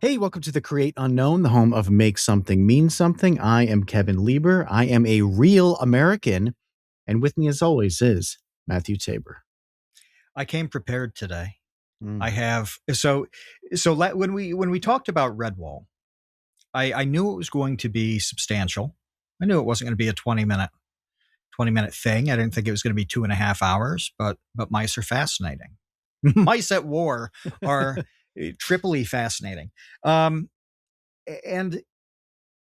Hey, welcome to the Create Unknown, the home of Make Something Mean Something. I am Kevin Lieber. I am a real American. And with me, as always, is Matthew Tabor. I came prepared today. I Mm. have when we talked about Redwall, I knew it was going to be substantial. I knew it wasn't going to be a 20-minute thing. I didn't think it was going to be 2.5 hours, but mice are fascinating. Mice at war are triply fascinating. And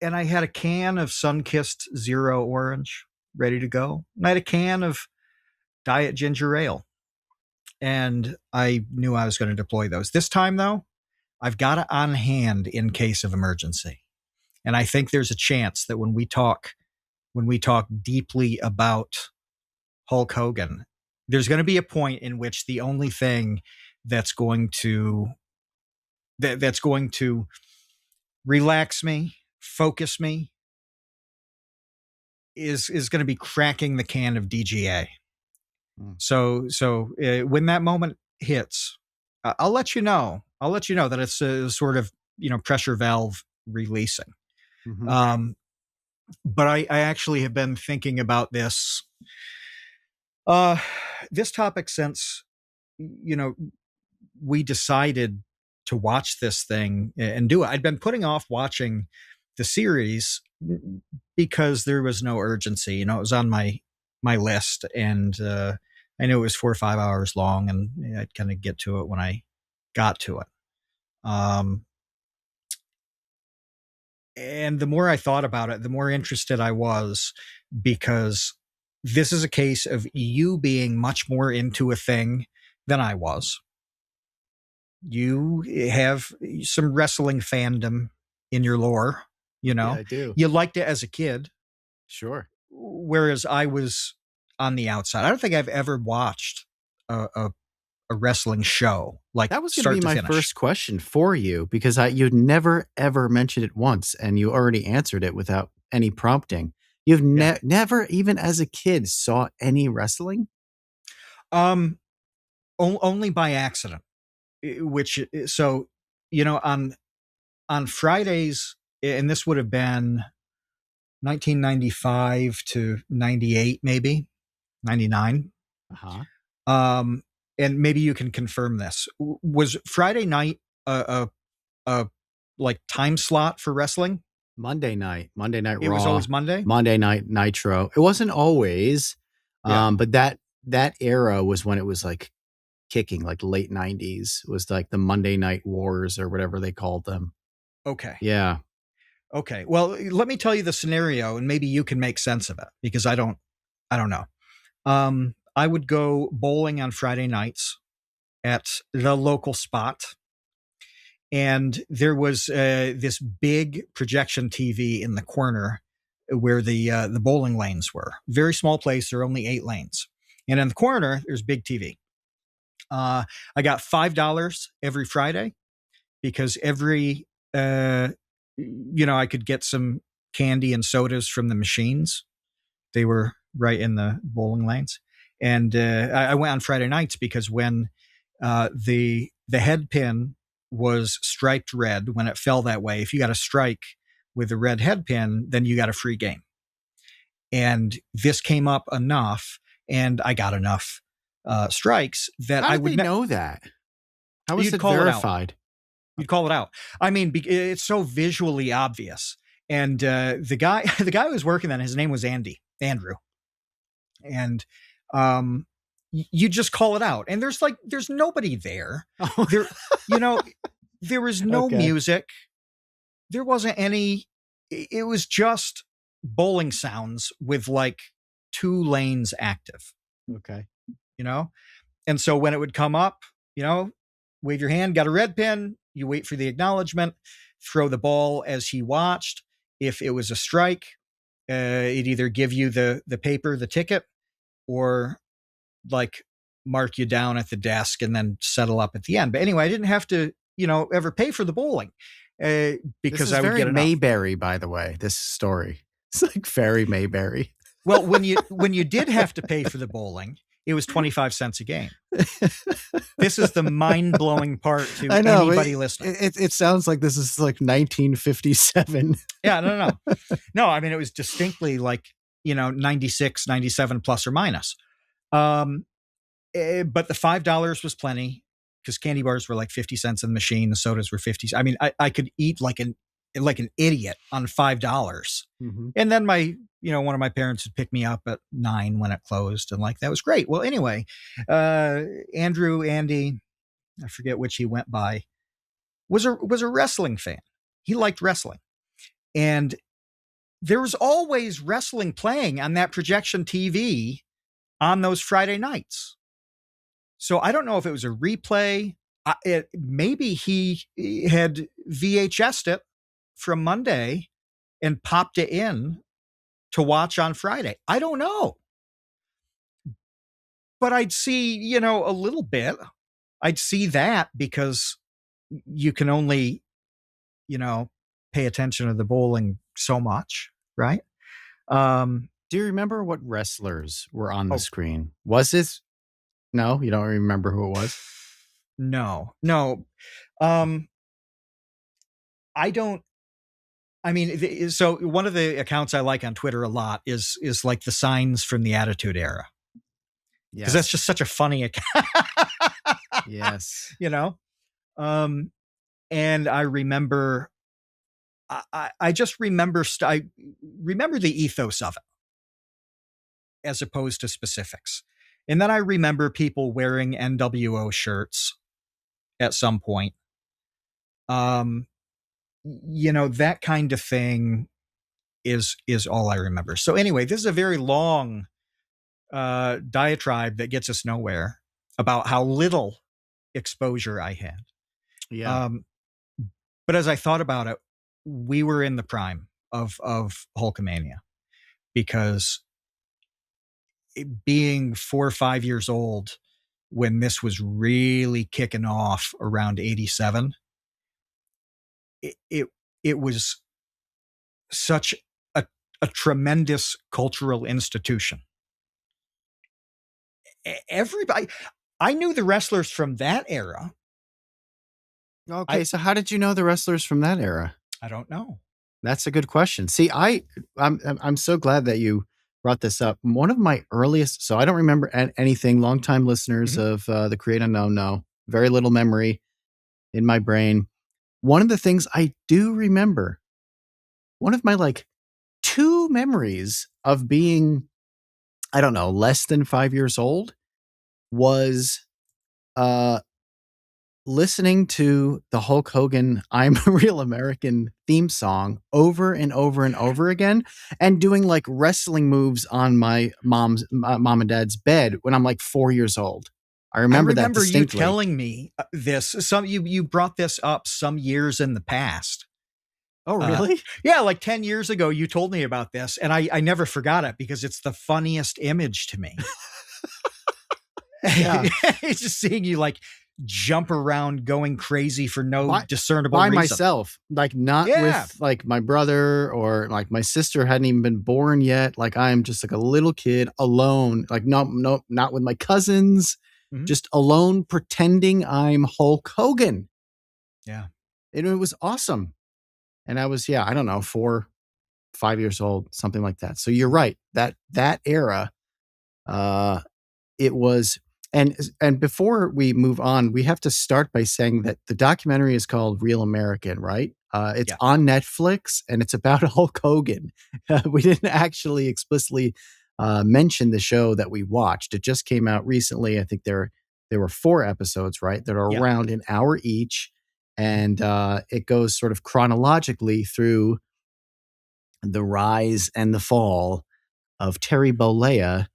I had a can of Sunkissed Zero Orange ready to go. And I had a can of Diet Ginger Ale. And I knew I was going to deploy those. This time, though, I've got it on hand in case of emergency. And I think there's a chance that when we talk deeply about Hulk Hogan, there's going to be a point in which the only thing that's going to relax me, focus me, is going to be cracking the can of DGA. So when that moment hits, I'll let you know. I'll let you know that it's a sort of pressure valve releasing. Mm-hmm. But I actually have been thinking about this this topic since we decided to watch this thing and do it. I'd been putting off watching the series because there was no urgency. It was on my list, and I knew it was 4 or 5 hours long, and I'd kind of get to it when I got to it. And the more I thought about it, the more interested I was, because this is a case of you being much more into a thing than I was. You have some wrestling fandom in your lore, Yeah, I do. You liked it as a kid. Sure. Whereas I was on the outside. I don't think I've ever watched a wrestling show like That was going to be start to my finish. first question for you, because you'd never, ever mentioned it once, and you already answered it without any prompting. You've never, even as a kid, saw any wrestling? Only by accident. On Fridays, and this would have been 1995 to 98, maybe 99. And maybe you can confirm this. Was Friday night a like time slot for wrestling? Monday night Raw. It was always Monday. Monday Night Nitro. It wasn't always, but that era was when it was like kicking, like late 90s. It was like the Monday Night Wars or whatever they called them. Okay. Yeah. Okay. Well, let me tell you the scenario, and maybe you can make sense of it, because I don't know. I would go bowling on Friday nights at the local spot, and there was this big projection TV in the corner where the bowling lanes were. Very small place. There are only 8 lanes, and in the corner there's big TV. I got $5 every Friday, because every I could get some candy and sodas from the machines. They were right in the bowling lanes. And I went on Friday nights because when the head pin was striped red, when it fell that way, if you got a strike with a red head pin, then you got a free game. And this came up enough, and I got enough strikes that How I did would they know that? How was it verified? You'd call it out. I mean, it's so visually obvious. And the guy who was working then, his name was Andrew. And you just call it out. And there's nobody there. Oh. There was no music. There wasn't any. It was just bowling sounds with like 2 lanes active. Okay. And so when it would come up, wave your hand, got a red pin, you wait for the acknowledgement, throw the ball as he watched. If it was a strike, it'd either give you the paper, the ticket, or like mark you down at the desk and then settle up at the end. But anyway, I didn't have to, ever pay for the bowling because I would get enough. Mayberry, by the way, this story. It's like very Mayberry. Well, when you did have to pay for the bowling, it was 25 cents a game. This is the mind-blowing part to I know, anybody listening. It sounds like this is like 1957. Yeah, no. I mean, it was distinctly like, 96, 97 plus or minus. But the $5 was plenty because candy bars were like 50 cents in the machine. The sodas were 50. I mean, I could eat like an idiot on $5. Mm-hmm. And then one of my parents would pick me up at 9 when it closed, and like that was great. Well, anyway, Andy, I forget which he went by, was a wrestling fan. He liked wrestling, and there was always wrestling playing on that projection TV on those Friday nights. So I don't know if it was a replay. Maybe he had VHS'd it from Monday and popped it in to watch on Friday. I don't know. But I'd see, a little bit. I'd see that because you can only, pay attention to the bowling so much, right? Do you remember what wrestlers were on the screen? Was this? No, you don't remember who it was? No. I don't. I mean, so one of the accounts I like on Twitter a lot is like the signs from the Attitude Era. Because that's just such a funny account. Yes. And I remember, I just remember, I remember the ethos of it as opposed to specifics. And then I remember people wearing NWO shirts at some point. That kind of thing is all I remember. So anyway, this is a very long diatribe that gets us nowhere about how little exposure I had. Yeah. But as I thought about it, we were in the prime of Hulkamania, because being 4 or 5 years old when this was really kicking off around 87, it was such a tremendous cultural institution. Everybody, I knew the wrestlers from that era. Okay, so how did you know the wrestlers from that era? I don't know. That's a good question. See, I'm so glad that you brought this up. One of my earliest, so I don't remember anything. Longtime listeners of the Create Unknown know, very little memory in my brain. One of the things I do remember, one of my like 2 memories of being, I don't know, less than 5 years old, was listening to the Hulk Hogan "I'm a Real American" theme song over and over and over again, and doing like wrestling moves on my mom and dad's bed when I'm like 4 years old. I remember that distinctly. You telling me this. You brought this up some years in the past. Oh, really? Yeah, like 10 years ago, you told me about this, and I never forgot it because it's the funniest image to me. Yeah. It's just seeing you like jump around going crazy for no discernible reason. By myself, like not with like my brother or like my sister hadn't even been born yet. Like I'm just like a little kid alone, like not with my cousins, just alone pretending I'm Hulk Hogan. Yeah. And it was awesome. And I was, I don't know, 4, 5 years old, something like that. So you're right. That era, it was. And before we move on, we have to start by saying that the documentary is called Real American, right? It's on Netflix, and it's about Hulk Hogan. We didn't actually explicitly mention the show that we watched. It just came out recently. I think there were 4 episodes, right, that are around an hour each, and it goes sort of chronologically through the rise and the fall of Terry Bollea,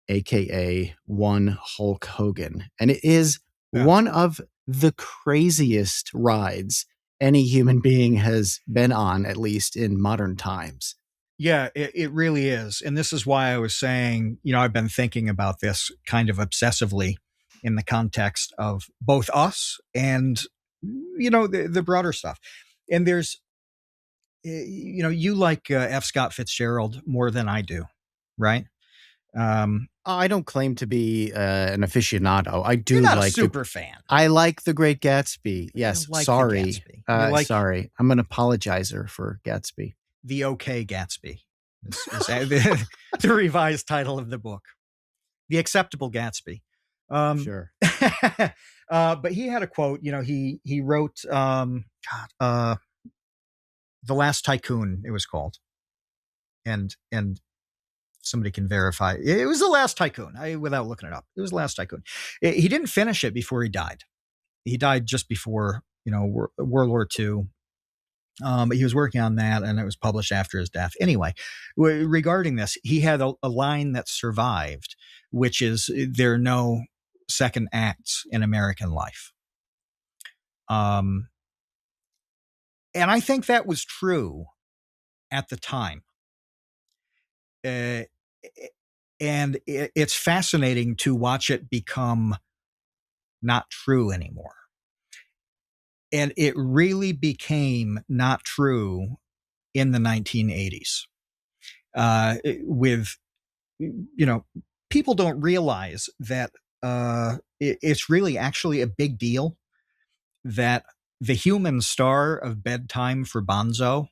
aka one Hulk Hogan. And it is one of the craziest rides any human being has been on, at least in modern times. Yeah, it really is. And this is why I was saying, I've been thinking about this kind of obsessively in the context of both us and, the broader stuff. And there's, you like F. Scott Fitzgerald more than I do, right? I don't claim to be an aficionado. I You're do not a like super fan. I like The Great Gatsby. You Yes, like the sorry. Gatsby. You like Sorry. I'm an apologizer for Gatsby. the OK Gatsby. Is the revised title of the book. The Acceptable Gatsby. Sure. But he had a quote. He wrote The Last Tycoon. It was called, and somebody can verify it was The Last Tycoon. Without looking it up, it was The Last Tycoon. He didn't finish it before he died. He died just before World War II. But he was working on that, and it was published after his death. Anyway, regarding this, he had a line that survived, which is, there are no second acts in American life. And I think that was true at the time. And it's fascinating to watch it become not true anymore. And it really became not true in the 1980s. With, people don't realize that it's really actually a big deal that the human star of Bedtime for Bonzo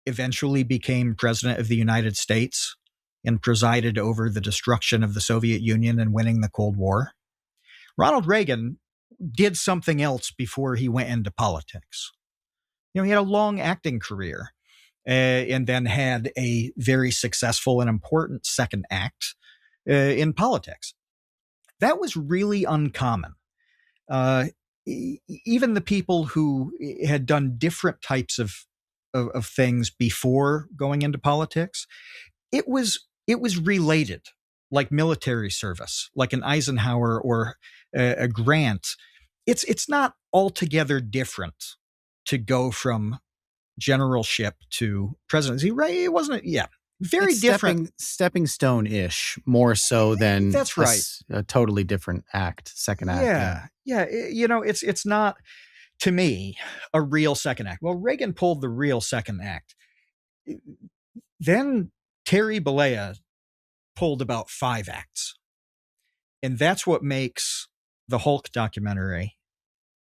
eventually became president of the United States and presided over the destruction of the Soviet Union and winning the Cold War. Ronald Reagan did something else before he went into politics. He had a long acting career, and then had a very successful and important second act in politics. That was really uncommon. Even the people who had done different types of things before going into politics, it was related, like military service, like an Eisenhower or a Grant. It's not altogether different to go from generalship to presidency, right? It wasn't, very It's different. stepping stone-ish, more so than That's right. a totally different act, second act. Yeah. It's not, to me, a real second act. Well, Reagan pulled the real second act. Then Terry Bollea pulled about 5 acts. And that's what makes the Hulk documentary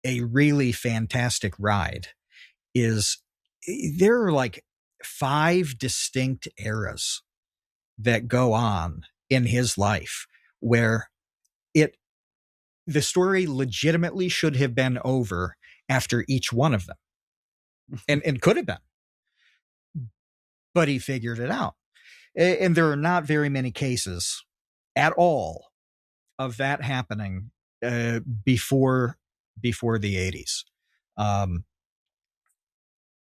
a really fantastic ride, is there are like 5 distinct eras that go on in his life where the story legitimately should have been over after each one of them, and could have been, but he figured it out. And there are not very many cases at all of that happening before the 80s.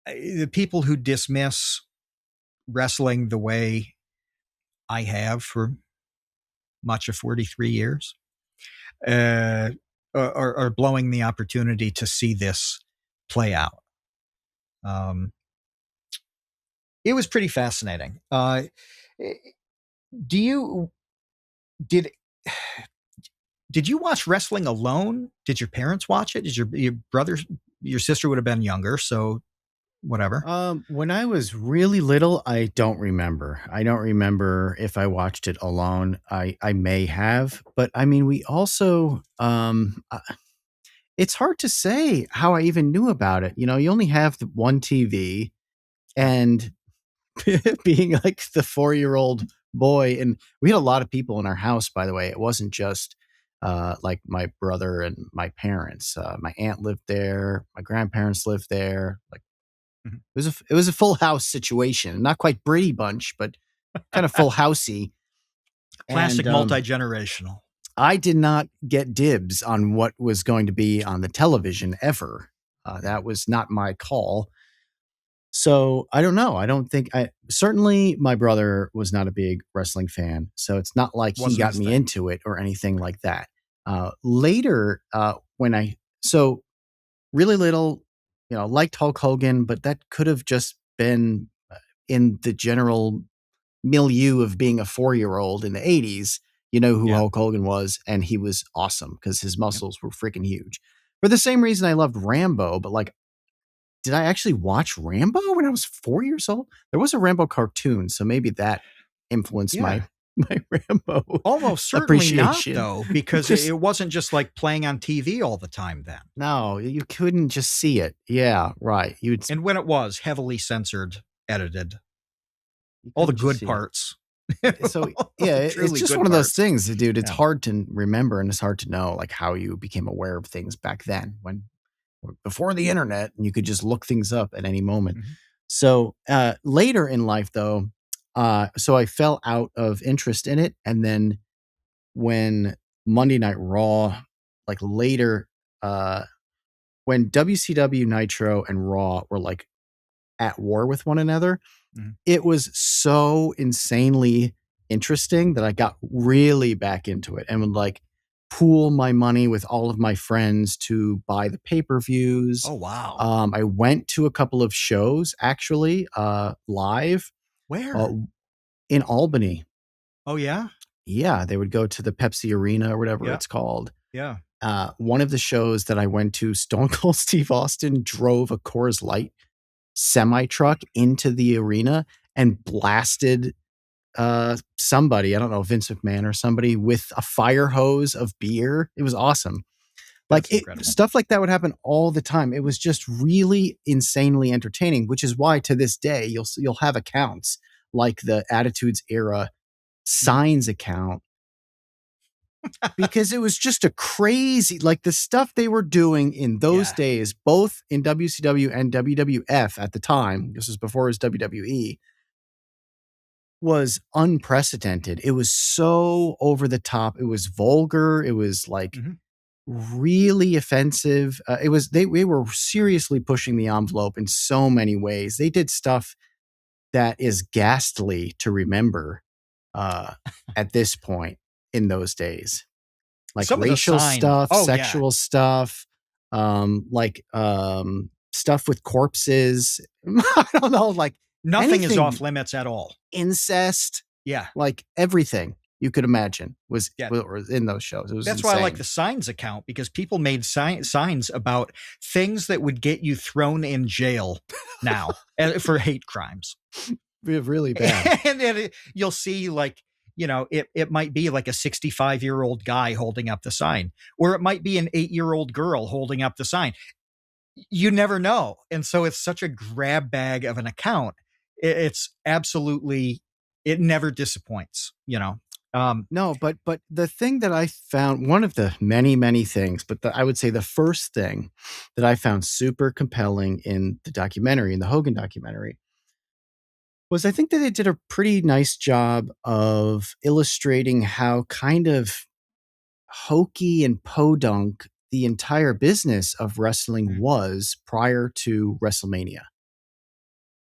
The people who dismiss wrestling the way I have for much of 43 years are blowing the opportunity to see this play out. It was pretty fascinating. Did you watch wrestling alone? Did your parents watch it? Did your brother, your sister would have been younger, so whatever. When I was really little, I don't remember. I don't remember if I watched it alone. I may have, but I mean, we also, it's hard to say how I even knew about it. You only have the one TV, and being like the 4-year-old boy, and we had a lot of people in our house, by the way. It wasn't just like my brother and my parents. My aunt lived there. My grandparents lived there. Like, it was a full house situation. Not quite Brady Bunch, but kind of full housey. Classic And, multi-generational. I did not get dibs on what was going to be on the television ever. That was not my call. So I don't know. I don't think certainly my brother was not a big wrestling fan. So it's not like he got me into it or anything like that. Later, so really little, liked Hulk Hogan, but that could have just been in the general milieu of being a 4-year-old in the 80s. You know who Hulk Hogan was, and he was awesome because his muscles were freaking huge. For the same reason I loved Rambo, but like, did I actually watch Rambo when I was 4 years old? There was a Rambo cartoon, so maybe that influenced my my Rambo Almost certainly not, appreciation. though, because Just it wasn't just like playing on TV all the time then. no, you couldn't just see it. Yeah, right. And when it was heavily censored, edited, You all the couldn't just good see it. parts. So All yeah, the it's truly just good one of those parts. things, dude. It's Yeah. hard to remember and it's hard to know like how you became aware of things back then when before the internet and you could just look things up at any moment. Mhm. So later in life though, so I fell out of interest in it. And then when Monday Night Raw, like later, uh, when WCW Nitro and Raw were like at war with one another, Mhm. it was so insanely interesting that I got really back into it and would like pool my money with all of my friends to buy the pay-per-views. Oh, wow. I went to a couple of shows actually, live, uh, Where? in Albany. Oh, yeah? Yeah, they would go to the Pepsi Arena or whatever Yeah. it's called. Yeah. One of the shows that I went to, Stone Cold Steve Austin drove a Coors Light semi truck into the arena and blasted somebody, I don't know, Vince McMahon or somebody with a fire hose of beer. It was awesome. Like That's incredible. stuff like that would happen all the time. It was just really insanely entertaining, which is why to this day you'll have accounts like the Attitudes Era Mhm. Signs account because it was just a crazy like the stuff they were doing in those Yeah. days, both in WCW and WWF at the time. This was before it was WWE, was unprecedented. It was so over the top. It was vulgar. It was like Mhm. really offensive. It was they were seriously pushing the envelope in so many ways. They did stuff that is ghastly to remember uh, at this point in those days, like Some of the racial sign. stuff, Oh, yeah. sexual stuff, stuff with corpses. I don't know, like Nothing is anything off limits at all. incest, Yeah. like everything you could imagine Yeah. was in those shows. It was That's why I like insane. the signs account, because people made signs about things that would get you thrown in jail now for hate crimes. Really bad. And then you'll see like, it might be like a 65-year-old guy holding up the sign, or it might be an 8-year-old girl holding up the sign. You never know. And so it's such a grab bag of an account. It's absolutely, it never disappoints. Um, No, but the thing that I found, one of the many, many things, but I would say the first thing that I found super compelling in the documentary, in the Hogan documentary, was I think that they did a pretty nice job of illustrating how kind of hokey and podunk the entire business of wrestling mm, was prior to WrestleMania.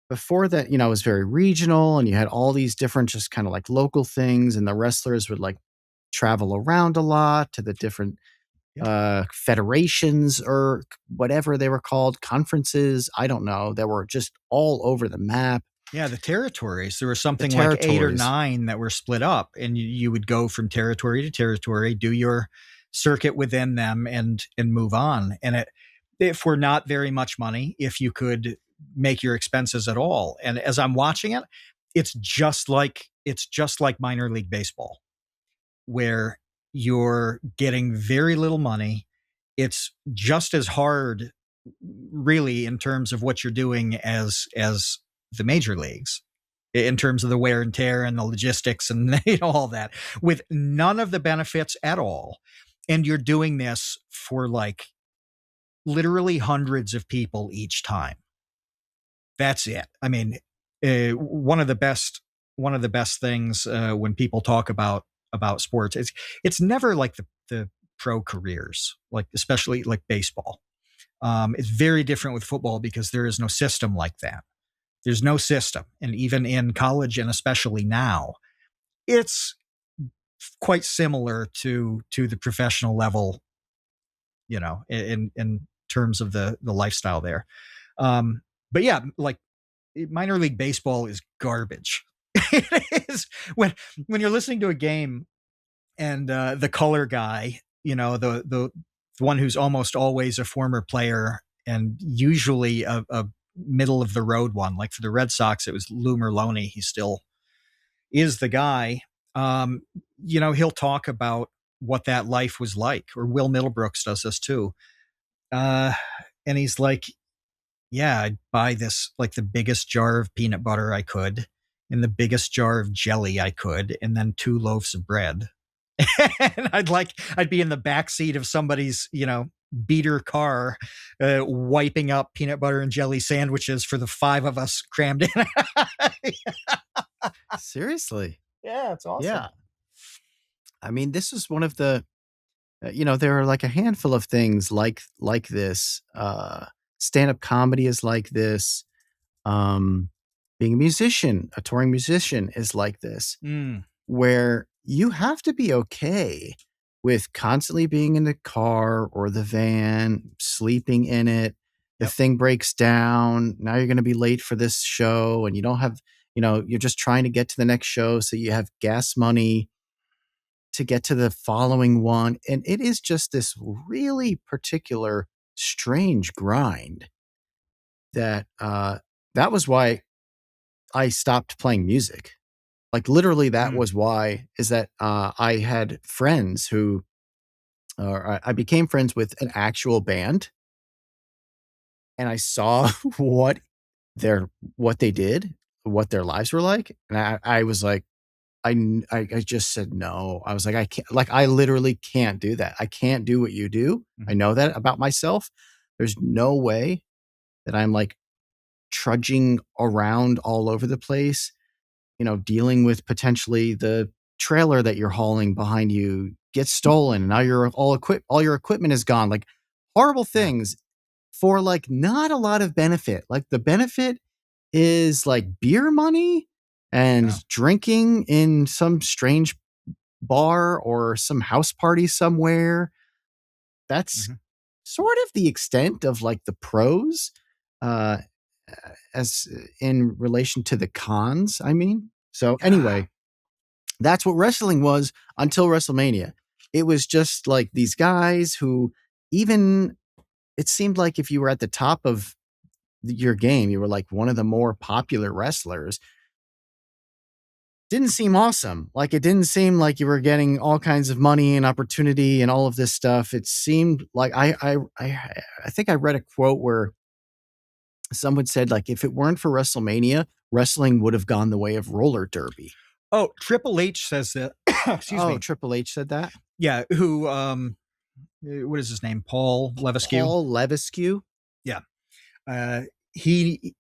Before that, it was very regional and you had all these different just kind of like local things and the wrestlers would like travel around a lot to the different yeah. federations or whatever they were called, conferences, I don't know, that were just all over the map, Yeah, the territories. There was the something like 8 or territories. 9 that were split up, and you would go from territory to territory, do your circuit within them, and move on. And it for not very much money, if you could make your expenses at all. And as I'm watching it, it's just like minor league baseball, where you're getting very little money. It's just as hard, really, in terms of what you're doing as the major leagues, in terms of the wear and tear and the logistics and all that, with none of the benefits at all. And you're doing this for like literally hundreds of people each time. That's it. I mean, one of the best things, when people talk about sports, it's never like the pro careers, like especially like baseball. It's very different with football because there is no system like that. There's no system. And even in college, and especially now, it's quite similar to the professional level, in terms of the lifestyle there. But yeah, like minor league baseball is garbage. It is when you're listening to a game, and the color guy, the one who's almost always a former player, and usually a middle of the road one. Like for the Red Sox, it was Lou Merlone. He still is the guy. Um, he'll talk about what that life was like, or Will Middlebrooks does this too. Uh, and he's like, yeah, I'd buy this, like the biggest jar of peanut butter I could and the biggest jar of jelly I could, and then 2 loaves of bread. And I'd be in the back seat of somebody's, beater car, wiping up peanut butter and jelly sandwiches for the 5 of us crammed in. Seriously. Yeah, it's awesome. Yeah. I mean, this is one of the, there are like a handful of things like this. Stand-up comedy is like this. Um, Being a musician, a touring musician is like this, Mm, where you have to be okay with constantly being in the car or the van, sleeping in it. The yep. thing breaks down. Now you're going to be late for this show and you don't have, you're just trying to get to the next show. So you have gas money to get to the following one. And it is just this really particular, strange grind that was why I stopped playing music. Like literally that Mm, was why is that I had friends who or I became friends with an actual band and I saw their what they did, what their lives were like. And I was like, I just said no. I was like, I can't, like, I literally can't do that. I can't do what you do. I mhm. know that about myself. There's no way that I'm like trudging around all over the place, dealing with potentially the trailer that you're hauling behind you gets stolen and now all your equipment is gone. Like horrible Yeah, things for like not a lot of benefit. Like the benefit is like beer money and yeah. drinking in some strange bar or some house party somewhere. That's Mhm. sort of the extent of like the pros. Uh, as in relation to the cons, I mean. So Ah, anyway, that's what wrestling was until WrestleMania. It was just like these guys who even it seemed like if you were at the top of your game, you were like one of the more popular wrestlers. Didn't seem awesome. Like it didn't seem like you were getting all kinds of money and opportunity and all of this stuff. It seemed like I think I read a quote where someone said like if it weren't for WrestleMania, wrestling would have gone the way of roller derby. oh, Triple H says that. Excuse Oh, me. Triple H said that? Yeah, who? What is his name? Paul Levesque. Paul Levesque? Yeah, uh, he.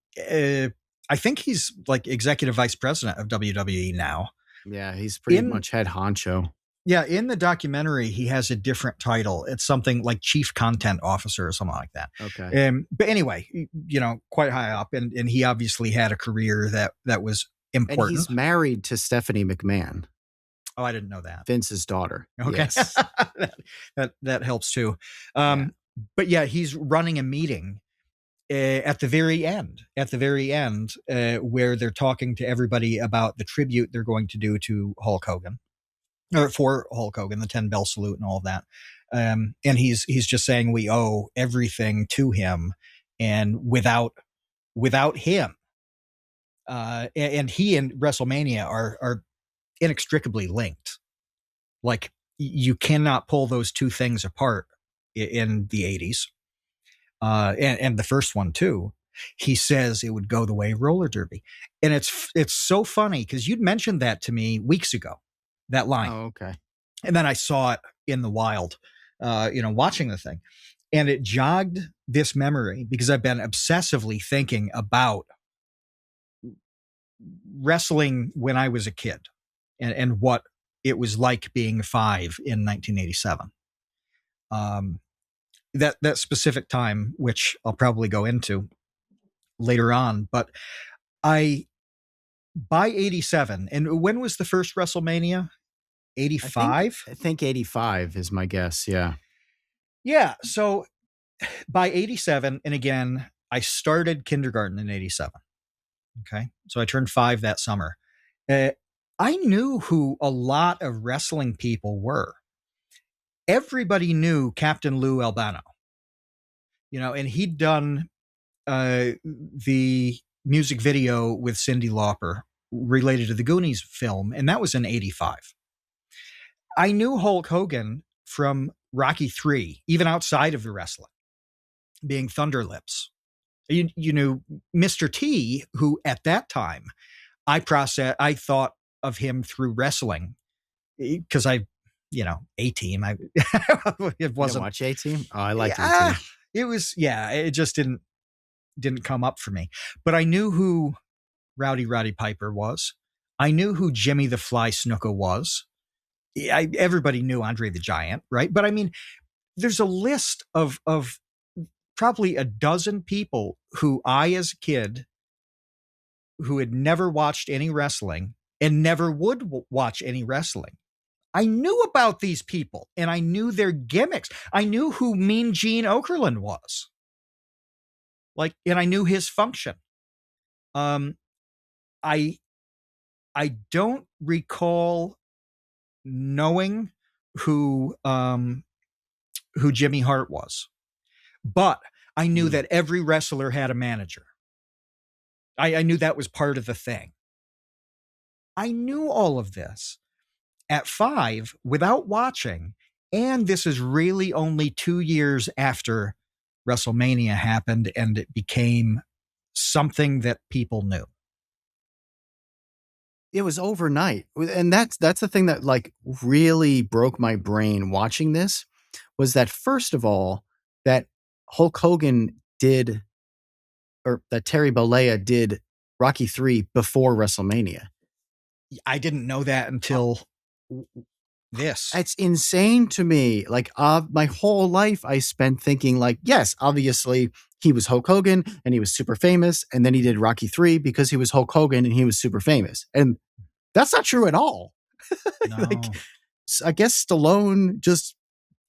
I think he's like executive vice president of WWE now. Yeah, he's pretty In much head honcho. Yeah, in the documentary, he has a different title. It's something like chief content officer or something like that. Okay. But anyway, quite high up, and he obviously had a career that was And important. he's married to Stephanie McMahon, Oh, I didn't know that. Vince's daughter. Okay, Yes. that helps too. Yeah. But yeah, he's running a meeting at the very end. At the very end, where they're talking to everybody about the tribute they're going to do to Hulk Hogan, or for Hulk Hogan, the 10 bell salute and all of that. And he's just saying we owe everything to him, and without him, and he and WrestleMania are inextricably linked. Like you cannot pull those two things apart in the 80s. And the first one too. He says it would go the way of roller derby, and it's so funny because you'd mentioned that to me weeks ago, that line. Oh, okay. And then I saw it in the wild, watching the thing. And it jogged this memory because I've been obsessively thinking about wrestling when I was a kid, and what it was like being 5 in 1987. Um, that specific time, which I'll probably go into later on, but I by 87, and when was the first WrestleMania? I think 85? I think 85 is my guess. Yeah. Yeah. So by 87, and again, I started kindergarten in 87. Okay. So I turned 5 that summer. Uh, I knew who a lot of wrestling people were. Everybody knew Captain Lou Albano, and he'd done the music video with Cyndi Lauper. related to the Goonies film, and that was in '85. I knew Hulk Hogan from Rocky III, even outside of the wrestling, being Thunder Lips. You knew Mr. T, who at that time I thought of him through wrestling because A-Team. It You didn't wasn't. watch A-Team? Oh, I liked Yeah, A-Team. it was. Yeah, it just didn't come up for me. But I knew who Roddy Piper was. I knew who Jimmy the Fly Snuka was. Everybody knew Andre the Giant, right? But I mean, there's a list of probably a dozen people who I, as a kid, who had never watched any wrestling and never would watch any wrestling. I knew about these people and I knew their gimmicks. I knew who Mean Gene Okerlund was. And I knew his function. I don't recall knowing who Jimmy Hart was, but I knew that every wrestler had a manager. I knew that was part of the thing. I knew all of this at 5 without watching, and this is really only 2 years after WrestleMania happened and it became something that people knew. It was overnight. And that's the thing that like really broke my brain watching this, was that first of all, that Hulk Hogan did, or that Terry Bollea did Rocky III before WrestleMania. I didn't know that until this. It's insane to me. Like my whole life I spent thinking like, yes, obviously he was Hulk Hogan and he was super famous. And then he did Rocky III because he was Hulk Hogan and he was super famous. And that's not true at all. No. Like, I guess Stallone just,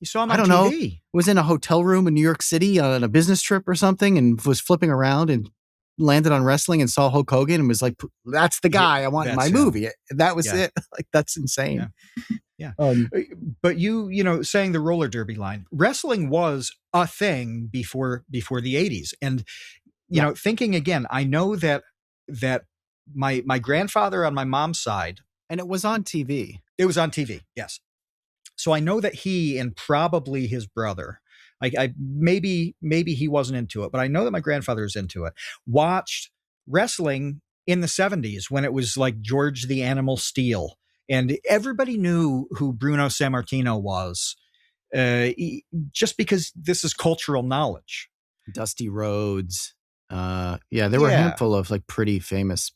you saw him I on don't TV. know, was in a hotel room in New York City on a business trip or something and was flipping around and landed on wrestling and saw Hulk Hogan and was like, that's the guy I want in my movie. That was it. Like, that's insane. Yeah. But saying the roller derby line, wrestling was a thing before the 80s. And, thinking again, I know that my grandfather on my mom's side. And it was on TV. It was on TV, yes. So I know that he and probably his brother, I maybe he wasn't into it, but I know that my grandfather was into it, watched wrestling in the 70s when it was like George the Animal Steel. And everybody knew who Bruno Sammartino was, just because this is cultural knowledge. Dusty Rhodes. There were a handful of like pretty famous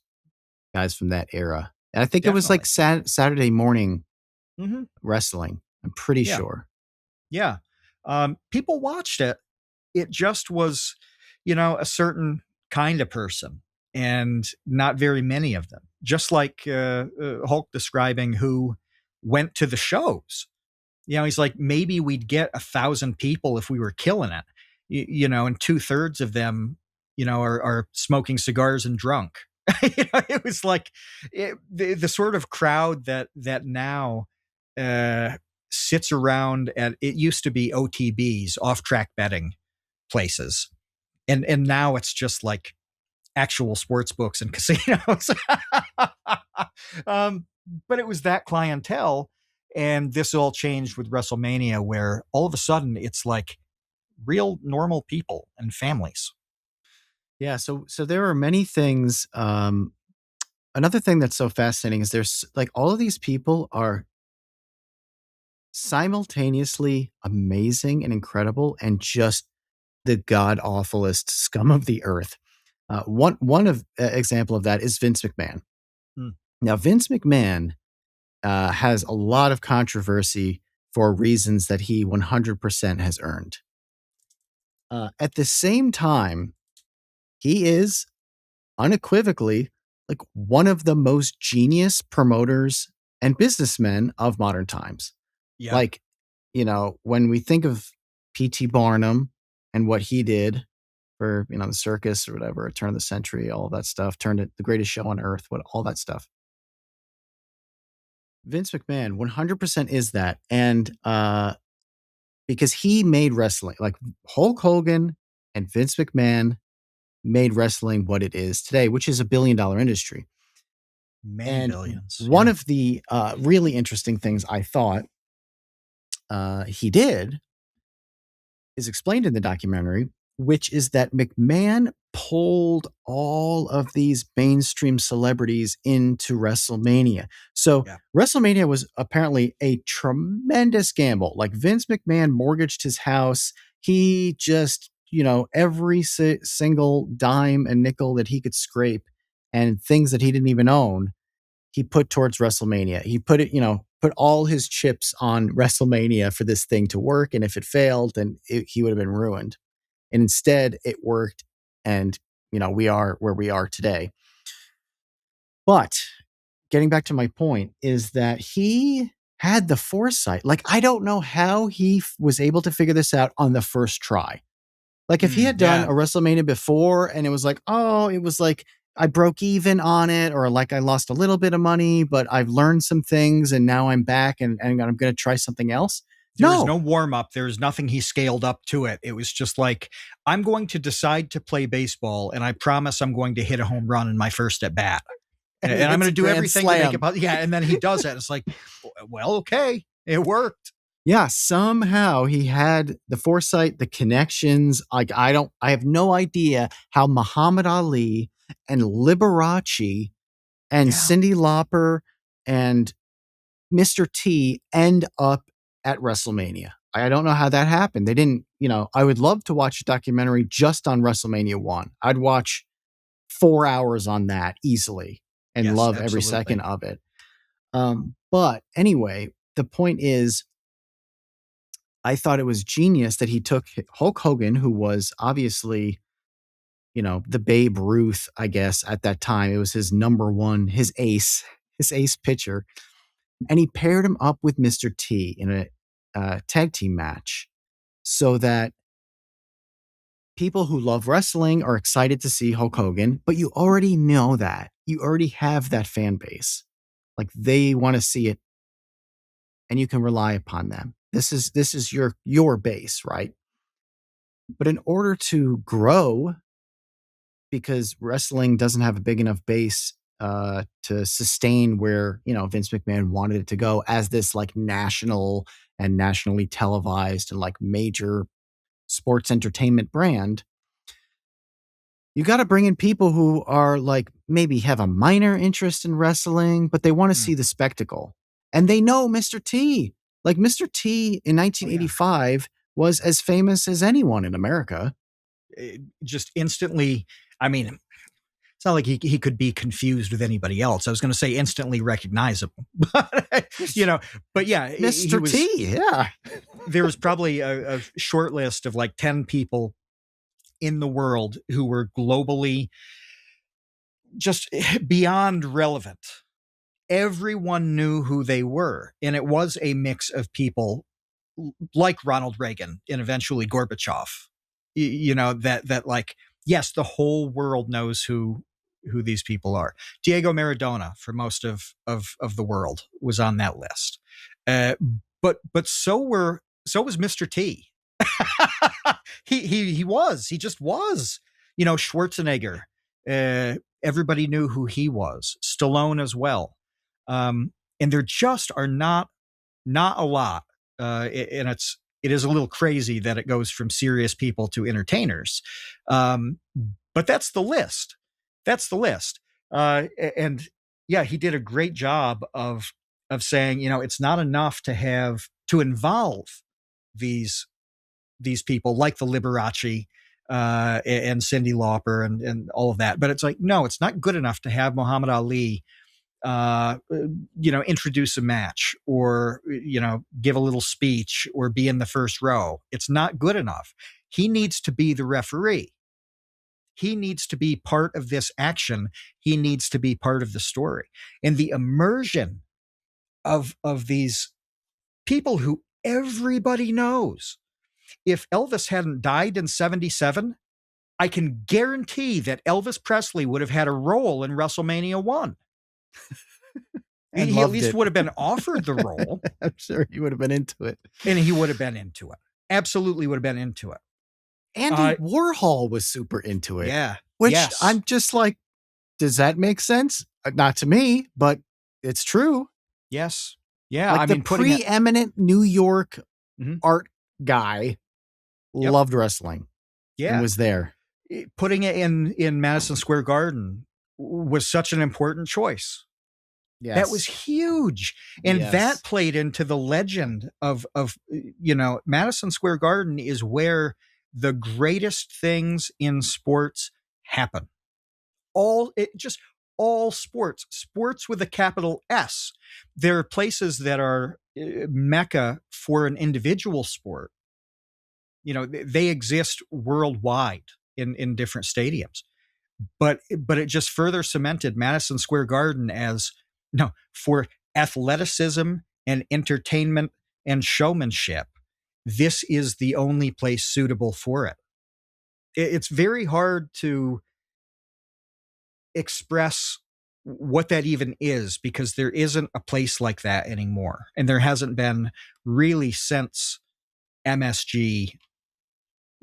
guys from that era. And I think it was like Saturday morning wrestling. I'm pretty sure. Yeah. People watched it. It just was, a certain kind of person and not very many of them. Just like Hulk describing who went to the shows. He's like, maybe we'd get 1,000 people if we were killing it, and 2/3 of them, are smoking cigars and drunk. It was like the sort of crowd that now sits around at, it used to be OTBs, off-track betting places. And now it's just like actual sports books and casinos. But it was that clientele. And this all changed with WrestleMania, where all of a sudden it's like real normal people and families. Yeah. So there are many things. Another thing that's so fascinating is there's like all of these people are simultaneously amazing and incredible and just the god awfulest scum of the earth. One of example of that is Vince McMahon. Now, Vince McMahon has a lot of controversy for reasons that he 100% has earned. At the same time, he is unequivocally like one of the most genius promoters and businessmen of modern times. Yeah. Like, when we think of P.T. Barnum and what he did for, the circus or whatever, turn of the century, all of that stuff, turned it the greatest show on earth, all that stuff. Vince McMahon 100% is that. And because he made wrestling, like Hulk Hogan and Vince McMahon made wrestling what it is today, which is $1 billion industry. Many And billions. one Yeah. of the really interesting things I thought he did is explained in the documentary, which is that McMahon pulled all of these mainstream celebrities into WrestleMania. So Yeah. WrestleMania was apparently a tremendous gamble. Like Vince McMahon mortgaged his house. He just, every single dime and nickel that he could scrape and things that he didn't even own, he put towards WrestleMania. He put it, put all his chips on WrestleMania for this thing to work. And if it failed, then he would have been ruined. And instead, it worked. And, we are where we are today. But getting back to my point is that he had the foresight. Like, I don't know how he was able to figure this out on the first try. Like if he had done Yeah. a WrestleMania before and it was like, oh, it was like I broke even on it, or like I lost a little bit of money, but I've learned some things and now I'm back and I'm going to try something else. There was No. no warm up. There was nothing he scaled up to it. It was just like, I'm going to decide to play baseball, and I promise I'm going to hit a home run in my first at bat. And And I'm going to do grand everything slam. to make it possible. Yeah. And then he does it. It's like, well, okay, it worked. Yeah, somehow he had the foresight, the connections. Like I have no idea how Muhammad Ali and Liberace and Yeah. Cyndi Lauper and Mr. T end up at WrestleMania. I don't know how that happened. They didn't, I would love to watch a documentary just on WrestleMania 1. I'd watch 4 hours on that easily and Yes, love every second absolutely. of it. But anyway, the point is, I thought it was genius that he took Hulk Hogan, who was obviously, the Babe Ruth, I guess, at that time. It was his number one, his ace pitcher. And he paired him up with Mr. T in a tag team match so that people who love wrestling are excited to see Hulk Hogan, but you already know that. You already have that fan base. Like they want to see it and you can rely upon them. This is your base, right? But in order to grow, because wrestling doesn't have a big enough base to sustain where Vince McMahon wanted it to go as this like national and nationally televised and like major sports entertainment brand. You got to bring in people who are like maybe have a minor interest in wrestling, but they want to Mm. see the spectacle. And they know Mr. T. Like Mr. T in Oh, yeah. 1985 was as famous as anyone in America. Just instantly. I mean, it's not like he could be confused with anybody else. I was going to say instantly recognizable, but but yeah, Mr. T. Yeah. There was probably a short list of like 10 people in the world who were globally just beyond relevant. Everyone knew who they were. And it was a mix of people like Ronald Reagan and eventually Gorbachev, that like, yes, the whole world knows who these people are. Diego Maradona for most of the world was on that list. But so was Mr. T. He just was, Schwarzenegger. Everybody knew who he was. Stallone as well. And there just are not a lot. And it is a little crazy that it goes from serious people to entertainers. But that's the list. And yeah, he did a great job of saying, it's not enough to involve these people like the Liberace and Cyndi Lauper and all of that. But it's like, no, it's not good enough to have Muhammad Ali introduce a match or, give a little speech or be in the first row. It's not good enough. He needs to be the referee. He needs to be part of this action. He needs to be part of the story. And the immersion of these people who everybody knows. If Elvis hadn't died in 77, I can guarantee that Elvis Presley would have had a role in WrestleMania 1. And he at loved least it. would have been offered the role. I'm sure he would have been into it. And he would have been into it. Absolutely would have been into it. Andy Warhol was super into it. Yeah. Which yes. I'm just like, Does that make sense? Not to me, but it's true. Yes. Yeah. Like I the mean, putting it. preeminent New York Mhm. art guy Yep. loved wrestling and Yeah. was there. Putting it in Madison Square Garden was such an important choice. That was Yes. huge. And that Yes. played into the legend of Madison Square Garden is where the greatest things in sports happen. All sports with a capital S. There are places that are mecca for an individual sport. They exist worldwide in different stadiums. But it just further cemented Madison Square Garden as no for athleticism and entertainment and showmanship. This is the only place suitable for it. It's very hard to express what that even is because there isn't a place like that anymore. And there hasn't been really since MSG,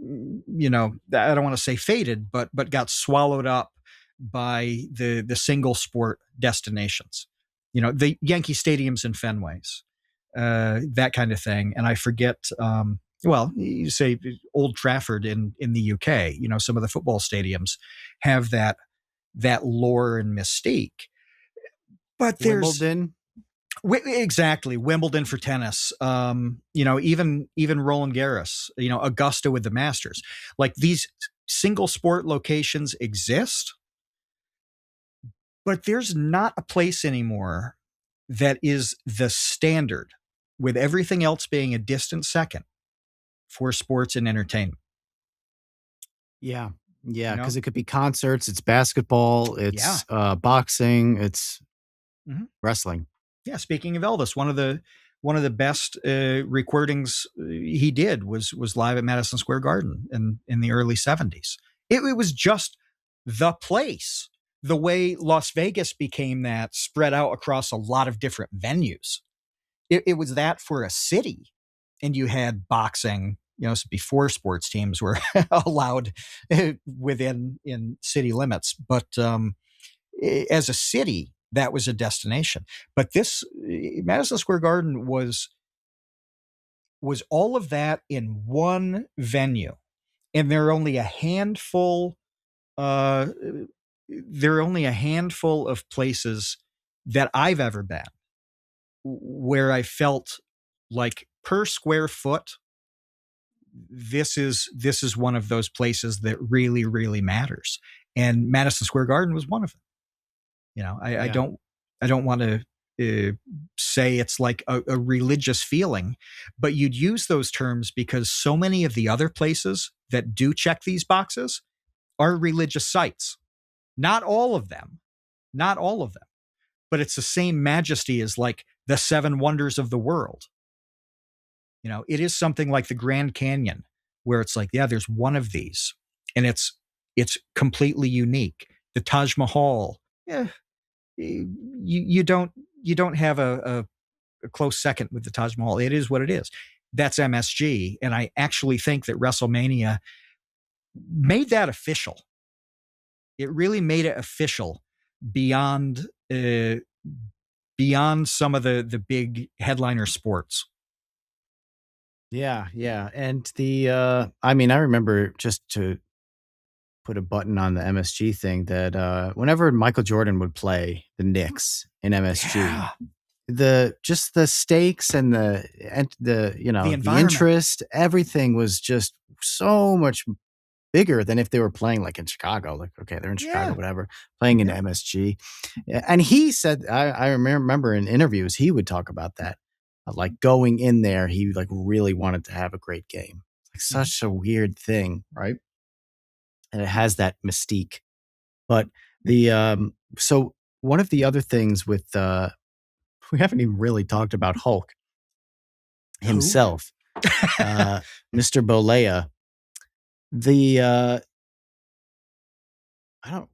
I don't want to say faded, but got swallowed up by the single sport destinations. The Yankee stadiums and Fenways, that kind of thing. And I forget, well, you say Old Trafford in the UK. Some of the football stadiums have that lore and mystique. But there's Wimbledon. exactly Wimbledon for tennis. Even Roland Garros. Augusta with the Masters. Like these single sport locations exist, but there's not a place anymore that is the standard, with everything else being a distant second for sports and entertainment. Yeah. Yeah. You Because know? it could be concerts, it's basketball, Yeah. it's boxing, it's Mhm. wrestling. Yeah. Speaking of Elvis, one of the best recordings he did was live at Madison Square Garden in the early 70s. It was just the place. The way Las Vegas became that spread out across a lot of different venues. It was that for a city. And you had boxing, before sports teams were allowed within in city limits. But as a city, that was a destination. But this Madison Square Garden was all of that in one venue, and uh, there are only a handful of places that I've ever been where I felt like per square foot, this is one of those places that really, really matters. And Madison Square Garden was one of them. I Yeah. don't want to say it's like a religious feeling, but you'd use those terms because so many of the other places that do check these boxes are religious sites. Not all of them, not all of them, but it's the same majesty as like the seven wonders of the world. It is something like the Grand Canyon, where it's like, yeah, there's one of these, and it's completely unique. The Taj Mahal, yeah, you don't have a close second with the Taj Mahal. It is what it is. That's MSG, and I actually think that WrestleMania made that official. It really made it official beyond uh, beyond some of the big headliner sports. Yeah. Yeah. And I mean, I remember, just to put a button on the MSG thing, that whenever Michael Jordan would play the Knicks in MSG, Yeah, just the stakes and the the the environment. interest, everything was just so much bigger than if they were playing like in Chicago. Like, okay, they're in Chicago, Yeah, whatever, playing in yeah. MSG. And he said, I remember in interviews, he would talk about that. Like going in there, he like really wanted to have a great game. Like Mhm. such a weird thing, right? And it has that mystique. But so one of the other things with we haven't even really talked about Hulk Who? himself, uh, Mr. Bolea. The I don't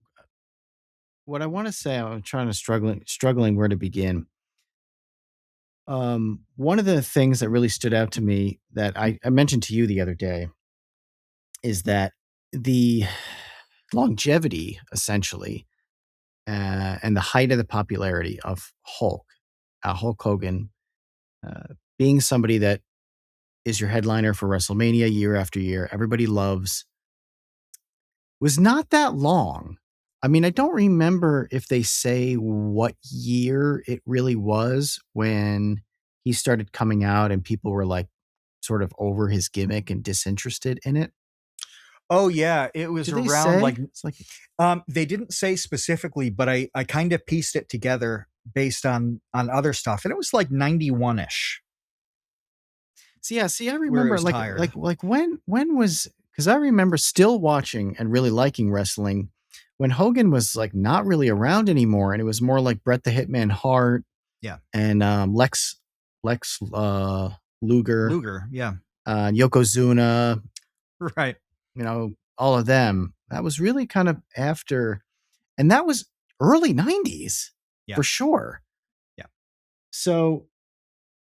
what I want to say. I'm trying to struggling where to begin. One of the things that really stood out to me that I mentioned to you the other day is that the longevity, essentially, and the height of the popularity of Hulk Hogan, being somebody that is your headliner for WrestleMania year after year, everybody loves, was not that long. I mean, I don't remember if they say what year it really was when he started coming out and people were like sort of over his gimmick and disinterested in it. Oh yeah, it was Did they around say? like It's like, they didn't say specifically, but I kind of pieced it together based on other stuff, and it was like 91-ish I where it remember was tired. when was, because I remember still watching and really liking wrestling when Hogan was like not really around anymore, and it was more like Bret the Hitman Hart Yeah, and Lex Luger, Luger. Yeah, Yokozuna, right. all of them. That was really kind of after, and that was early 90s Yeah, for sure. yeah. So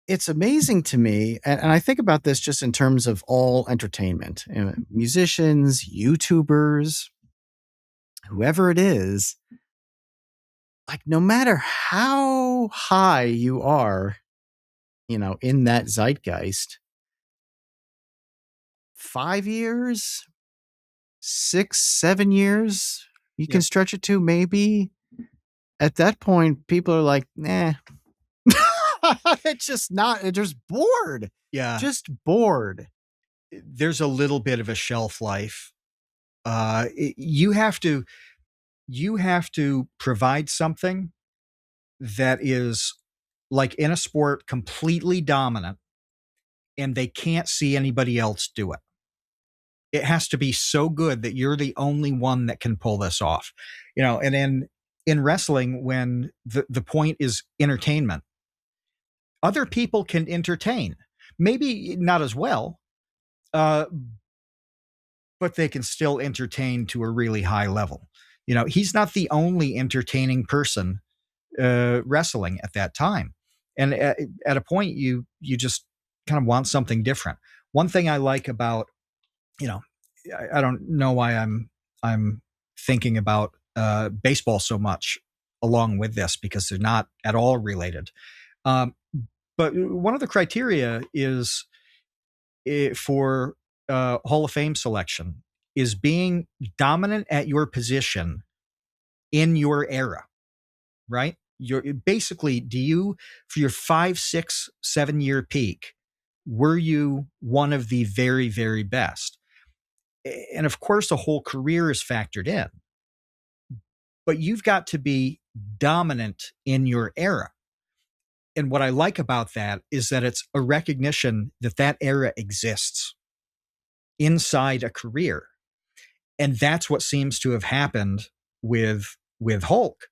it's amazing to me. And I think about this just in terms of all entertainment, musicians, YouTubers, whoever it is, like no matter how high you are, in that zeitgeist, 5 years, 6, 7 years, you can Yep. stretch it to maybe. At that point, people are like, nah. It's just not, they're just bored. Yeah, Just bored. there's a little bit of a shelf life. You have to provide something that is like in a sport completely dominant, and they can't see anybody else do it. It has to be so good that you're the only one that can pull this off. And in wrestling, when the point is entertainment, other people can entertain, maybe not as well, uh, but they can still entertain to a really high level. He's not the only entertaining person wrestling at that time, and at a point, you just kind of want something different. One thing I like about, you know, I don't know why I'm thinking about baseball so much along with this, because they're not at all related. Um, but one of the criteria is for Hall of Fame selection is being dominant at your position in your era, right? You're basically, do you, for your 5, 6, 7 year peak, were you one of the very, very best? And of course, the whole career is factored in, but you've got to be dominant in your era. And what I like about that is that it's a recognition that that era exists inside a career. And that's what seems to have happened with Hulk,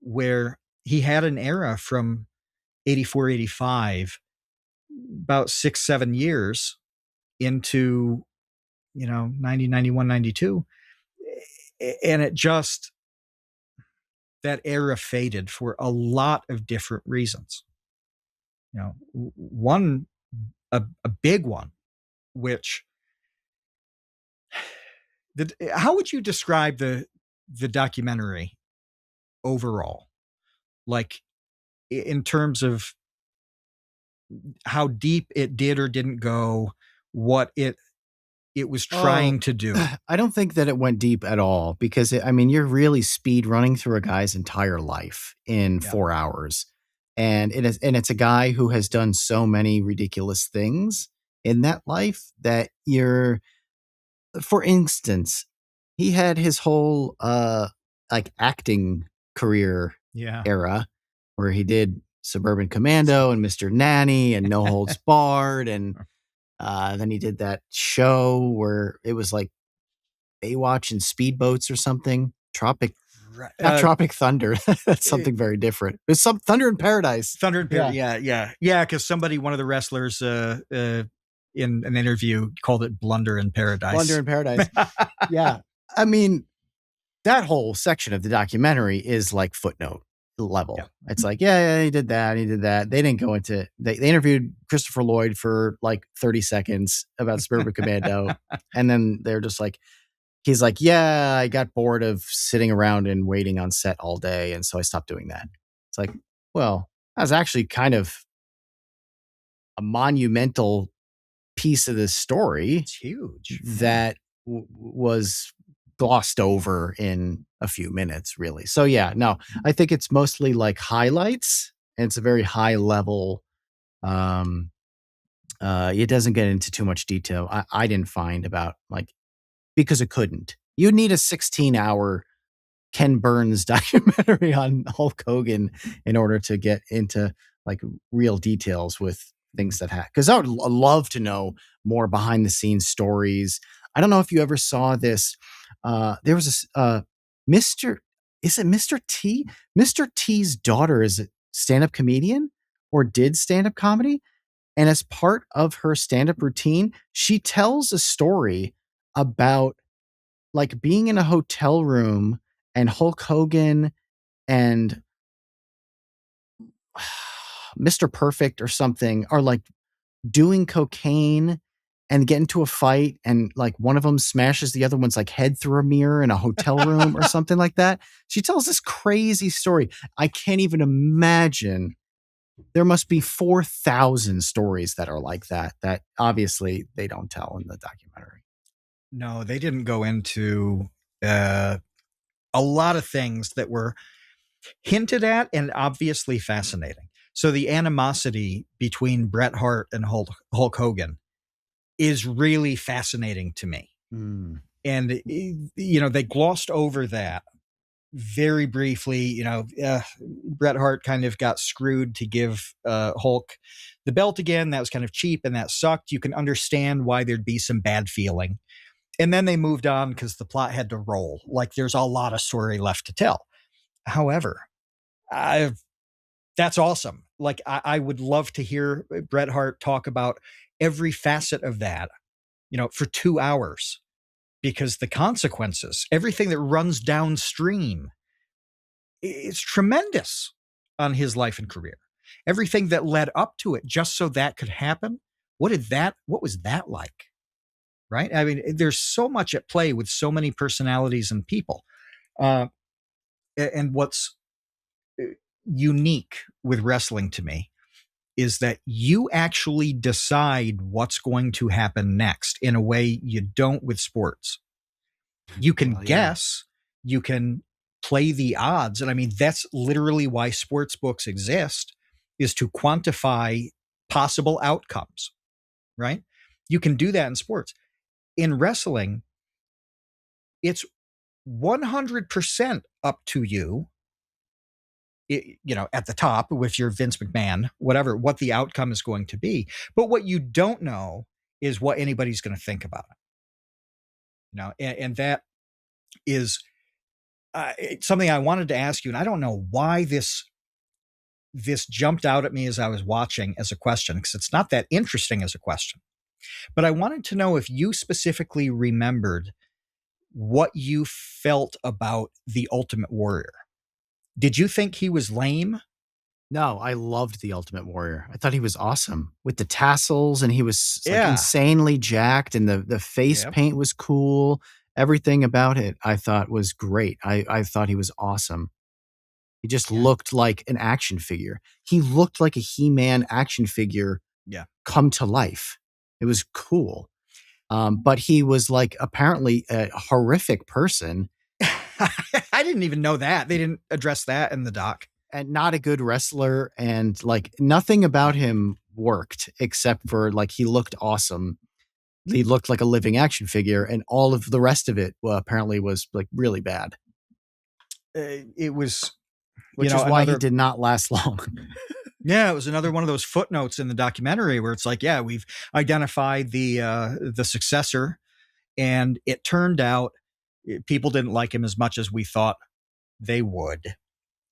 where he had an era from 84, 85, about 6, 7 years into, 90, 91, 92. And it just, that era faded for a lot of different reasons. One, a big one, which, how would you describe the documentary overall? Like, in terms of how deep it did or didn't go, what it was Oh, trying to do. I don't think that it went deep at all because I mean, you're really speed running through a guy's entire life in Yeah. 4 hours. And it's a guy who has done so many ridiculous things in that life that for instance, he had his whole like acting career Yeah. era where he did Suburban Commando and Mr. Nanny and No Holds Barred, and then he did that show where it was like Baywatch and speedboats or something. Right. Not Tropic Thunder. That's something very different. It's some Thunder in Paradise. Thunder and Yeah. Yeah, yeah, yeah. Because one of the wrestlers, in an interview, called it Blunder in Paradise. Blunder in Paradise. Yeah. I mean, that whole section of the documentary is like footnote level. Yeah. It's like, yeah, he did that. He did that. They didn't go into, they interviewed Christopher Lloyd for like 30 seconds about Suburban Commando. And then they're just like, he's like, yeah, I got bored of sitting around and waiting on set all day, and so I stopped doing that. It's like, well, that was actually kind of a monumental piece of this story It's huge. Yeah. that was glossed over in a few minutes, really. So yeah, no, I think it's mostly like highlights, and it's a very high level. Um, it doesn't get into too much detail. I didn't find about like because it couldn't. You need a 16-hour Ken Burns documentary on Hulk Hogan in order to get into like real details with things that happen. Because I would love to know more behind the scenes stories. I don't know if you ever saw this. There was this Mr. Is it Mr. T? Mr. T's daughter is a stand-up comedian or did stand-up comedy. And as part of her stand-up routine, she tells a story about like being in a hotel room and Hulk Hogan and Mr. Perfect or something are like doing cocaine and get into a fight and like one of them smashes the other one's like head through a mirror in a hotel room or something like that. She tells this crazy story. I can't even imagine. There must be 4,000 stories that are like that obviously they don't tell in the documentary. No, they didn't go into a lot of things that were hinted at and obviously fascinating. So the animosity between Bret Hart and Hulk Hogan is really fascinating to me. Mm. And, they glossed over that very briefly. Bret Hart kind of got screwed to give Hulk the belt again. That was kind of cheap and that sucked. You can understand why there'd be some bad feeling. And then they moved on because the plot had to roll. Like there's a lot of story left to tell. However, that's awesome. Like I would love to hear Bret Hart talk about every facet of that, for 2 hours, because the consequences, everything that runs downstream, is tremendous on his life and career. Everything that led up to it, just so that could happen. What was that like? Right? I mean, there's so much at play with so many personalities and people. And what's unique with wrestling to me is that you actually decide what's going to happen next in a way you don't with sports. You can Well, yeah. guess, you can play the odds. And I mean, that's literally why sports books exist, is to quantify possible outcomes, right? You can do that in sports. In wrestling, it's 100% up to you, at the top with your Vince McMahon, whatever, what the outcome is going to be. But what you don't know is what anybody's going to think about it. And that is something I wanted to ask you. And I don't know why this jumped out at me as I was watching as a question, because it's not that interesting as a question. But I wanted to know if you specifically remembered what you felt about the Ultimate Warrior. Did you think he was lame? No, I loved The Ultimate Warrior. I thought he was awesome with the tassels and he was like Yeah. insanely jacked and the face Yep. paint was cool. Everything about it I thought was great. I thought he was awesome. He just Yeah. looked like an action figure. He looked like a He-Man action figure Yeah. come to life. It was cool. But he was like apparently a horrific person I didn't even know that. They didn't address that in the doc. and not a good wrestler. And like nothing about him worked except for like he looked awesome. He looked like a living action figure, and all of the rest of it apparently was like really bad, It was, which is why he another. did not last long. Yeah, it was another one of those footnotes in the documentary where it's like, yeah, we've identified the successor, and it turned out people didn't like him as much as we thought they would,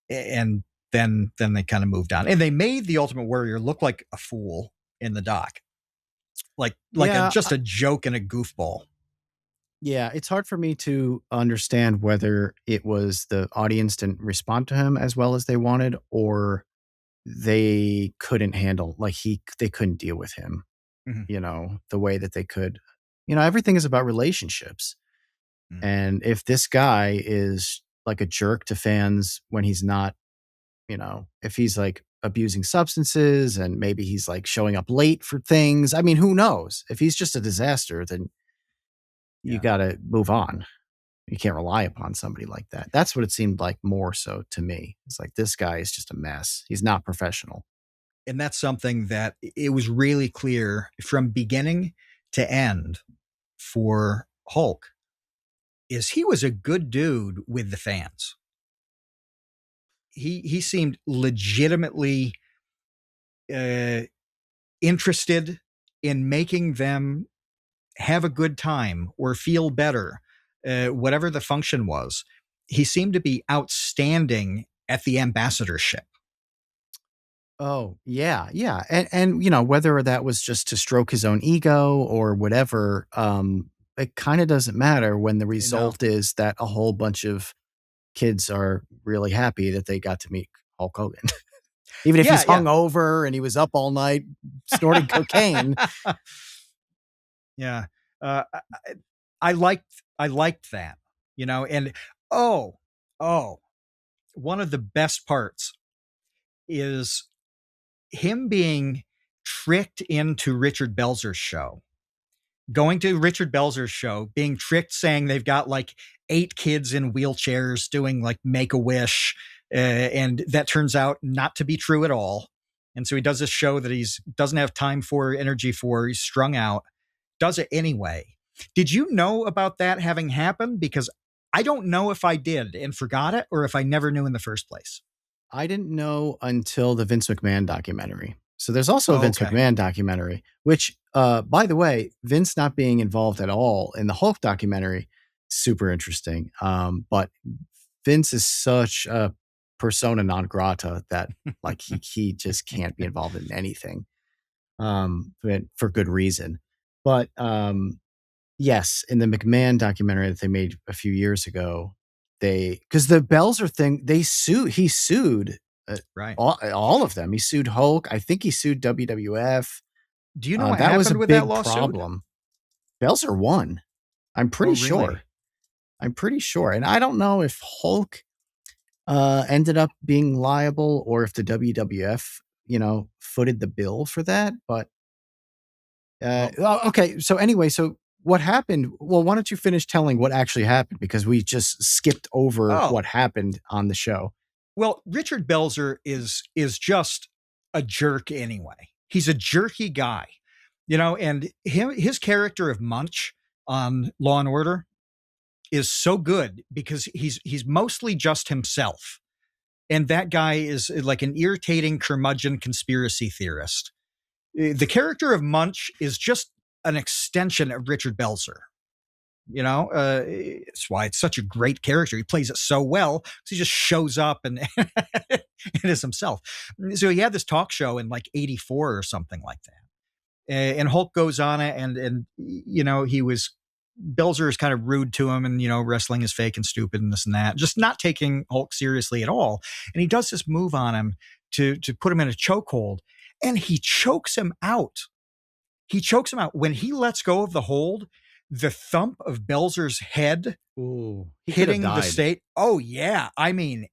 and then they kind of moved on, and they made the Ultimate Warrior look like a fool in the doc, like Yeah, just a joke and a goofball. yeah, it's hard for me to understand whether it was the audience didn't respond to him as well as they wanted, or they couldn't handle like they couldn't deal with him, Mm-hmm. the way that they could. Everything is about relationships. Mm. And if this guy is like a jerk to fans when he's not, if he's like abusing substances and maybe he's like showing up late for things, I mean, who knows? If he's just a disaster, then you Yeah. got to move on. You can't rely upon somebody like that. That's what it seemed like more so to me. It's like this guy is just a mess. He's not professional. And that's something that it was really clear from beginning to end for Hulk is he was a good dude with the fans. He seemed legitimately uh, interested in making them have a good time or feel better, whatever the function was. He seemed to be outstanding at the ambassadorship. Oh, yeah, yeah, and, whether that was just to stroke his own ego or whatever, it kinda doesn't matter when the No. result is that a whole bunch of kids are really happy that they got to meet Hulk Hogan. Even if Yeah, he's yeah. hungover and he was up all night snorting cocaine. Yeah. Uh, I, I liked that, and oh, oh, one of the best parts is him being tricked into Richard Belzer's show. Going to Richard Belzer's show, being tricked saying they've got like 8 kids in wheelchairs doing like make a wish. And that turns out not to be true at all. And so he does this show that he's doesn't have time for, energy for, he's strung out, does it anyway. Did you know about that having happened? Because I don't know if I did and forgot it or if I never knew in the first place. I didn't know until the Vince McMahon documentary. So there's also a Oh, Vince okay. McMahon documentary, which, by the way, Vince not being involved at all in the Hulk documentary, super interesting. But Vince is such a persona non grata that like he just can't be involved in anything, but for good reason. But yes, in the McMahon documentary that they made a few years ago, because the Belzer thing, he sued uh, Right. all of them. He sued Hulk. I think he sued WWF. Do you know what That was a happened with that big lawsuit? problem. Belzer won. I'm Oh, pretty sure. really? I'm pretty sure. And I don't know if Hulk ended up being liable or if the WWF, footed the bill for that. But Well, okay. So anyway, so what happened? Well, why don't you finish telling what actually happened because we just skipped over oh, what happened on the show. well, Richard Belzer is just a jerk anyway. He's a jerky guy, and his character of Munch on Law and Order is so good because he's mostly just himself. And that guy is like an irritating curmudgeon conspiracy theorist. The character of Munch is just an extension of Richard Belzer. It's why it's such a great character. He plays it so well because he just shows up and it is himself. So he had this talk show in like '84 or something like that, and Hulk goes on it, and he was Belzer is kind of rude to him, and wrestling is fake and stupid and this and that, just not taking Hulk seriously at all. And he does this move on him to put him in a chokehold, and he chokes him out. He chokes him out when he lets go of the hold. The thump of Belzer's head Ooh, he could have hitting the died. state. Oh yeah, I mean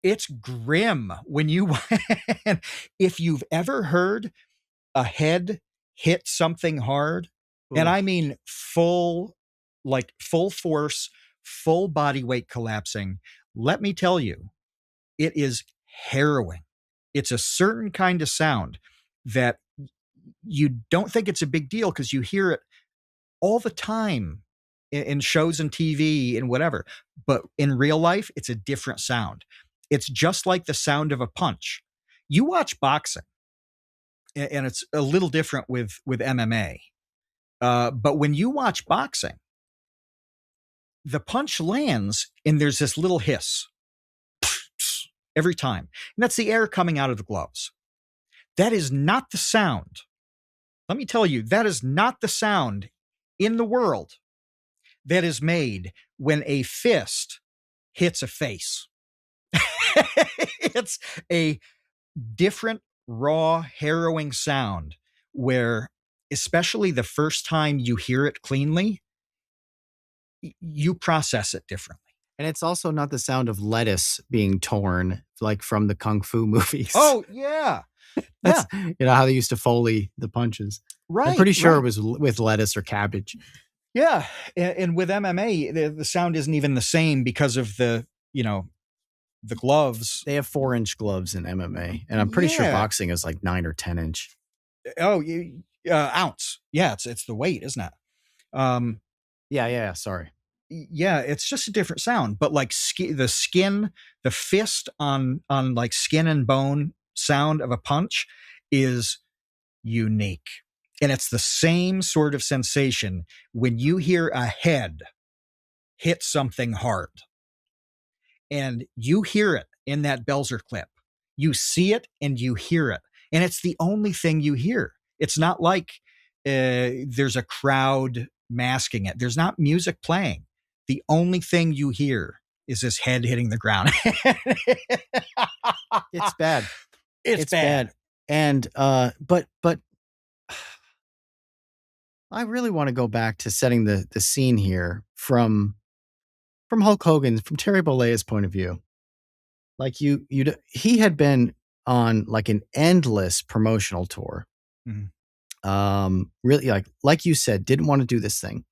it's grim when you if you've ever heard a head hit something hard, and Ooh, I mean full force, full body weight collapsing. Let me tell you, it is harrowing. It's a certain kind of sound that you don't think it's a big deal because you hear it all the time in shows and TV and whatever. But in real life, it's a different sound. It's just like the sound of a punch. You watch boxing, and it's a little different with MMA. But when you watch boxing, the punch lands and there's this little hiss every time. And that's the air coming out of the gloves. That is not the sound. Let me tell you, that is not the sound in the world that is made when a fist hits a face. It's a different, raw, harrowing sound where, especially the first time you hear it cleanly, you process it differently. And it's also not the sound of lettuce being torn like from the kung fu movies. Oh, yeah. That's, how they used to Foley the punches. Right. I'm pretty sure right. it was with lettuce or cabbage. Yeah. And with MMA, the sound isn't even the same because of the gloves. They have 4-inch gloves in MMA, and I'm pretty sure boxing is like 9 or 10-inch. Oh, ounce. Yeah, it's the weight, isn't it? Yeah. Sorry. Yeah, it's just a different sound. But like the skin, the fist on like skin and bone sound of a punch is unique. And it's the same sort of sensation when you hear a head hit something hard. And you hear it in that Belzer clip. You see it and you hear it. And it's the only thing you hear. It's not like there's a crowd masking it. There's not music playing. The only thing you hear is this head hitting the ground. It's bad. It's bad. And but I really want to go back to setting the scene here from Hulk Hogan, from Terry Bollea's point of view. Like he had been on like an endless promotional tour. Mm-hmm. Really, like you said, didn't want to do this thing.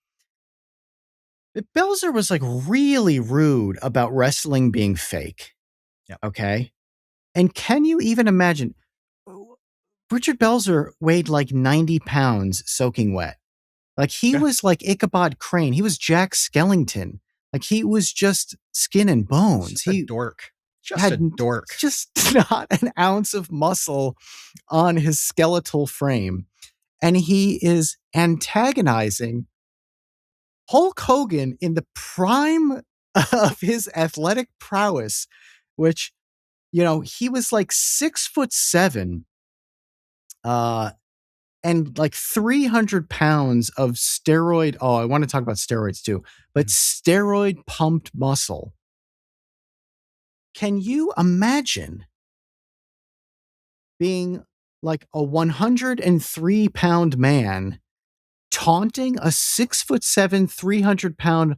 Belzer was like really rude about wrestling being fake. Yeah. Okay. And can you even imagine? Richard Belzer weighed like 90 pounds soaking wet. Like he was like Ichabod Crane. He was Jack Skellington. Like he was just skin and bones. Just a dork. Just not an ounce of muscle on his skeletal frame. And he is antagonizing Hulk Hogan in the prime of his athletic prowess, which, he was like 6'7", and like 300 pounds of steroid. Oh, I want to talk about steroids too, but steroid pumped muscle. Can you imagine being like a 103-pound man taunting a 6'7", 300-pound,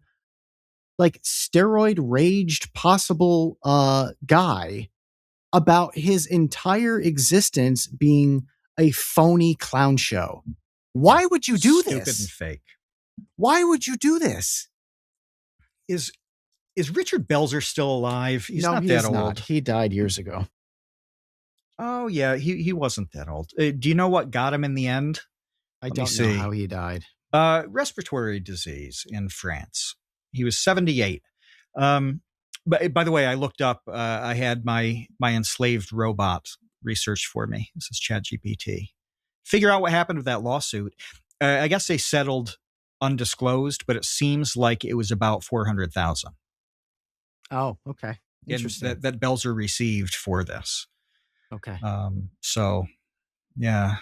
like steroid raged possible guy about his entire existence being a phony clown show? Why would you do this? Stupid and fake. Why would you do this? Is Richard Belzer still alive? He's no, not he that is old. Not. He died years ago. Oh yeah, he wasn't that old. Do you know what got him in the end? I don't know how he died. Respiratory disease in France. He was 78. But by the way, I looked up. I had my enslaved robot research for me. This is ChatGPT. Figure out what happened with that lawsuit. I guess they settled undisclosed, but it seems like it was about $400,000. Oh, okay. Interesting. That Belzer received for this. Okay. So, yeah,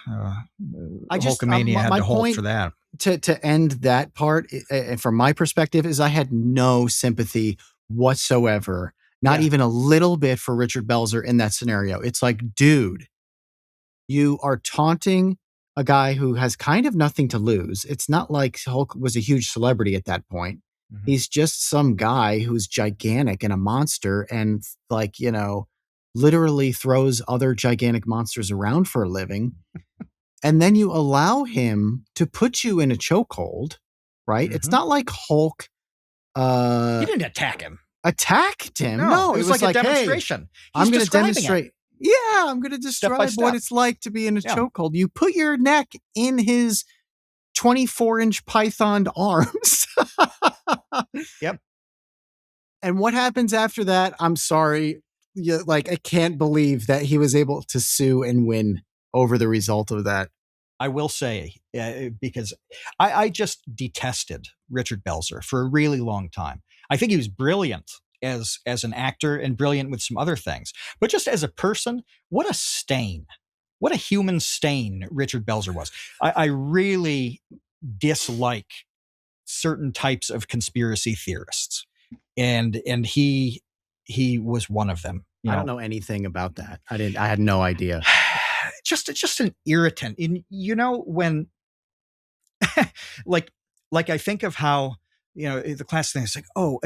Hulkamania had to hold for that. To end that part, from my perspective, is I had no sympathy whatsoever, not even a little bit, for Richard Belzer in that scenario. It's like, dude, you are taunting a guy who has kind of nothing to lose. It's not like Hulk was a huge celebrity at that point. Mm-hmm. He's just some guy who's gigantic and a monster and like, literally throws other gigantic monsters around for a living. And then you allow him to put you in a chokehold, right? Mm-hmm. It's not like Hulk. He didn't attack him. Attacked him? No, it was like a demonstration. Hey, I'm going to demonstrate. Yeah, I'm going to describe what it's like to be in a chokehold. You put your neck in his 24-inch python arms. Yep. And what happens after that? I'm sorry. I can't believe that he was able to sue and win over the result of that. I will say, because I just detested Richard Belzer for a really long time. I think he was brilliant as an actor and brilliant with some other things. But just as a person, what a stain. What a human stain Richard Belzer was. I really dislike certain types of conspiracy theorists. And he was one of them. I don't know anything about that. I had no idea. Just an irritant. When like I think of how the classic thing is like, oh,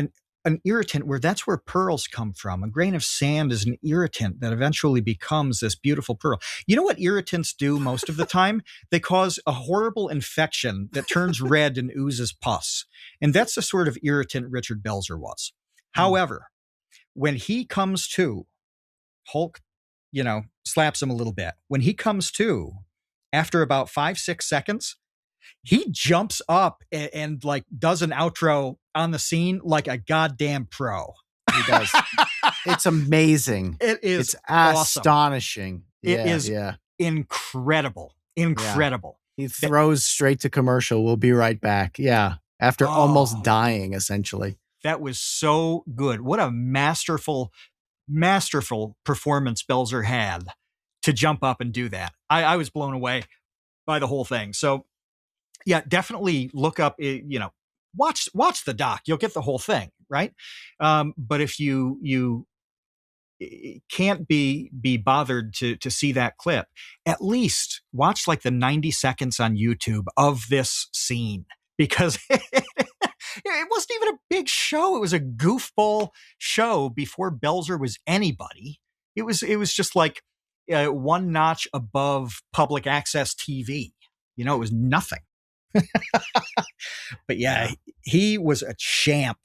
an irritant, that's where pearls come from. A grain of sand is an irritant that eventually becomes this beautiful pearl. You know what irritants do most of the time? They cause a horrible infection that turns red and oozes pus. And that's the sort of irritant Richard Belzer was. However, when he comes to, Hulk, slaps him a little bit. When he comes to, after about 5-6 seconds, he jumps up and like does an outro on the scene like a goddamn pro. He does. It's amazing. It is. It's astonishing. It is incredible. Incredible. Yeah. He throws straight to commercial. We'll be right back. Yeah. After almost dying, essentially. That was so good. What a masterful performance Belzer had to jump up and do that. I was blown away by the whole thing. So yeah, definitely look up, watch the doc. You'll get the whole thing, right? But if you can't be bothered to see that clip, at least watch like the 90 seconds on YouTube of this scene, because it wasn't even a big show. It was a goofball show before Belzer was anybody. It was just like one notch above public access TV. It was nothing. But yeah, he was a champ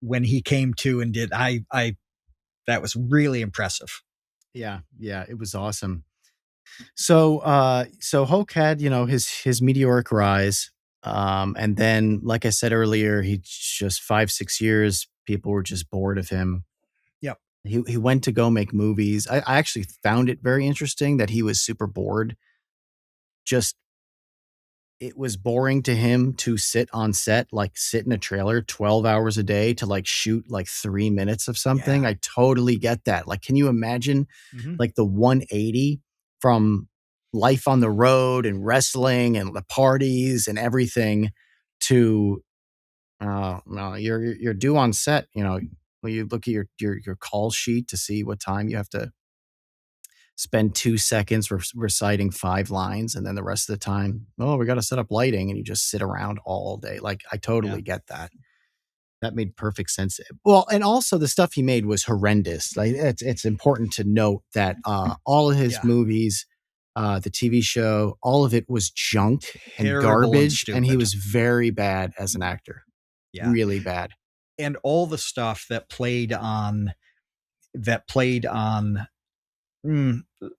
when he came to and did. That was really impressive. Yeah, it was awesome. So Hulk had, his meteoric rise. And then, like I said earlier, he just 5-6 years, people were just bored of him. Yep. He went to go make movies. I actually found it very interesting that he was super bored. It was boring to him to sit on set, like sit in a trailer 12 hours a day to like shoot like 3 minutes of something. Yeah. I totally get that. Like, can you imagine like the 180 from life on the road and wrestling and the parties and everything to, you're due on set, when you look at your call sheet to see what time you have to spend 2 seconds reciting 5 lines, and then the rest of the time, we got to set up lighting, and you just sit around all day. Like, I totally get that. That made perfect sense. Well, and also the stuff he made was horrendous. Like, it's important to note that all of his movies, the TV show, all of it was junk and garbage, and he was very bad as an actor. Yeah. Really bad. And all the stuff that played on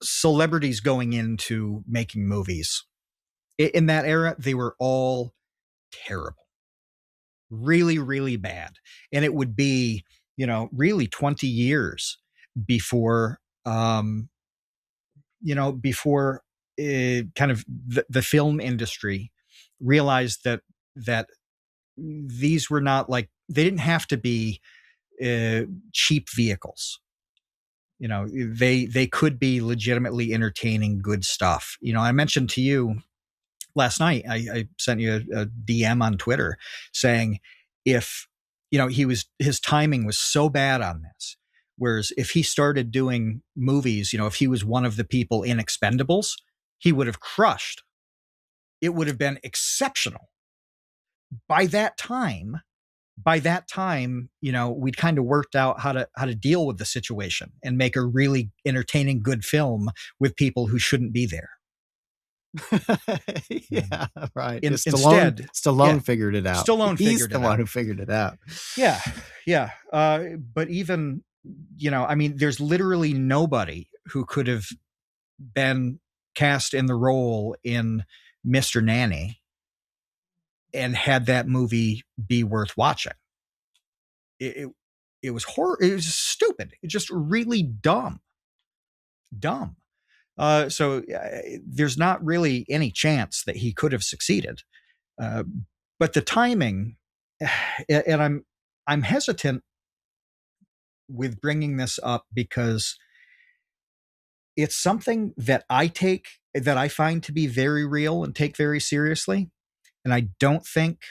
celebrities going into making movies in that era, they were all terrible, really, really bad. And it would be, really 20 years before, before kind of the film industry realized that these were not like, they didn't have to be cheap vehicles. They could be legitimately entertaining, good stuff. I mentioned to you last night, I sent you a DM on Twitter saying if, his timing was so bad on this. Whereas if he started doing movies, if he was one of the people in Expendables, he would have crushed. It would have been exceptional. By that time, we'd kind of worked out how to deal with the situation and make a really entertaining, good film with people who shouldn't be there. Yeah, right. Stallone figured it out. He's the one who figured it out. Yeah. But even, there's literally nobody who could have been cast in the role in Mr. Nanny and had that movie be worth watching. It was horror. It was stupid. It's just really dumb. So there's not really any chance that he could have succeeded. But the timing, and I'm hesitant with bringing this up because it's something that I find to be very real and take very seriously. And I don't think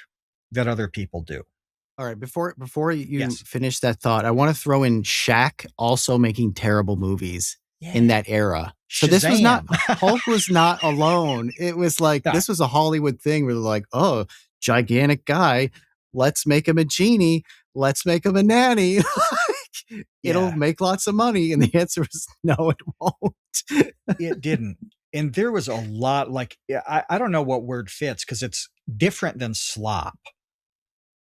that other people do. All right. Before you finish that thought, I want to throw in Shaq also making terrible movies in that era. So Shazam. This was not, Hulk was not alone. It was like, this was a Hollywood thing where they're like, oh, gigantic guy. let's make him a genie. Let's make him a nanny. It'll Yeah, make lots of money. And the answer is no, it won't. it didn't. And there was a lot, like, I don't know what word fits because it's different than slop,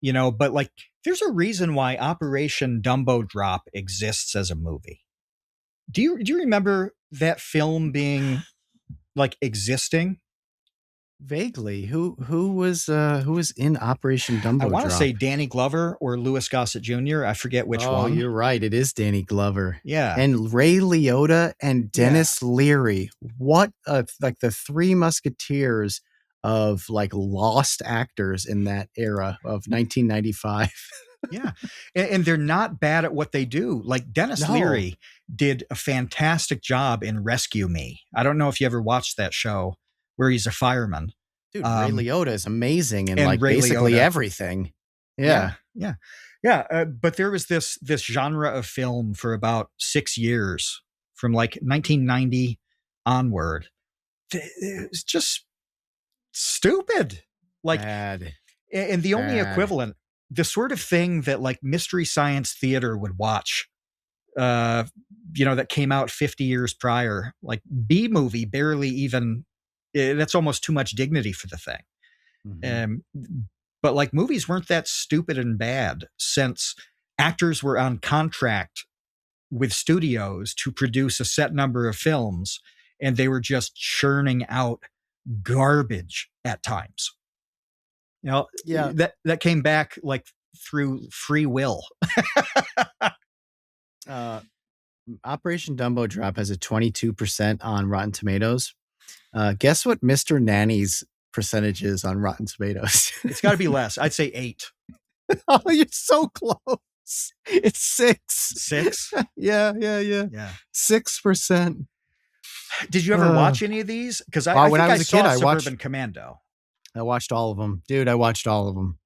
but like there's a reason why Operation Dumbo Drop exists as a movie. Do you remember that film being like existing? Vaguely, who was in Operation I Dumbo want to Drop? say Danny Glover or Louis Gossett Jr. I forget which Oh, one. you're right. It is Danny Glover. Yeah. And Ray Liotta and Yeah. Dennis Leary. What like the three musketeers of like lost actors in that era of 1995. Yeah. And they're not bad at what they do. Like Dennis No. Leary did a fantastic job in Rescue Me. I don't know if you ever watched that show where he's a fireman. Dude, Ray Liotta is amazing in and like Ray basically Liotta. everything. Yeah. But there was this genre of film for about 6 years from like 1990 onward. It was just stupid. Like, Bad. and the only Bad. equivalent, the sort of thing that like Mystery Science Theater would watch, that came out 50 years prior, like B movie, barely even, that's almost too much dignity for the thing. But like movies weren't that stupid and bad since actors were on contract with studios to produce a set number of films and they were just churning out garbage at times. Yeah. That came back like through free will. Operation Dumbo Drop has a 22% on Rotten Tomatoes. Guess what Mr. Nanny's percentage is on Rotten Tomatoes? It's got to be less. I'd say 8. Oh, you're so close. It's 6. 6? Yeah. 6%. Did you ever watch any of these? Because when I was a kid, I watched Suburban Commando. I watched all of them. Dude, I watched all of them.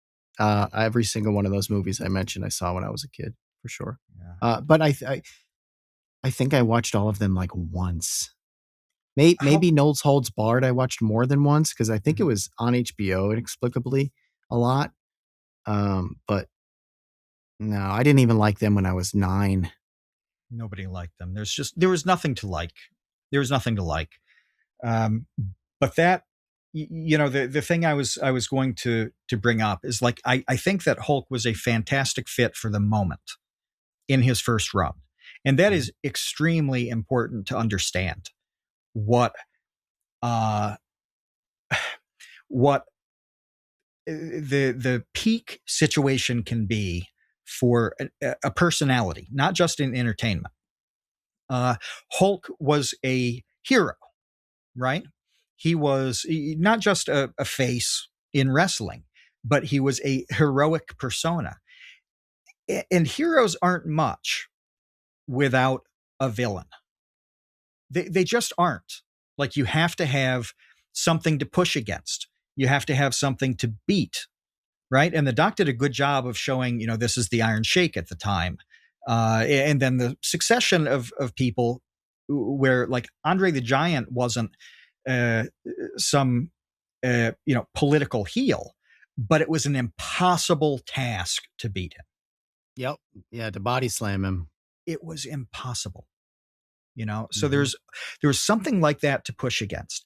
Every single one of those movies I mentioned, I saw when I was a kid, for sure. Yeah. But I think I watched all of them like once. Maybe Noel's Holds Barred I watched more than once because I think it was on HBO inexplicably a lot. But no, I didn't even like them when I was 9. Nobody liked them. There was nothing to like. There was nothing to like. But that, the thing I was going to bring up is like, I think that Hulk was a fantastic fit for the moment in his first run. And that is extremely important to understand what the peak situation can be for a personality, not just in entertainment. Hulk was a hero, right? He was not just a face in wrestling, but he was a heroic persona. And heroes aren't much without a villain. They just aren't. Like, you have to have something to push against. You have to have something to beat, right? And the Doc did a good job of showing, this is the Iron Sheik at the time. And then the succession of people where like Andre the Giant wasn't some political heel, but it was an impossible task to beat him. Yep. Yeah, to body slam him. It was impossible. So there was something like that to push against.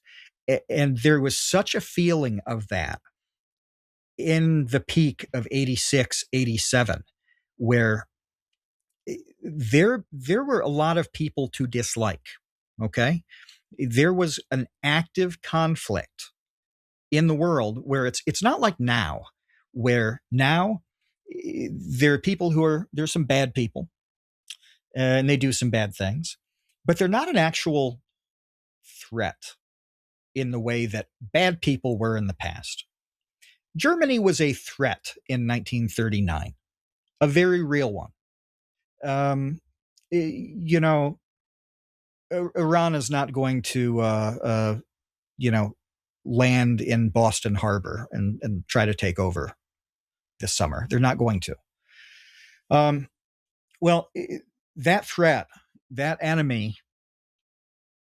And there was such a feeling of that in the peak of 86, 87, where there were a lot of people to dislike. Okay. There was an active conflict in the world where it's not like now, where now there are people there's some bad people and they do some bad things, but they're not an actual threat in the way that bad people were in the past. Germany was a threat in 1939, a very real one. Iran is not going to, land in Boston Harbor and try to take over this summer. They're not going to. That threat, that enemy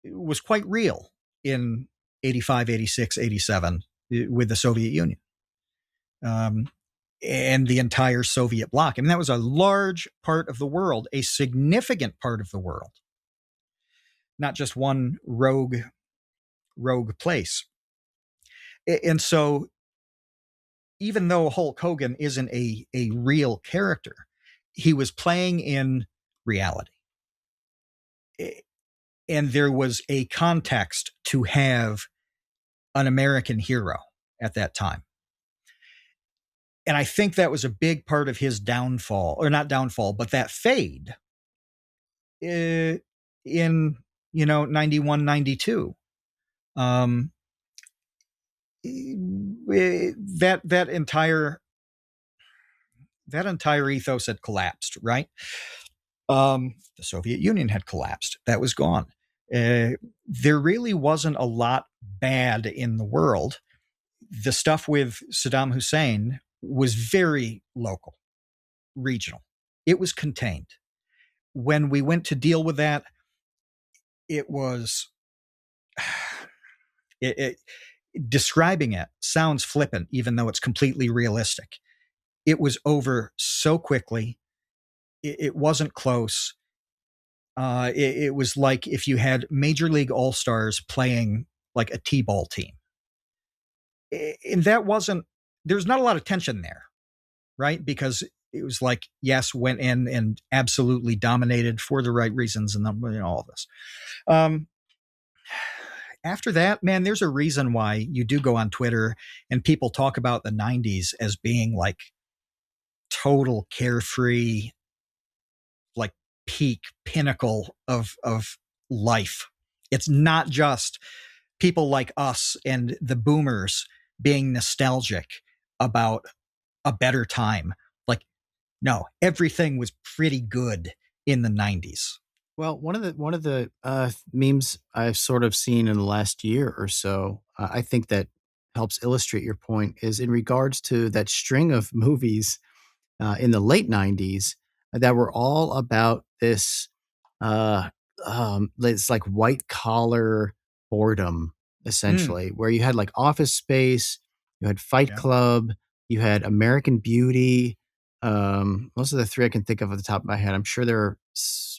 was quite real in 85, 86, 87 with the Soviet Union. and the entire Soviet bloc. I mean, that was a large part of the world, a significant part of the world, not just one rogue place. And so, even though Hulk Hogan isn't a real character, he was playing in reality. And there was a context to have an American hero at that time. And I think that was a big part of his downfall, or not downfall, but that fade in 91, 92. That entire ethos had collapsed, right? The Soviet Union had collapsed. That was gone. There really wasn't a lot bad in the world. The stuff with Saddam Hussein was very local, regional. It was contained. When we went to deal with that, it was describing it sounds flippant, even though it's completely realistic. It was over so quickly. It wasn't close. It was like if you had Major League All-Stars playing like a T-ball team. And that wasn't, there's not a lot of tension there, right? Because it was like, yes, went in and absolutely dominated for the right reasons and all this. After that, man, there's a reason why you do go on Twitter and people talk about the 90s as being like total carefree, like peak pinnacle of life. It's not just people like us and the boomers being nostalgic about a better time. Like, no, everything was pretty good in the 90s. Well, one of the memes I've sort of seen in the last year or so, I think that helps illustrate your point, is in regards to that string of movies in the late '90s that were all about this. It's like white collar boredom, essentially, where you had like Office Space, you had Fight Yeah. Club, you had American Beauty. Those are the three I can think of at the top of my head. I'm sure there are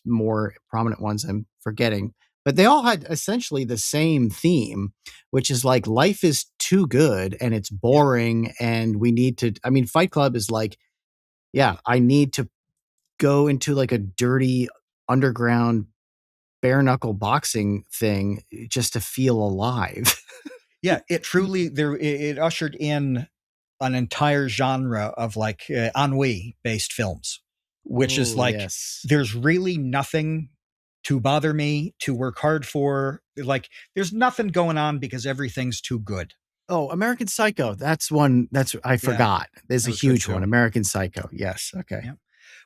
more prominent ones I'm forgetting, but they all had essentially the same theme, which is like life is too good and it's boring, and we need to. I mean, Fight Club is like, yeah, I need to go into like a dirty underground bare knuckle boxing thing just to feel alive. Yeah, it truly it ushered in an entire genre of like ennui based films, which is Oh, like yes. there's really nothing to bother me, to work hard for. Like there's nothing going on because everything's too good. Oh, American Psycho. That's one I Yeah, forgot. There's that a was good huge too. one. American Psycho. Yes. Okay. Yeah.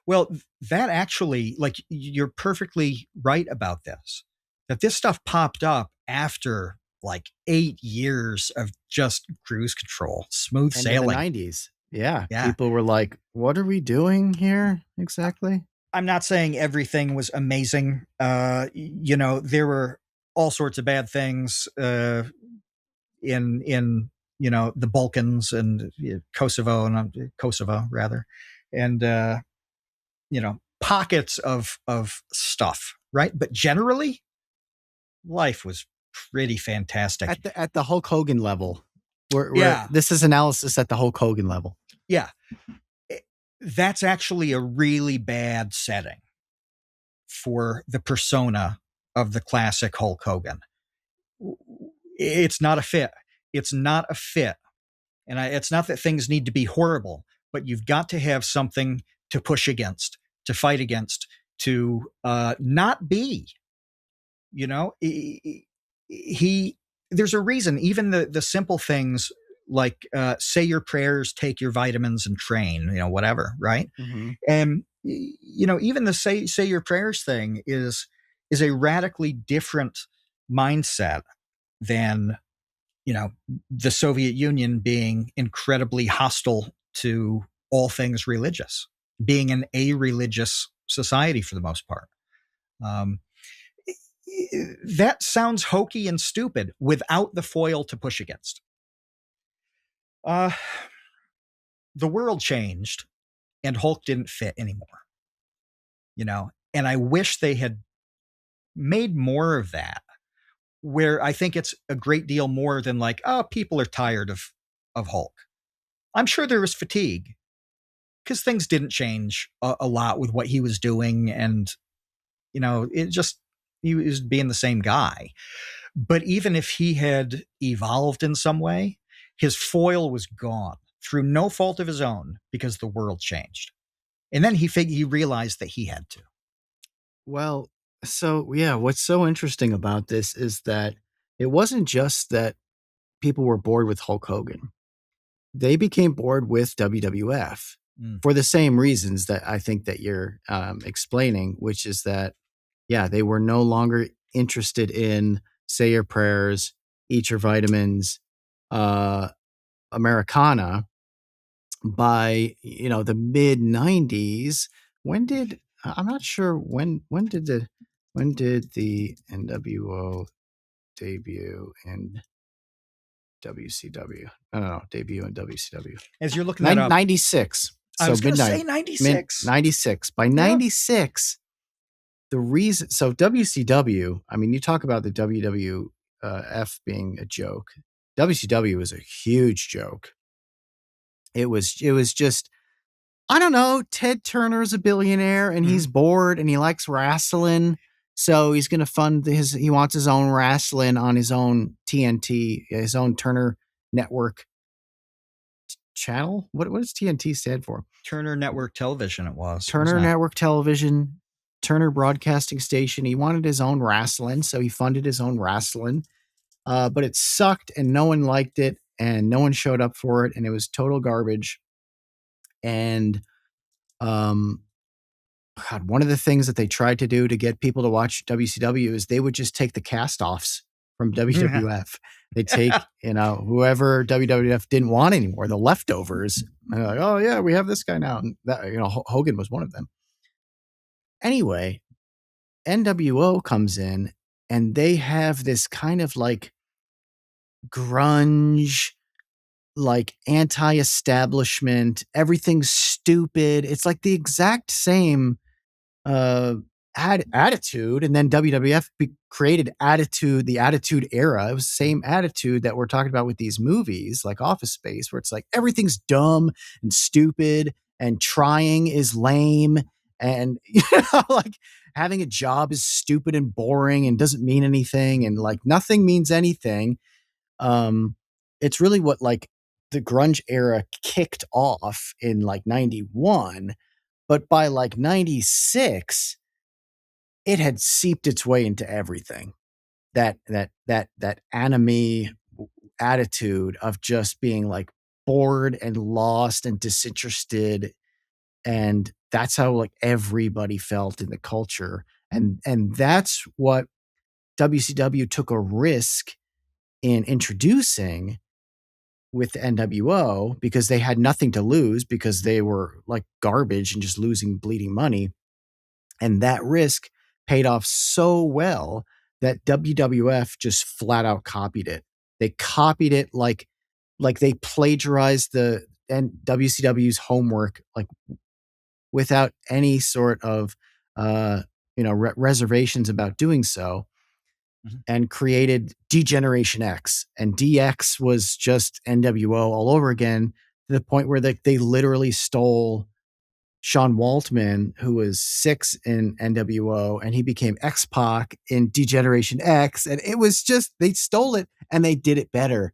Well, that actually, like, you're perfectly right about this. That this stuff popped up after like 8 years of just cruise control, smooth End of the sailing. 90s. Yeah. Yeah. People were like, what are we doing here exactly? I'm not saying everything was amazing. There were all sorts of bad things in the Balkans and Kosovo and Kosovo rather, and pockets of stuff, right? But generally, life was pretty fantastic. At the Hulk Hogan level. Yeah, This is analysis at the Hulk Hogan level. yeah. That's actually a really bad setting for the persona of the classic Hulk Hogan. It's not a fit. It's not a fit. And it's not that things need to be horrible, but you've got to have something to push against, to fight against, to not be. He there's a reason. Even the simple things like say your prayers, take your vitamins, and train. Whatever, right? Mm-hmm. And even the say your prayers thing is a radically different mindset than the Soviet Union being incredibly hostile to all things religious, being an a-religious society for the most part. Um, that sounds hokey and stupid without the foil to push against. the world changed and Hulk didn't fit anymore, and I wish they had made more of that, where I think it's a great deal more than like, oh, people are tired of Hulk. I'm sure there was fatigue because things didn't change a lot with what he was doing, and it just, he was being the same guy. But even if he had evolved in some way, his foil was gone through no fault of his own because the world changed. And then he realized that he had to. Well, so yeah, what's so interesting about this is that it wasn't just that people were bored with Hulk Hogan. They became bored with WWF for the same reasons that I think that you're explaining, which is that, yeah, they were no longer interested in say your prayers, eat your vitamins, Americana. By the mid '90s. I'm not sure when did the NWO debut in WCW? I don't know, debut in WCW. As you're looking that up, 96. I was going to say mid 96. 96. By 96, the reason, so WCW, I mean, you talk about the WWF being a joke. WCW was a huge joke. It was just, I don't know, Ted Turner's a billionaire and he's bored and he likes wrestling. So he's going to fund he wants his own wrestling on his own TNT, his own Turner Network channel. What does TNT stand for? Turner Network Television it was. Turner Network Television, Turner Broadcasting Station. He wanted his own wrestling, so he funded his own wrestling. But it sucked and no one liked it and no one showed up for it and it was total garbage. And God, one of the things that they tried to do to get people to watch WCW is they would just take the cast-offs from WWF. They'd take, whoever WWF didn't want anymore, the leftovers. And they're like, oh yeah, we have this guy now. And that, Hogan was one of them. Anyway, NWO comes in and they have this kind of like grunge, like anti-establishment, everything's stupid. It's like the exact same attitude, and then WWF created the Attitude Era. It was the same attitude that we're talking about with these movies like Office Space, where it's like everything's dumb and stupid and trying is lame, and like having a job is stupid and boring and doesn't mean anything, and like nothing means anything. It's really what like the grunge era kicked off in like 91, but by like 96 it had seeped its way into everything. That anime attitude of just being like bored and lost and disinterested, and that's how like everybody felt in the culture, and that's what WCW took a risk in introducing with the NWO, because they had nothing to lose because they were like garbage and just losing bleeding money. And that risk paid off so well that WWF just flat out copied it. They copied it like they plagiarized the WCW's homework, like without any sort of reservations about doing so. And created D-Generation X, and DX was just NWO all over again, to the point where they literally stole Sean Waltman, who was 6 in NWO, and he became X-Pac in D-Generation X, and it was just, they stole it and they did it better.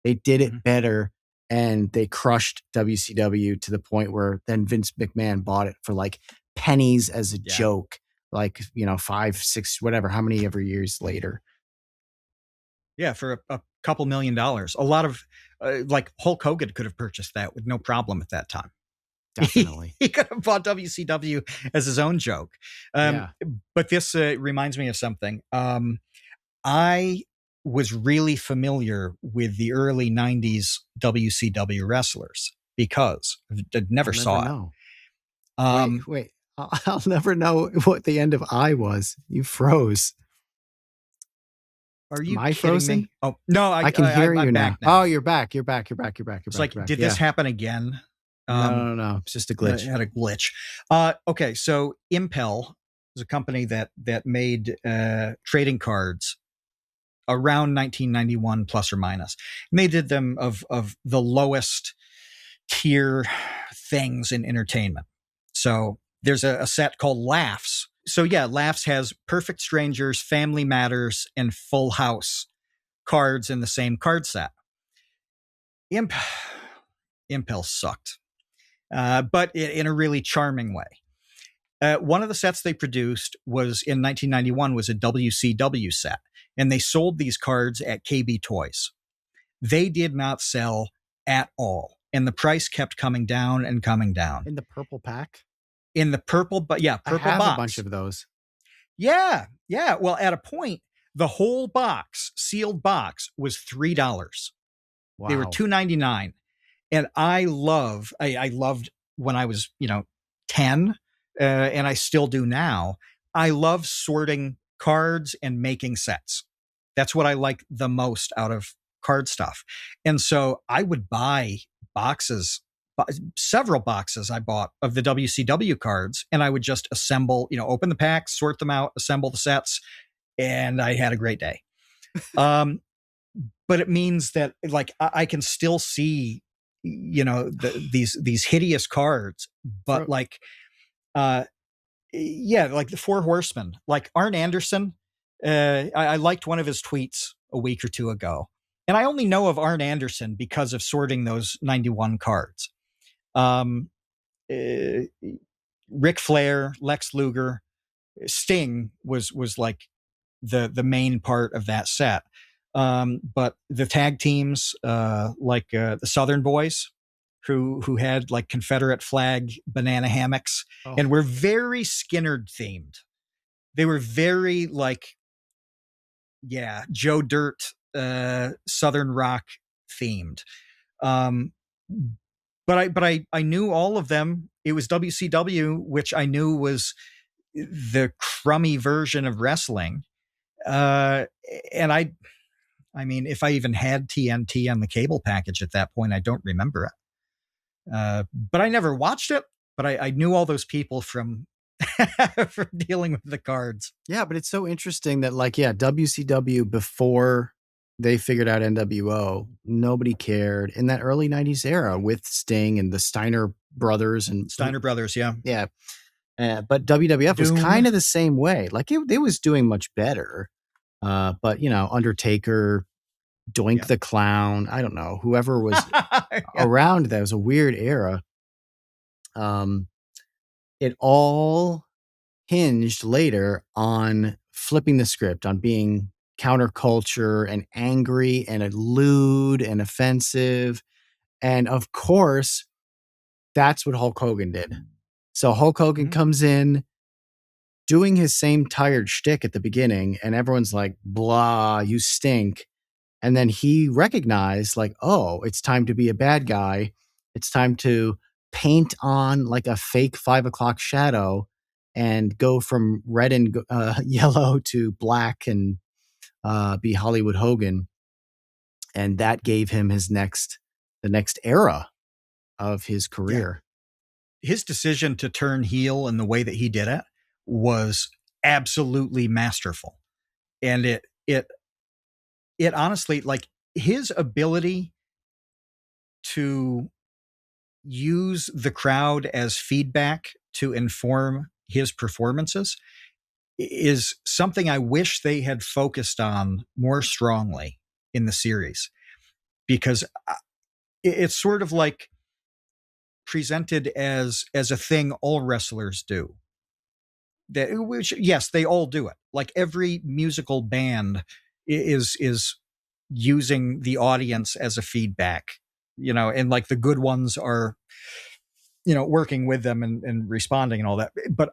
They did it better, and they crushed WCW to the point where then Vince McMahon bought it for like pennies as a joke, like 5, 6, whatever, how many ever years later. Yeah, for a couple $1 million. A lot of like Hulk Hogan could have purchased that with no problem at that time. Definitely. He could have bought WCW as his own joke. But this reminds me of something. I was really familiar with the early 90s WCW wrestlers because I never saw it. Wait. I'll never know what the end of I was. You froze. Are you Am I kidding frozen? me? Oh, no, I can hear you I'm now. back now. Oh, you're back. You're back. It's like, did this happen again? No. It's just a glitch. Had a glitch. Okay, so Impel is a company that made trading cards around 1991 plus or minus. And they did them of the lowest tier things in entertainment. So there's a set called Laughs. So yeah, Laughs has Perfect Strangers, Family Matters, and Full House cards in the same card set. Impel sucked, but in a really charming way. One of the sets they produced was in 1991 was a WCW set, and they sold these cards at KB Toys. They did not sell at all, and the price kept coming down and coming down. In the purple pack? In the purple, but yeah, purple I have box. a bunch of those. Yeah. Well, at a point, the whole box, sealed box, was $3. Wow. They were $2.99, and I loved when I was 10, and I still do now. I love sorting cards and making sets. That's what I like the most out of card stuff. And so I would buy boxes, several boxes I bought of the WCW cards, and I would just assemble, open the packs, sort them out, assemble the sets, and I had a great day. But it means that like I can still see, these hideous cards, but like the Four Horsemen, like Arn Anderson. I liked one of his tweets a week or two ago, and I only know of Arn Anderson because of sorting those 91 cards. Ric Flair, Lex Luger, Sting was like the main part of that set. But the tag teams, the Southern Boys, who had like Confederate flag banana hammocks, and were very Skinnerd themed. They were very like, Joe Dirt, Southern rock themed. But I knew all of them. It was WCW, which I knew was the crummy version of wrestling. And I mean, if I even had TNT on the cable package at that point, I don't remember it. But I never watched it, but I knew all those people from from dealing with the cards. Yeah, but it's so interesting that WCW, before they figured out NWO, nobody cared in that early 90s era with Sting and the Steiner brothers. Yeah. Yeah. But WWF was kind of the same way. Like it was doing much better. But Undertaker, Doink the Clown, I don't know, whoever was around, that was a weird era. It all hinged later on flipping the script, on being counterculture and angry and lewd and offensive. And of course, that's what Hulk Hogan did. So Hulk Hogan comes in doing his same tired shtick at the beginning, and everyone's like, blah, you stink. And then he recognized like, oh, it's time to be a bad guy. It's time to paint on like a fake 5 o'clock shadow and go from red and yellow to black and be Hollywood Hogan. And that gave him the next era of his career. Yeah. His decision to turn heel in the way that he did it was absolutely masterful. And it honestly, like his ability to use the crowd as feedback to inform his performances is something I wish they had focused on more strongly in the series, because it's sort of like presented as a thing all wrestlers do. Which, yes, they all do it. Like every musical band is using the audience as a feedback, and like the good ones are, working with them and responding and all that. But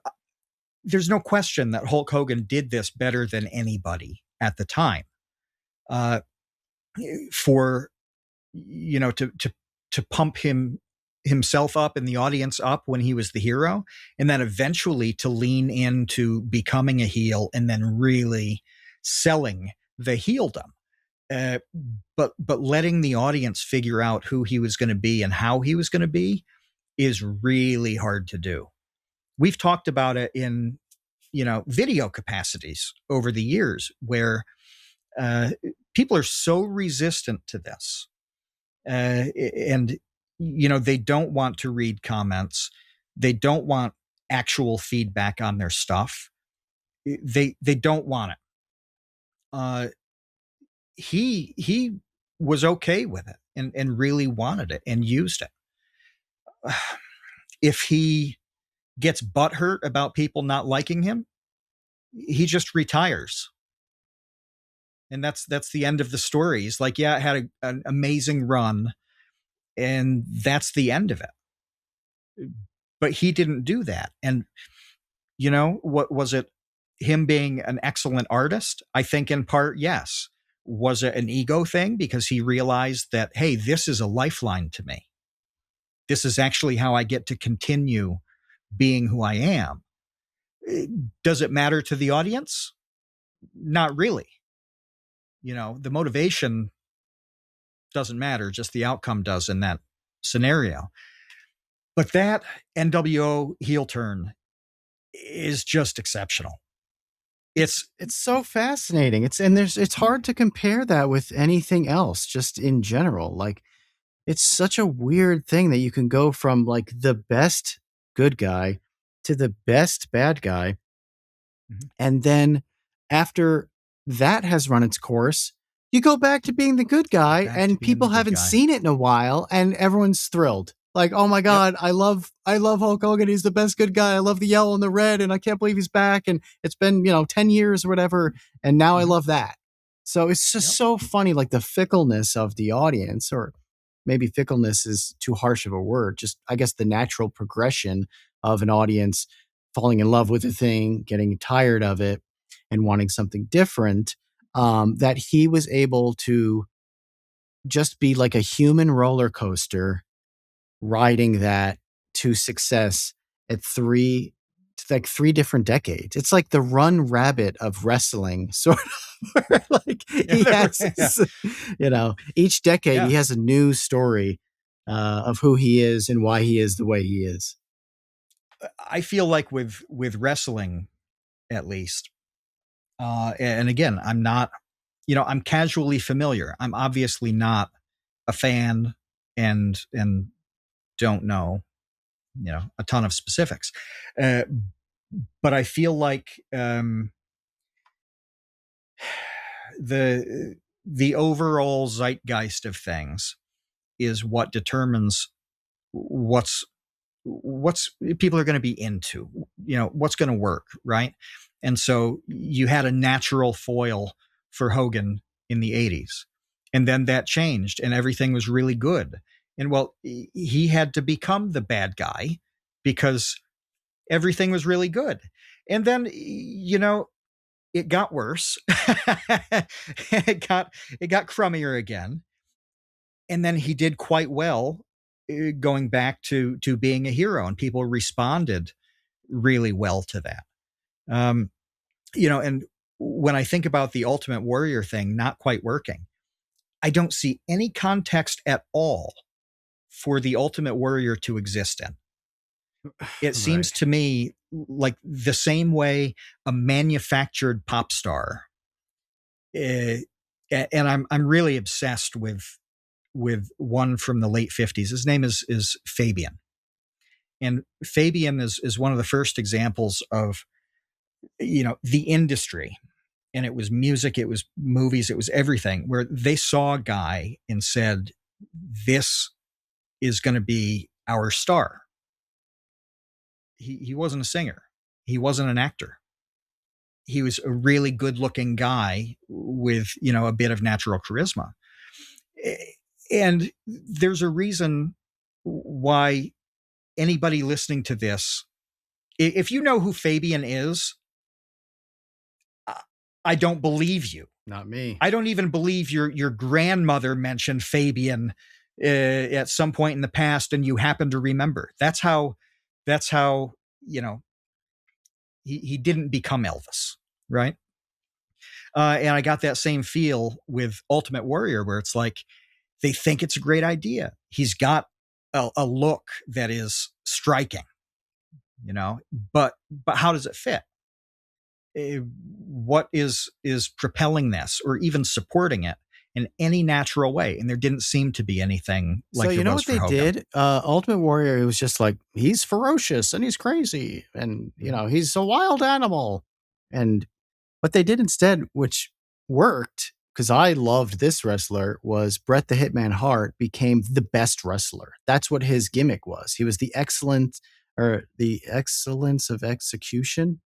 there's no question that Hulk Hogan did this better than anybody at the time. For, to pump himself up and the audience up when he was the hero, and then eventually to lean into becoming a heel and then really selling the heeldom. But letting the audience figure out who he was going to be and how he was going to be is really hard to do. We've talked about it in, video capacities over the years where uh, people are so resistant to this. And, they don't want to read comments. They don't want actual feedback on their stuff. They don't want it. Uh, he was okay with it and really wanted it and used it. If he gets butthurt about people not liking him, he just retires. And that's the end of the story. He's like, yeah, I had an amazing run, and that's the end of it. But he didn't do that. And what was it? Him being an excellent artist? I think in part, yes. Was it an ego thing because he realized that, hey, this is a lifeline to me? This is actually how I get to continue being who I am. Does it matter to the audience? Not really. The motivation doesn't matter, just the outcome does in that scenario. But that NWO heel turn is just exceptional. It's so fascinating. It's hard to compare that with anything else, just in general. Like, it's such a weird thing that you can go from like the best good guy to the best bad guy. Mhm. And then after that has run its course, you go back to being the good guy, Back to and being the people good haven't guy. seen it in a while, and everyone's thrilled. Like, oh my God, I love Hulk Hogan. He's the best good guy. I love the yellow and the red, and I can't believe he's back. And it's been, 10 years or whatever. And now I Mhm. love that. So it's just Yep. so funny, like the fickleness of the audience, or maybe fickleness is too harsh of a word. Just, I guess, the natural progression of an audience falling in love with a thing, getting tired of it, and wanting something different. That he was able to just be like a human roller coaster, riding that to success at three different decades. It's like the Run Rabbit of wrestling, sort of. Where, like, he has Yeah. his, each decade Yeah. he has a new story of who he is and why he is the way he is. I feel like with wrestling, at least, and again, I'm not, I'm casually familiar. I'm obviously not a fan, and don't know, a ton of specifics. Uh, but I feel like the overall zeitgeist of things is what determines what's people are going to be into, what's going to work, right? And so you had a natural foil for Hogan in the 80s, and then that changed and everything was really good. And well, he had to become the bad guy because everything was really good. And then, it got worse. It got crummier again. And then he did quite well, going back to being a hero, and people responded really well to that. Um, and when I think about the Ultimate Warrior thing not quite working, I don't see any context at all for the Ultimate Warrior to exist in. It seems Right. to me like the same way a manufactured pop star, uh, and I'm really obsessed with one from the late 50s. His name is Fabian. And Fabian is one of the first examples of, the industry. And it was music, it was movies, it was everything, where they saw a guy and said, this is going to be our star. He wasn't a singer. He wasn't an actor. He was a really good looking guy with, a bit of natural charisma. And there's a reason why anybody listening to this, if you know who Fabian is, I don't believe you. Not me. I don't even believe your grandmother mentioned Fabian at some point in the past, and you happen to remember. That's how he didn't become Elvis, right? And I got that same feel with Ultimate Warrior, where it's like they think it's a great idea. He's got a look that is striking, you know, but how does it fit? What is propelling this or even supporting it in any natural way? And there didn't seem to be anything So like there you know was what for they Hogan. did? Ultimate Warrior, it was just like he's ferocious and he's crazy and Mhm. he's a wild animal. And what they did instead, which worked, because I loved this wrestler, was Bret the Hitman Hart became the best wrestler. That's what his gimmick was. He was the excellence of execution,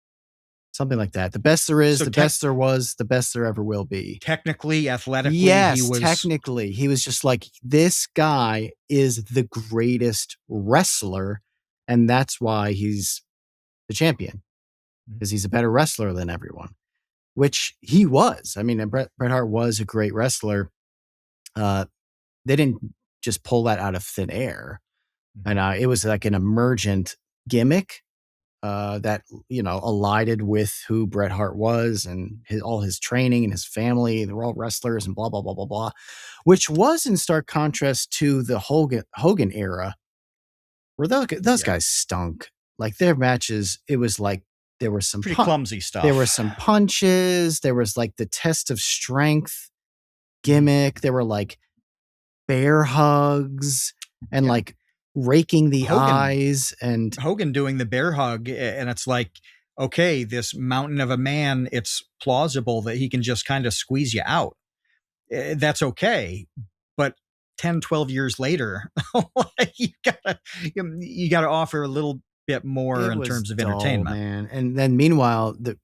something like that. The best there is, So the best there was, the best there ever will be. technically, athletically, he Yes, was. technically, he was just like, this guy is the greatest wrestler, and that's why he's the champion, because he's a better wrestler than everyone, which he was. I mean, and Bret Hart was a great wrestler. Uh, they didn't just pull that out of thin air, and Mhm. it was like an emergent gimmick that collided with who Bret Hart was and all his training and his family. They were all wrestlers and blah blah blah blah blah, which was in stark contrast to the Hogan era, where those Yeah, guys stunk. Like their matches, it was like there were some pretty clumsy there were stuff. some punches. There was like the test of strength Mhm. gimmick. There were like bear hugs and Yeah, like raking the Hogan eyes and Hogan doing the bear hug, and it's like, okay, this mountain of a man, it's plausible that he can just kind of squeeze you out. That's okay. But 10, 12 years later, you gotta you gotta offer a little bit more it in was terms of dull, entertainment. man. And then meanwhile, the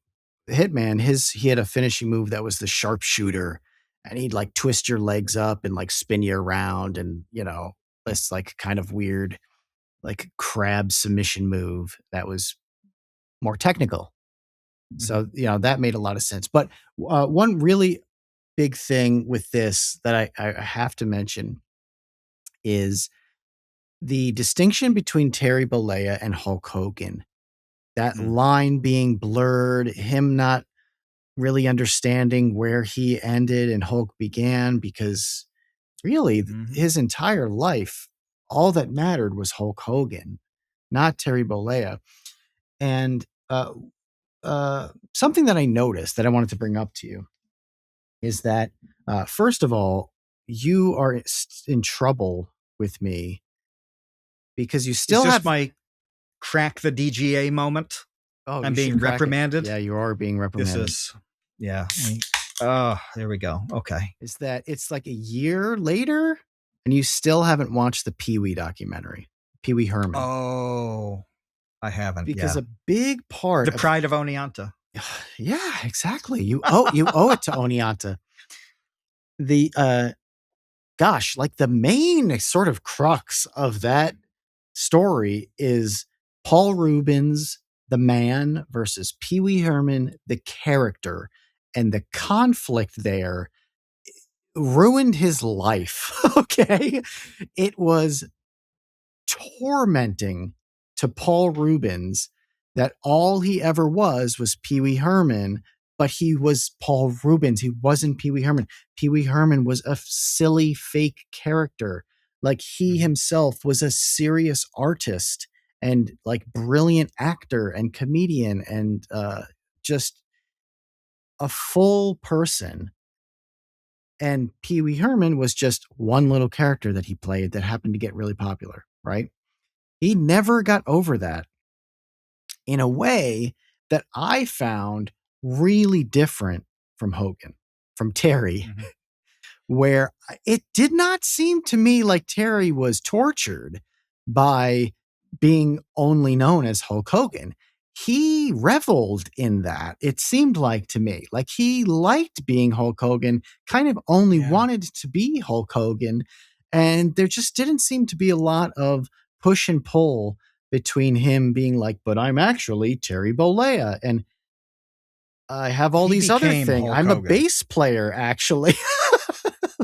Hitman, he had a finishing move that was the sharpshooter, and he'd like twist your legs up and like spin you around, and this like kind of weird like crab submission move that was more technical. Mhm. So that made a lot of sense. But one really big thing with this that I have to mention is the distinction between Terry Bollea and Hulk Hogan. That Mm. line being blurred, him not really understanding where he ended and Hulk began, because really Mhm. his entire life, all that mattered was Hulk Hogan, not Terry Bollea. And something that I noticed that I wanted to bring up to you is that, first of all, you are in trouble with me because you Is still this have. my crack the DGA moment? Oh, I'm you should being crack it. reprimanded. Yeah, you are being This reprimanded. is, yeah. Oh, there we go. Okay. Is that it's like a year later and you still haven't watched the Pee Wee documentary, Pee Wee Herman, Oh, I haven't. because Yeah. a big part The of. Pride of Oneonta. Yeah, exactly. You owe it to Oneonta. The gosh, like the main sort of crux of that story is Paul Rubens, the man, versus Pee Wee Herman, the character, and the conflict there ruined his life. Okay. It was tormenting to Paul Rubens that all he ever was Pee Wee Herman, but he was Paul Rubens. He wasn't Pee Wee Herman. Pee Wee Herman was a silly fake character. Like he Mhm. himself was a serious artist and like brilliant actor and comedian and just a full person. And Pee Wee Herman was just one little character that he played that happened to get really popular, right? He never got over that in a way that I found really different from Hogan, from Terry, Mhm. where it did not seem to me like Terry was tortured by being only known as Hulk Hogan. He reveled in that. It seemed like to me, like he liked being Hulk Hogan, kind of only Yeah. wanted to be Hulk Hogan. And there just didn't seem to be a lot of push and pull between him being like, but I'm actually Terry Bollea. And I have all He these other became things. Hulk I'm a Hogan. bass player, actually.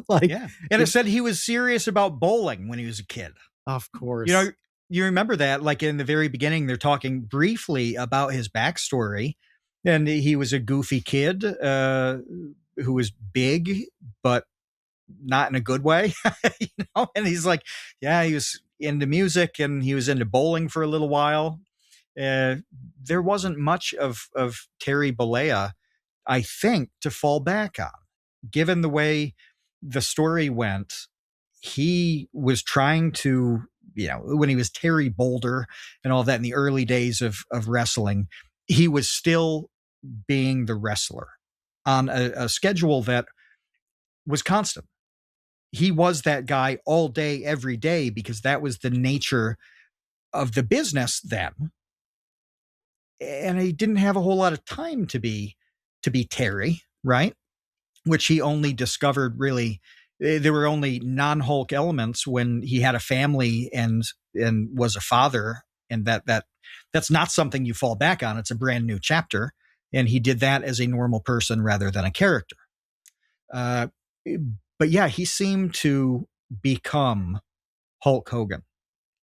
Like, Yeah. And it it, said he was serious about bowling when he was a kid. of You know, course. you remember that, like in the very beginning, they're talking briefly about his backstory. And he was a goofy kid who was big, but not in a good way. And he's like, yeah, he was into music and he was into bowling for a little while. There wasn't much of Terry Bollea, I think, to fall back on. Given the way the story went, he was trying to, when he was Terry Boulder and all that in the early days of wrestling, he was still being the wrestler on a schedule that was constant. He was that guy all day, every day, because that was the nature of the business then. And he didn't have a whole lot of time to be Terry, right? Which he only discovered really. There were only non-Hulk elements when he had a family and was a father, and that's not something you fall back on. It's a brand new chapter, and he did that as a normal person rather than a character. But yeah, he seemed to become Hulk Hogan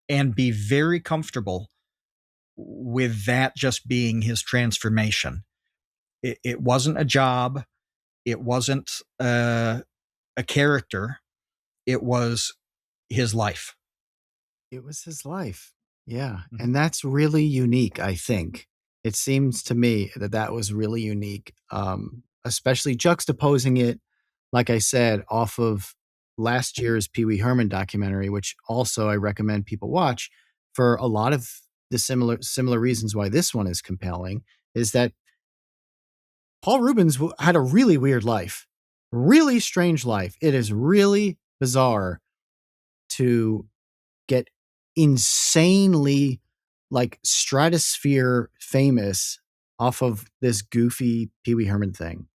and be very comfortable with that just being his transformation. It wasn't a job. It wasn't a character. It was his life. It was his life. Yeah. Mm-hmm. And that's really unique, I think. It seems to me that was really unique, especially juxtaposing it, like I said, off of last year's Pee Wee Herman documentary, which also I recommend people watch for a lot of the similar reasons why this one is compelling, is that Paul Reubens had a really weird life, really strange life. It is really bizarre to get insanely like stratosphere famous off of this goofy Pee Wee Herman thing.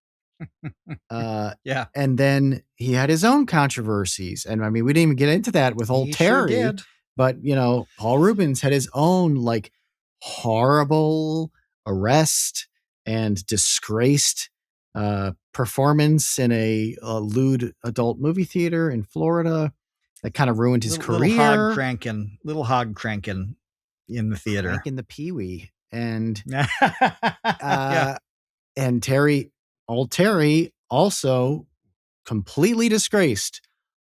Yeah. And then he had his own controversies. And I mean, we didn't even get into that with old Terry, sure did. But Paul Reubens had his own like horrible arrest and disgraced performance in a lewd adult movie theater in Florida that kind of ruined his career. Little hog cranking in the theater. Cranking the Pee Wee. And and old Terry also completely disgraced.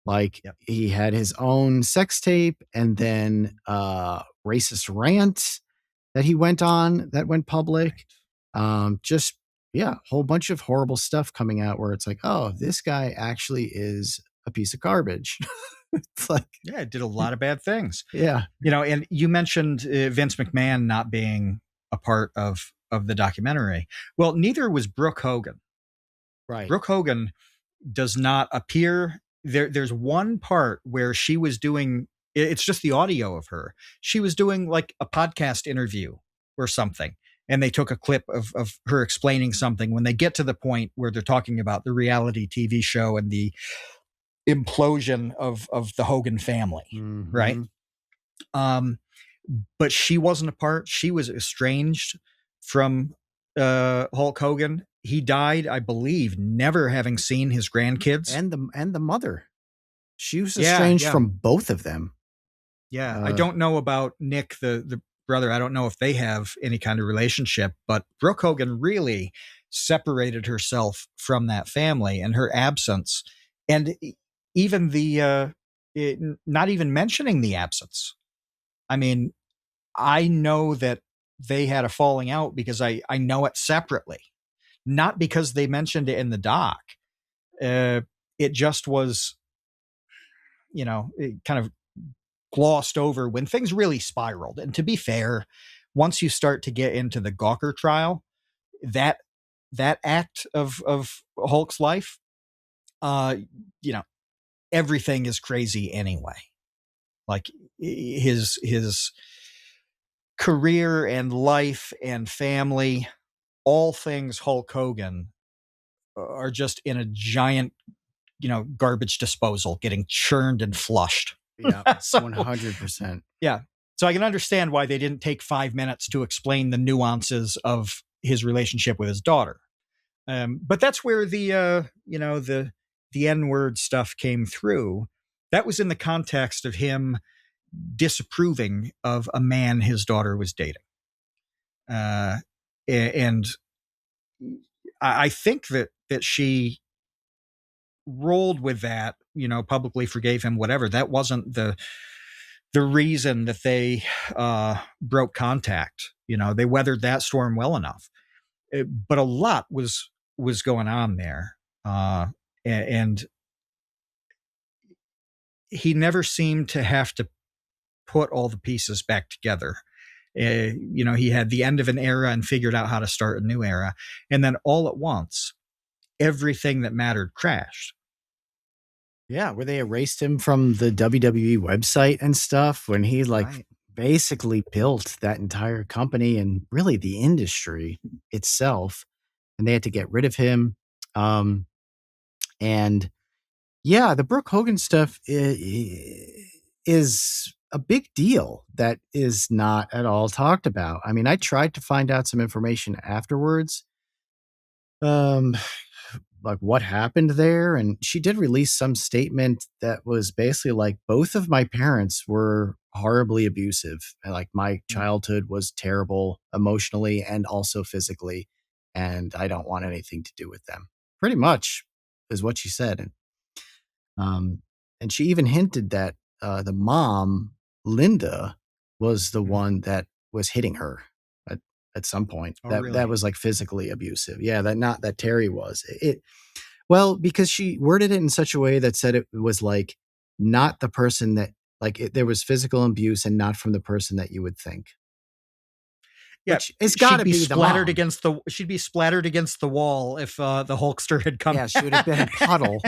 Like he had his own sex tape and then racist rant that he went on that went public. Just a whole bunch of horrible stuff coming out where it's like, oh, this guy actually is a piece of garbage. It's like, it did a lot of bad things. Yeah. And you mentioned Vince McMahon not being a part of the documentary. Well, neither was Brooke Hogan. Right. Brooke Hogan does not appear there. There's one part where she was doing, it's just the audio of her. She was doing like a podcast interview or something. And they took a clip of her explaining something. When they get to the point where they're talking about the reality TV show and the implosion of the Hogan family, mm-hmm. right? But she wasn't a part. She was estranged from Hulk Hogan. He died, I believe, never having seen his grandkids and the mother. She was estranged from both of them. Yeah, I don't know about Nick, the brother. I don't know if they have any kind of relationship, but Brooke Hogan really separated herself from that family, and her absence, and even not even mentioning the absence. I mean, I know that they had a falling out because I know it separately, not because they mentioned it in the doc. It just was, it kind of glossed over when things really spiraled. And to be fair, once you start to get into the Gawker trial, that act of Hulk's life, everything is crazy anyway. Like his career and life and family, all things Hulk Hogan are just in a giant, garbage disposal, getting churned and flushed. Yeah, 100%. Yeah. So I can understand why they didn't take 5 minutes to explain the nuances of his relationship with his daughter. But that's where the N-word stuff came through. That was in the context of him disapproving of a man his daughter was dating. And I think that she rolled with that, publicly forgave him, whatever. That wasn't the the reason that they broke contact. They weathered that storm well enough. But a lot was going on there, and he never seemed to have to put all the pieces back together. He had the end of an era and figured out how to start a new era, and then all at once, everything that mattered crashed. Yeah, where they erased him from the WWE website and stuff when he Right. basically built that entire company and really the industry itself, and they had to get rid of him. And yeah, the Brooke Hogan stuff is a big deal that is not at all talked about. I mean, I tried to find out some information afterwards. Um, like what happened there, and she did release some statement that was basically like both of my parents were horribly abusive, and like my Mm. childhood was terrible emotionally and also physically, and I don't want anything to do with them. Pretty much is what she said. Um, and she even hinted that the mom, Linda, was the Mm. one that was hitting her at, at some point. Oh, That really? was like physically abusive. Yeah, that not that Terry was. Well, because she worded it in such a way that said it was like not the person that there was physical abuse and not from the person that you would think, Yeah, which has got to be the mom. she'd be splattered against the wall if the Hulkster had come. Yeah, she would have been a puddle.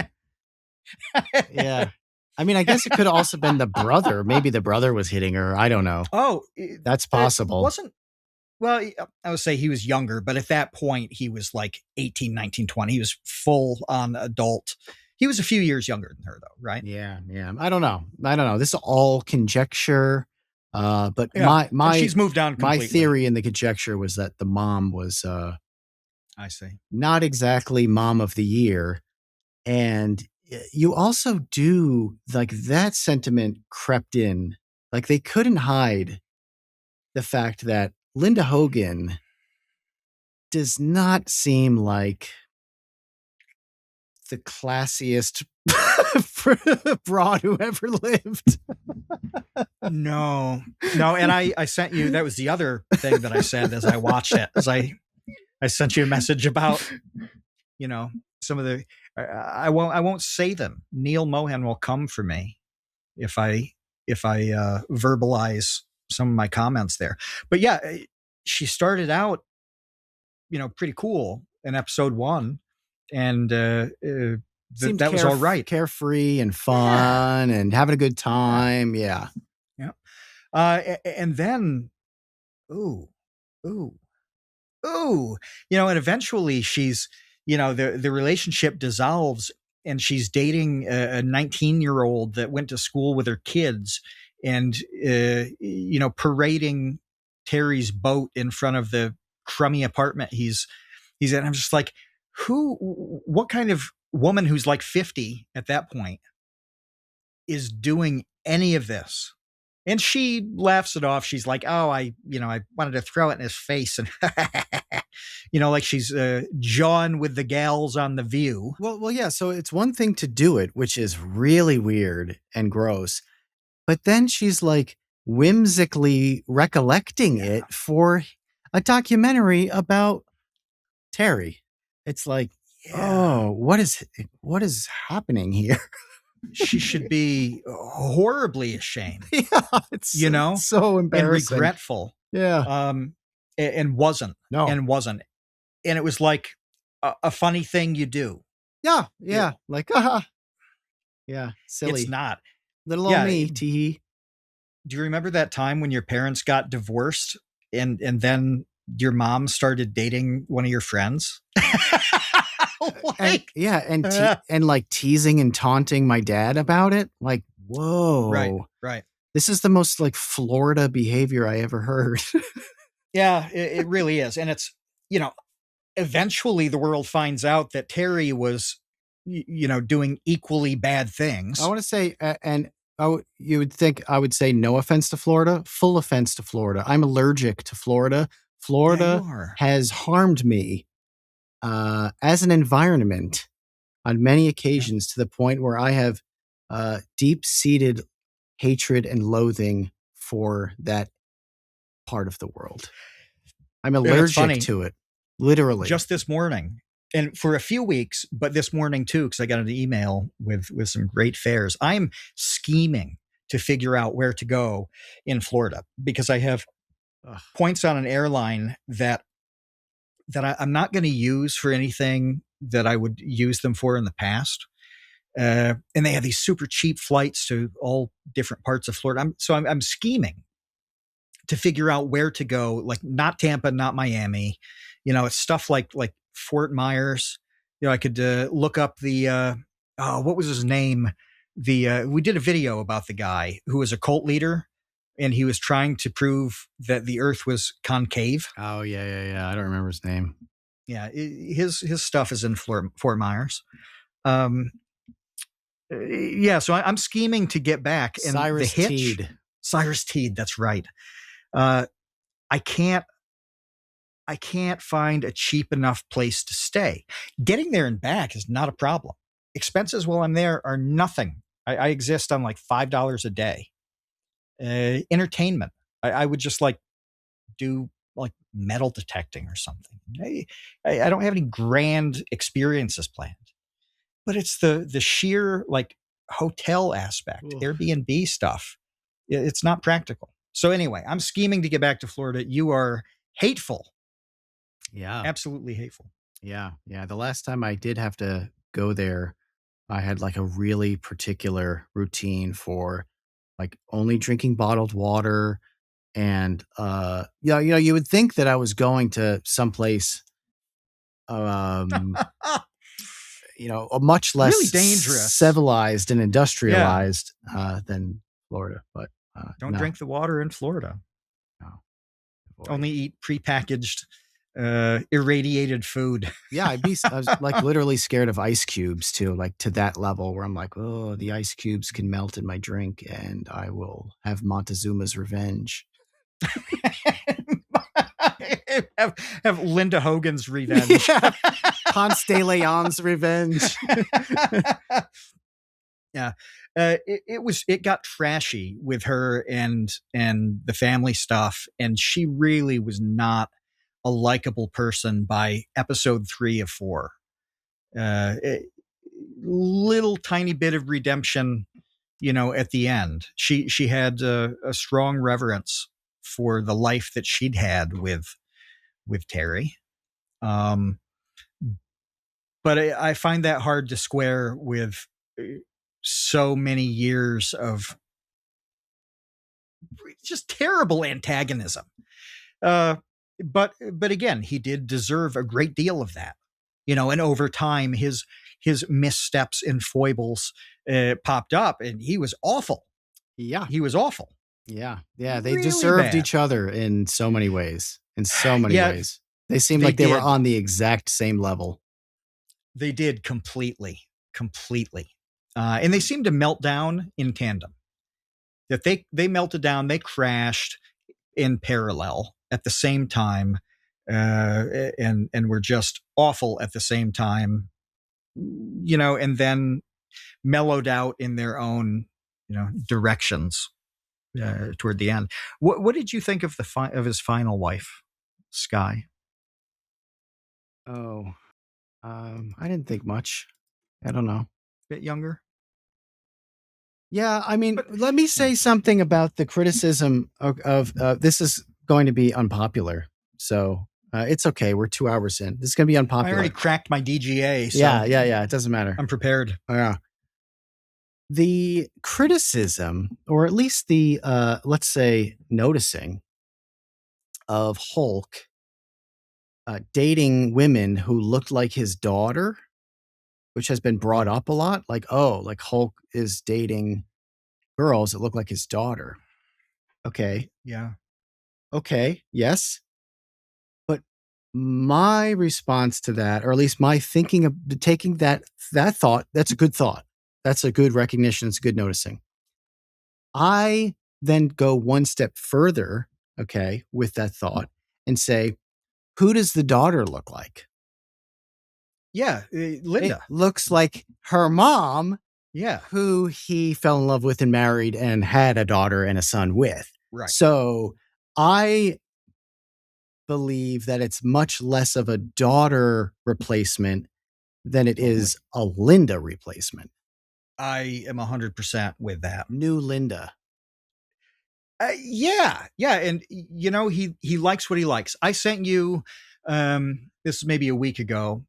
Yeah. I mean, I guess it could have also been the brother. Maybe the brother was hitting her. I don't know. Oh, That's it possible. wasn't. Well, I would say he was younger, but at that point, he was like 18, 19, 20. He was full on adult. He was a few years younger than her, though, right? Yeah, yeah. I don't know. This is all conjecture. But Yeah. my And she's moved on my completely. theory in the conjecture was that the mom was I see. not exactly mom of the year. And you also do like that sentiment crept in. Like they couldn't hide the fact that Linda Hogan does not seem like the classiest broad who ever lived. No. And I sent you, that was the other thing that I said as I watched it, as I sent you a message about, some of the, I won't say them. Neil Mohan will come for me if I verbalize some of my comments there. But yeah, she started out, pretty cool in episode 1, and Seemed that was all right. carefree and fun and having a good time. Yeah. And then, ooh, and eventually she's, the relationship dissolves, and she's dating a 19-year-old that went to school with her kids, and parading Terry's boat in front of the crummy apartment he's in. I'm just like, what kind of woman who's like 50 at that point is doing any of this? And she laughs it off. She's like, "Oh, I wanted to throw it in his face," and like she's John with the gals on The View. Well, yeah. So it's one thing to do it, which is really weird and gross, but then she's like whimsically recollecting it for a documentary about Terry. It's like, oh, what is happening here? She should be horribly ashamed. Yeah, it's so embarrassing and regretful. Yeah. And wasn't. No. And wasn't. And it was like a funny thing you do. Yeah. Like, yeah, silly. It's not. Little old me, tee. Do you remember that time when your parents got divorced and then your mom started dating one of your friends? And like teasing and taunting my dad about it. Like, whoa. Right. This is the most like Florida behavior I ever heard. Yeah, it really is. And it's, eventually the world finds out that Terry was, doing equally bad things. I want to say, you would think I would say no offense to Florida, full offense to Florida. I'm allergic to Florida. Florida has harmed me as an environment on many occasions to the point where I have deep-seated hatred and loathing for that part of the world. I'm allergic to it, literally. Just this morning, and for a few weeks, but this morning too, because I got an email with some great fares. I'm scheming to figure out where to go in Florida because I have points on an airline that I'm not going to use for anything that I would use them for in the past. And they have these super cheap flights to all different parts of Florida. I'm scheming to figure out where to go, like not Tampa, not Miami. It's stuff like Fort Myers. I could look up the what was his name? We did a video about the guy who was a cult leader, and he was trying to prove that the Earth was concave. Oh yeah. I don't remember his name. Yeah, his stuff is in Fort Myers. Yeah, so I'm scheming to get back. And Cyrus the hitch, Teed. Cyrus Teed, that's right. I can't find a cheap enough place to stay. Getting there and back is not a problem. Expenses while I'm there are nothing. I exist on like $5 a day. Entertainment, I would just like do like metal detecting or something. I don't have any grand experiences planned, but it's the sheer like hotel aspect, Airbnb stuff. It's not practical. So anyway, I'm scheming to get back to Florida. You are hateful. Yeah. Absolutely hateful. Yeah. The last time I did have to go there, I had like a really particular routine for like only drinking bottled water. And you would think that I was going to someplace a much less really dangerous, civilized and industrialized than Florida. But don't drink the water in Florida. No. Only eat prepackaged irradiated food. Yeah, I was like literally scared of ice cubes too, like to that level where I'm like, oh, the ice cubes can melt in my drink and I will have Montezuma's revenge. have Linda Hogan's revenge. Yeah. Ponce de Leon's revenge. Yeah. It got trashy with her and the family stuff, and she really was not a likable person by episode 3 of 4. Little tiny bit of redemption, at the end. She had a strong reverence for the life that she'd had with Terry. But I find that hard to square with so many years of just terrible antagonism. But again, he did deserve a great deal of that, and over time his missteps and foibles popped up, and he was awful. Yeah. He was awful. Yeah. They really deserved bad. each other in so many ways. Ways. They seemed like they were on the exact same level. They did completely. And they seemed to melt down in tandem. That they melted down, they crashed in parallel at the same time, and were just awful at the same time, and then mellowed out in their own, directions toward the end. What did you think of of his final wife, Sky? Oh, I didn't think much. I don't know. Bit younger. Yeah, I mean, let me say something about the criticism of this is going to be unpopular. So it's okay. We're 2 hours in. This is going to be unpopular. I already cracked my DGA. So yeah. It doesn't matter. I'm prepared. Yeah. The criticism, or at least the, let's say, noticing of Hulk dating women who looked like his daughter, which has been brought up a lot. Like, like Hulk is dating girls that look like his daughter. Okay. Yeah. Okay. Yes. But my response to that, or at least my thinking of taking that thought, that's a good thought. That's a good recognition. It's good noticing. I then go one step further, okay, with that thought and say, who does the daughter look like? Yeah, Linda. It looks like her mom, Yeah. who he fell in love with and married and had a daughter and a son with. Right. So I believe that it's much less of a daughter replacement than it Totally. is a Linda replacement. I am 100% with that. New Linda. Yeah, yeah, and he likes what he likes. I sent you this is maybe a week ago.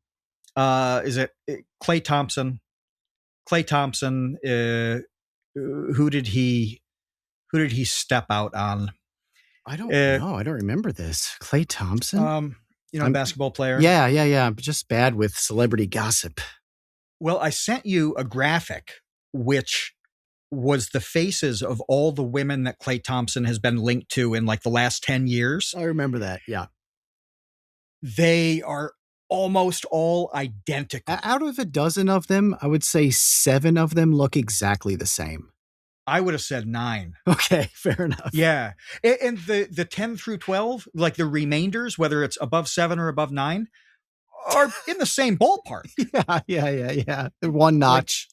Is it Clay Thompson? Clay Thompson. Who did he step out on? I don't Uh, know. I don't remember this. Clay Thompson? The I'm basketball player. yeah. I'm just bad with celebrity gossip. Well, I sent you a graphic which was the faces of all the women that Clay Thompson has been linked to in like the last 10 years. I remember that. Yeah. They are almost all identical. Out of a dozen of them, I would say 7 of them look exactly the same. I would have said 9. Okay, fair enough. Yeah. And the 10 through 12, like the remainders, whether it's above 7 or above 9, are in the same ballpark. Yeah. They're one notch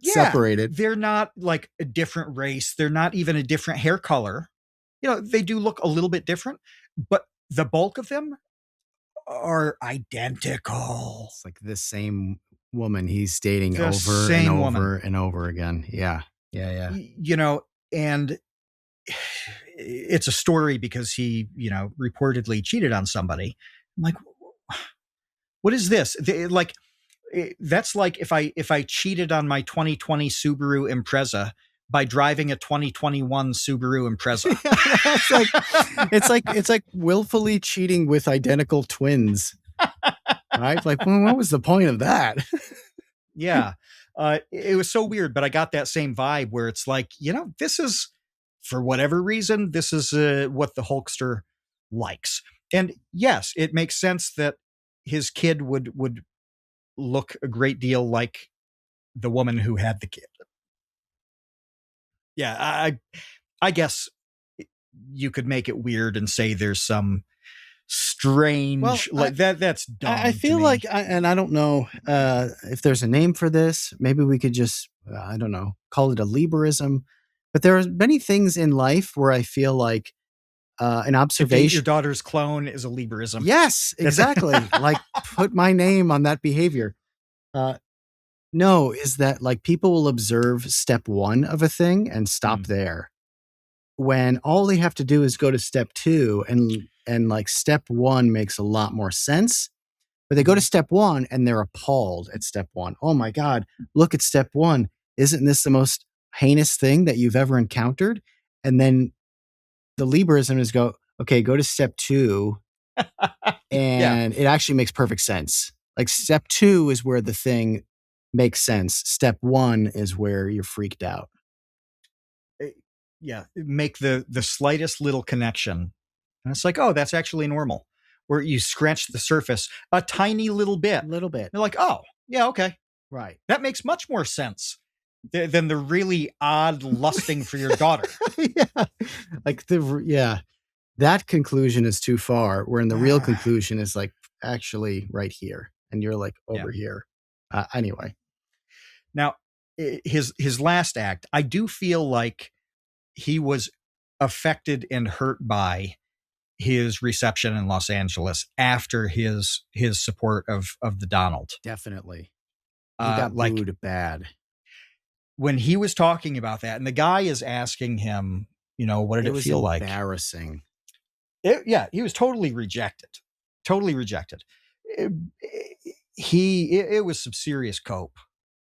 separated. They're not like a different race. They're not even a different hair color. They do look a little bit different, but the bulk of them are identical. It's like the same woman he's dating The over same and over woman. and over again. Yeah. And it's a story because he, reportedly cheated on somebody. I'm like, what is this? That's like if I cheated on my 2020 Subaru Impreza by driving a 2021 Subaru Impreza. it's like willfully cheating with identical twins. Right? Like, well, what was the point of that? Yeah. It was so weird, but I got that same vibe where it's like, this is, for whatever reason, this is what the Hulkster likes. And yes, it makes sense that his kid would look a great deal like the woman who had the kid. Yeah, I guess you could make it weird and say there's some strange that's dumb. I feel like, and I don't know if there's a name for this. Maybe we could just, I don't know, call it a Lieberism. But there are many things in life where I feel like an observation. Your daughter's clone is a Lieberism. Yes, exactly. Like, put my name on that behavior. No, is that like people will observe step 1 of a thing and stop there, when all they have to do is go to step 2, and like step 1 makes a lot more sense. But they go to step 1 and they're appalled at step 1. Oh my God, look at step 1. Isn't this the most heinous thing that you've ever encountered? And then the Lieberism is okay, go to step 2. And it actually makes perfect sense. Like, step 2 is where the thing makes sense. Step 1 is where you're freaked out. Make the slightest little connection. And it's like, oh, that's actually normal. Where you scratch the surface a tiny little bit. They're like, oh, yeah, okay. Right. That makes much more sense than the really odd lusting for your daughter. Yeah. Like, that conclusion is too far, wherein the real conclusion is like actually right here. And you're like over here. Anyway. Now, his last act, I do feel like he was affected and hurt by his reception in Los Angeles after his support of the Donald. Definitely. He got booed bad. When he was talking about that, and the guy is asking him, what did it feel like? Embarrassing. He was totally rejected. Totally rejected. It was some serious cope.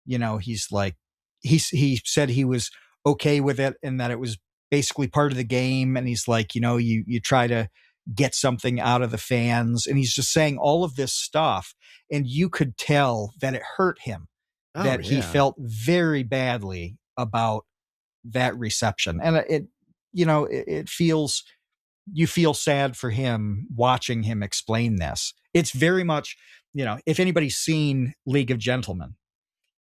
He's like, he said he was okay with it and that it was basically part of the game. And he's like, you try to get something out of the fans. And he's just saying all of this stuff. And you could tell that it hurt him, he felt very badly about that reception. And it feels, you feel sad for him watching him explain this. It's very much, if anybody's seen League of Gentlemen,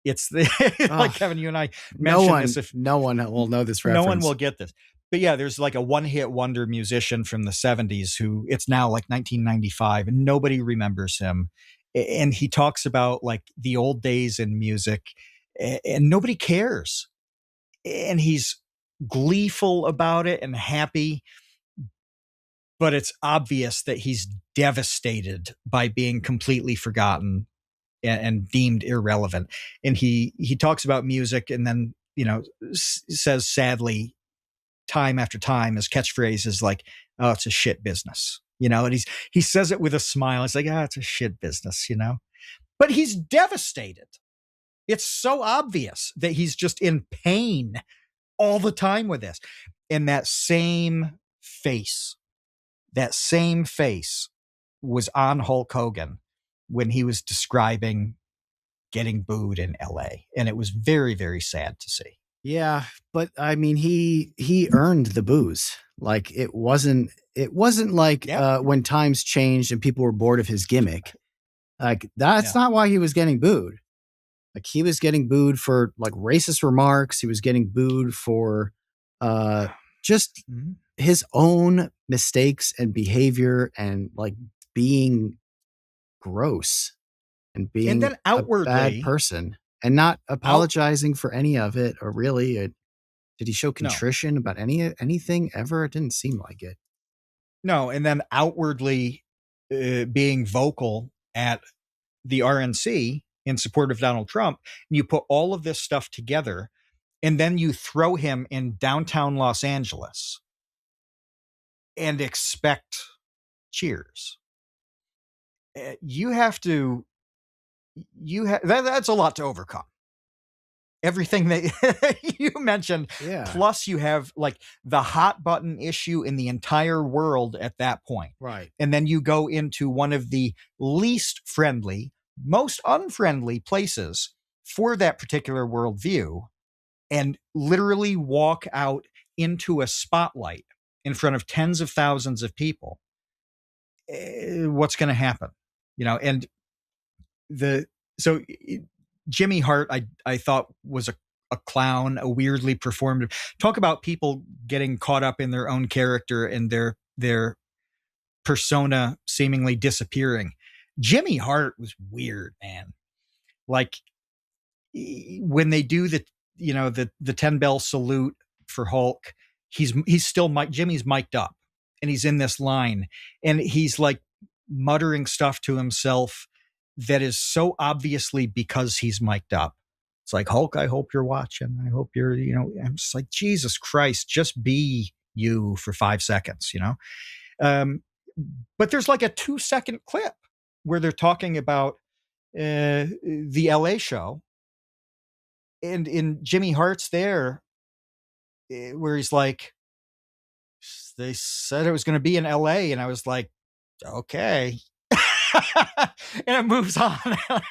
it's like Kevin, you and I mentioned this. No one will know this reference. No one will get this. But yeah, there's like a one-hit wonder musician from the 70s who it's now like 1995 and nobody remembers him. And he talks about like the old days in music and nobody cares. And he's gleeful about it and happy, but it's obvious that he's devastated by being completely forgotten and deemed irrelevant. And he talks about music, and then says sadly, time after time, his catchphrase is like, "Oh, it's a shit business," and he says it with a smile. It's like, "Ah, it's a shit business," But he's devastated. It's so obvious that he's just in pain all the time with this. And that same face was on Hulk Hogan when he was describing getting booed in LA. And it was very, very sad to see. Yeah, but I mean, he earned the booze. Like it wasn't like when times changed and people were bored of his gimmick. Like that's not why he was getting booed. Like he was getting booed for like racist remarks. He was getting booed for just his own mistakes and behavior and like being gross and being then a bad person and not apologizing for any of it. Or really, did he show contrition about anything ever? It didn't seem like it. No, and then outwardly being vocal at the RNC in support of Donald Trump, and you put all of this stuff together, and then you throw him in downtown Los Angeles and expect cheers. That's a lot to overcome. Everything that you mentioned, plus you have like the hot button issue in the entire world at that point. Right. And then you go into one of the least friendly, most unfriendly places for that particular worldview and literally walk out into a spotlight in front of tens of thousands of people. What's going to happen? And Jimmy Hart, I thought was a clown, a weirdly performative. Talk about people getting caught up in their own character and their persona seemingly disappearing. Jimmy Hart was weird, man. Like when they do the 10 bell salute for Hulk, he's still Jimmy's mic'd up and he's in this line and he's like muttering stuff to himself that is so obviously because he's mic'd up. It's like, Hulk, I hope you're watching. I hope you're, I'm just like, Jesus Christ, just be you for 5 seconds, But there's like a 2-second clip where they're talking about the LA show. And in Jimmy Hart's there, where he's like, they said it was going to be in LA. And I was like, okay. And it moves on.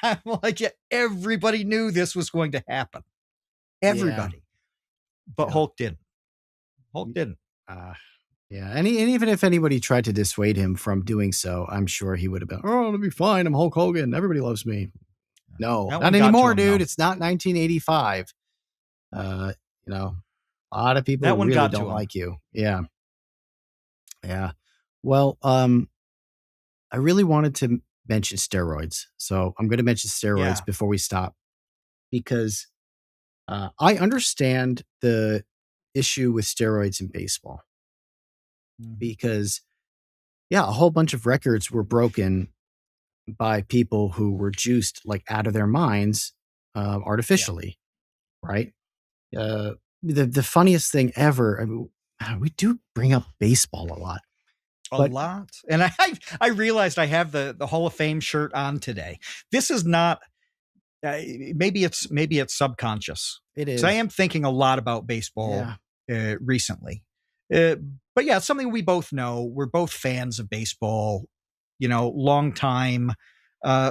I'm like, yeah, everybody knew this was going to happen. Everybody. Yeah. But Hulk didn't. Yeah. And even if anybody tried to dissuade him from doing so, I'm sure he would have been, oh, it'll be fine. I'm Hulk Hogan. Everybody loves me. No, not anymore, dude. It's not 1985. A lot of people really don't like you. Yeah. Yeah. Well, I really wanted to mention steroids. So I'm going to mention steroids before we stop because I understand the issue with steroids in baseball because, a whole bunch of records were broken by people who were juiced like out of their minds artificially, right? The funniest thing ever, I mean, we do bring up baseball a lot. A lot. And I realized I have the Hall of Fame shirt on today. This is not, maybe it's subconscious. It is. So I am thinking a lot about baseball recently. But yeah, it's something we both know. We're both fans of baseball, long time.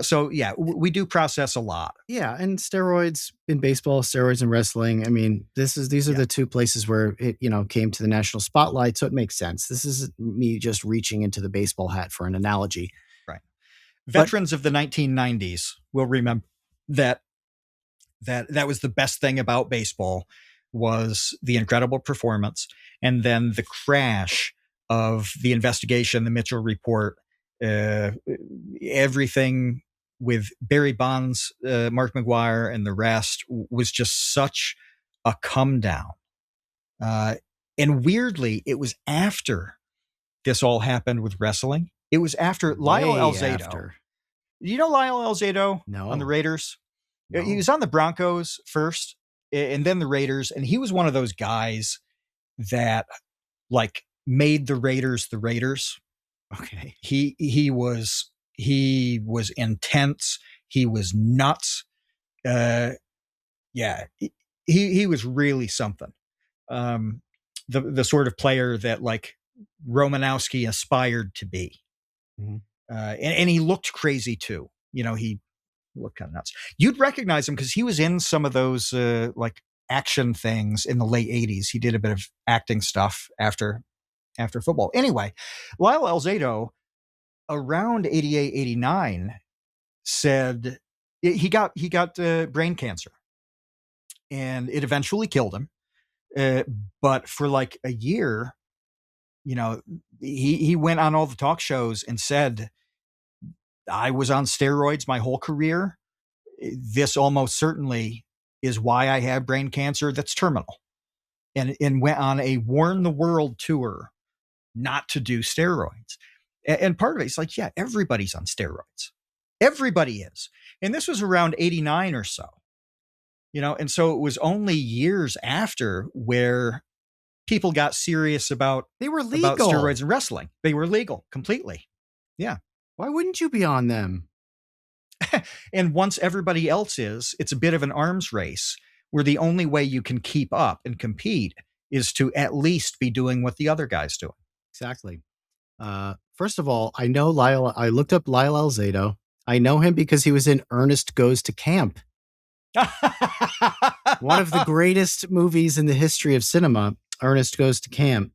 So yeah, we do process a lot. Yeah. And steroids in baseball, steroids in wrestling. I mean, these are the two places where it, came to the national spotlight. So it makes sense. This is me just reaching into the baseball hat for an analogy. Right. Veterans of the 1990s will remember that was the best thing about baseball was the incredible performance. And then the crash of the investigation, the Mitchell report, everything with Barry Bonds, Mark McGuire, and the rest was just such a come down. And weirdly, it was after this all happened with wrestling. It was after Lyle Way Alzado. after. You know Lyle Alzado on the No. Raiders? No. He was on the Broncos first and then the Raiders. And he was one of those guys that like made the Raiders the Raiders. Okay. He was intense. He was nuts. Yeah, he was really something. The sort of player that like Romanowski aspired to be. Mm-hmm. And he looked crazy too. You know, he looked kind of nuts. You'd recognize him because he was in some of those like action things in the late 80s. He did a bit of acting stuff after football. Anyway, Lyle Alzado around 88, 89 said he got brain cancer and it eventually killed him. But for like a year, you know, he went on all the talk shows and said, I was on steroids my whole career. This almost certainly is why I have brain cancer that's terminal. And went on a warn the world tour not to do steroids. And part of it is like, yeah, everybody's on steroids. Everybody is. And this was around 89 or so. You know, and so it was only years after where people got serious about They were legal. About steroids and wrestling. They were legal completely. Yeah. Why wouldn't you be on them? And once everybody else is, it's a bit of an arms race where the only way you can keep up and compete is to at least be doing what the other guy's doing. Exactly. First of all, I know Lyle. I looked up Lyle Alzado. I know him because he was in Ernest Goes to Camp. One of the greatest movies in the history of cinema, Ernest Goes to Camp,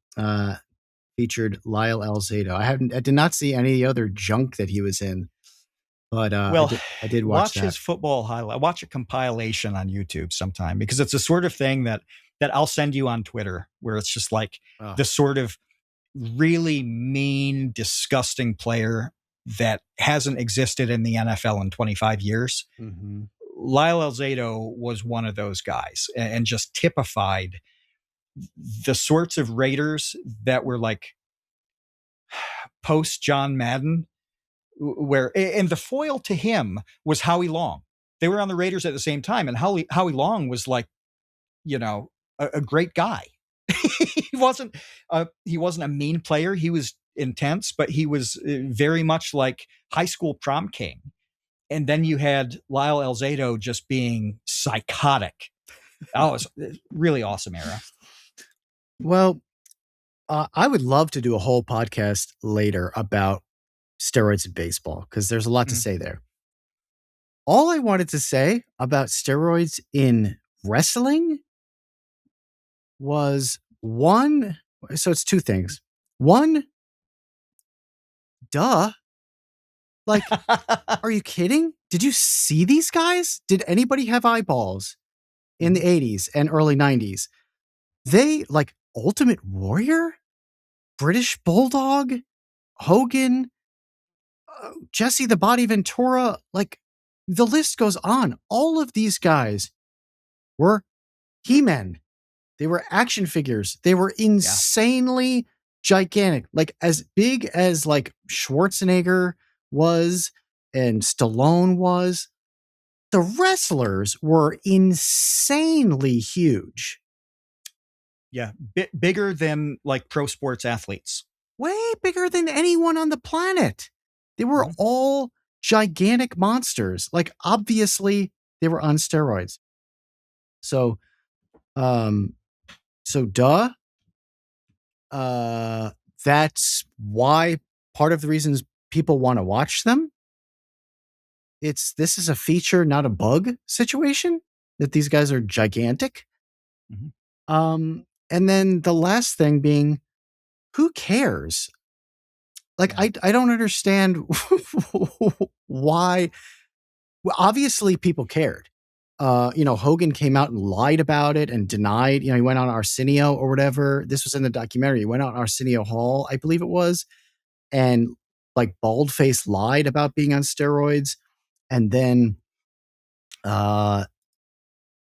featured Lyle Alzado. I did not see any of the other junk that he was in, but well, I did watch that. His football highlight. Watch a compilation on YouTube sometime because it's the sort of thing that I'll send you on Twitter where it's just like the sort of really mean, disgusting player that hasn't existed in the NFL in 25 years. Mm-hmm. Lyle Alzado was one of those guys and just typified the sorts of Raiders that were like post John Madden, and the foil to him was Howie Long. They were on the Raiders at the same time, and Howie Long was like, you know, a great guy. He wasn't a mean player. He was intense, but he was very much like high school prom king. And then you had Lyle Alzado just being psychotic. Oh, it was a really awesome era. Well, I would love to do a whole podcast later about steroids in baseball because there's a lot to say there. All I wanted to say about steroids in wrestling was one. So it's two things. One, duh. Like, are you kidding? Did you see these guys? Did anybody have eyeballs in the 80s and early 90s? They like Ultimate Warrior, British Bulldog, Hogan, Jesse the Body Ventura. Like the list goes on. All of these guys were He-Men. They were action figures. They were insanely gigantic, like as big as like Schwarzenegger was and Stallone was. The wrestlers were insanely huge. Yeah, bigger than like pro sports athletes. Way bigger than anyone on the planet. They were all gigantic monsters. Like obviously they were on steroids. So duh. That's why part of the reasons people want to watch them. This is a feature, not a bug situation, that these guys are gigantic. Mm-hmm. And then the last thing being, who cares? Like, I don't understand why. Well, obviously people cared. Hogan came out and lied about it and denied, he went on Arsenio or whatever. This was in the documentary. He went out on Arsenio Hall, I believe it was, and like bald-faced lied about being on steroids. And then uh,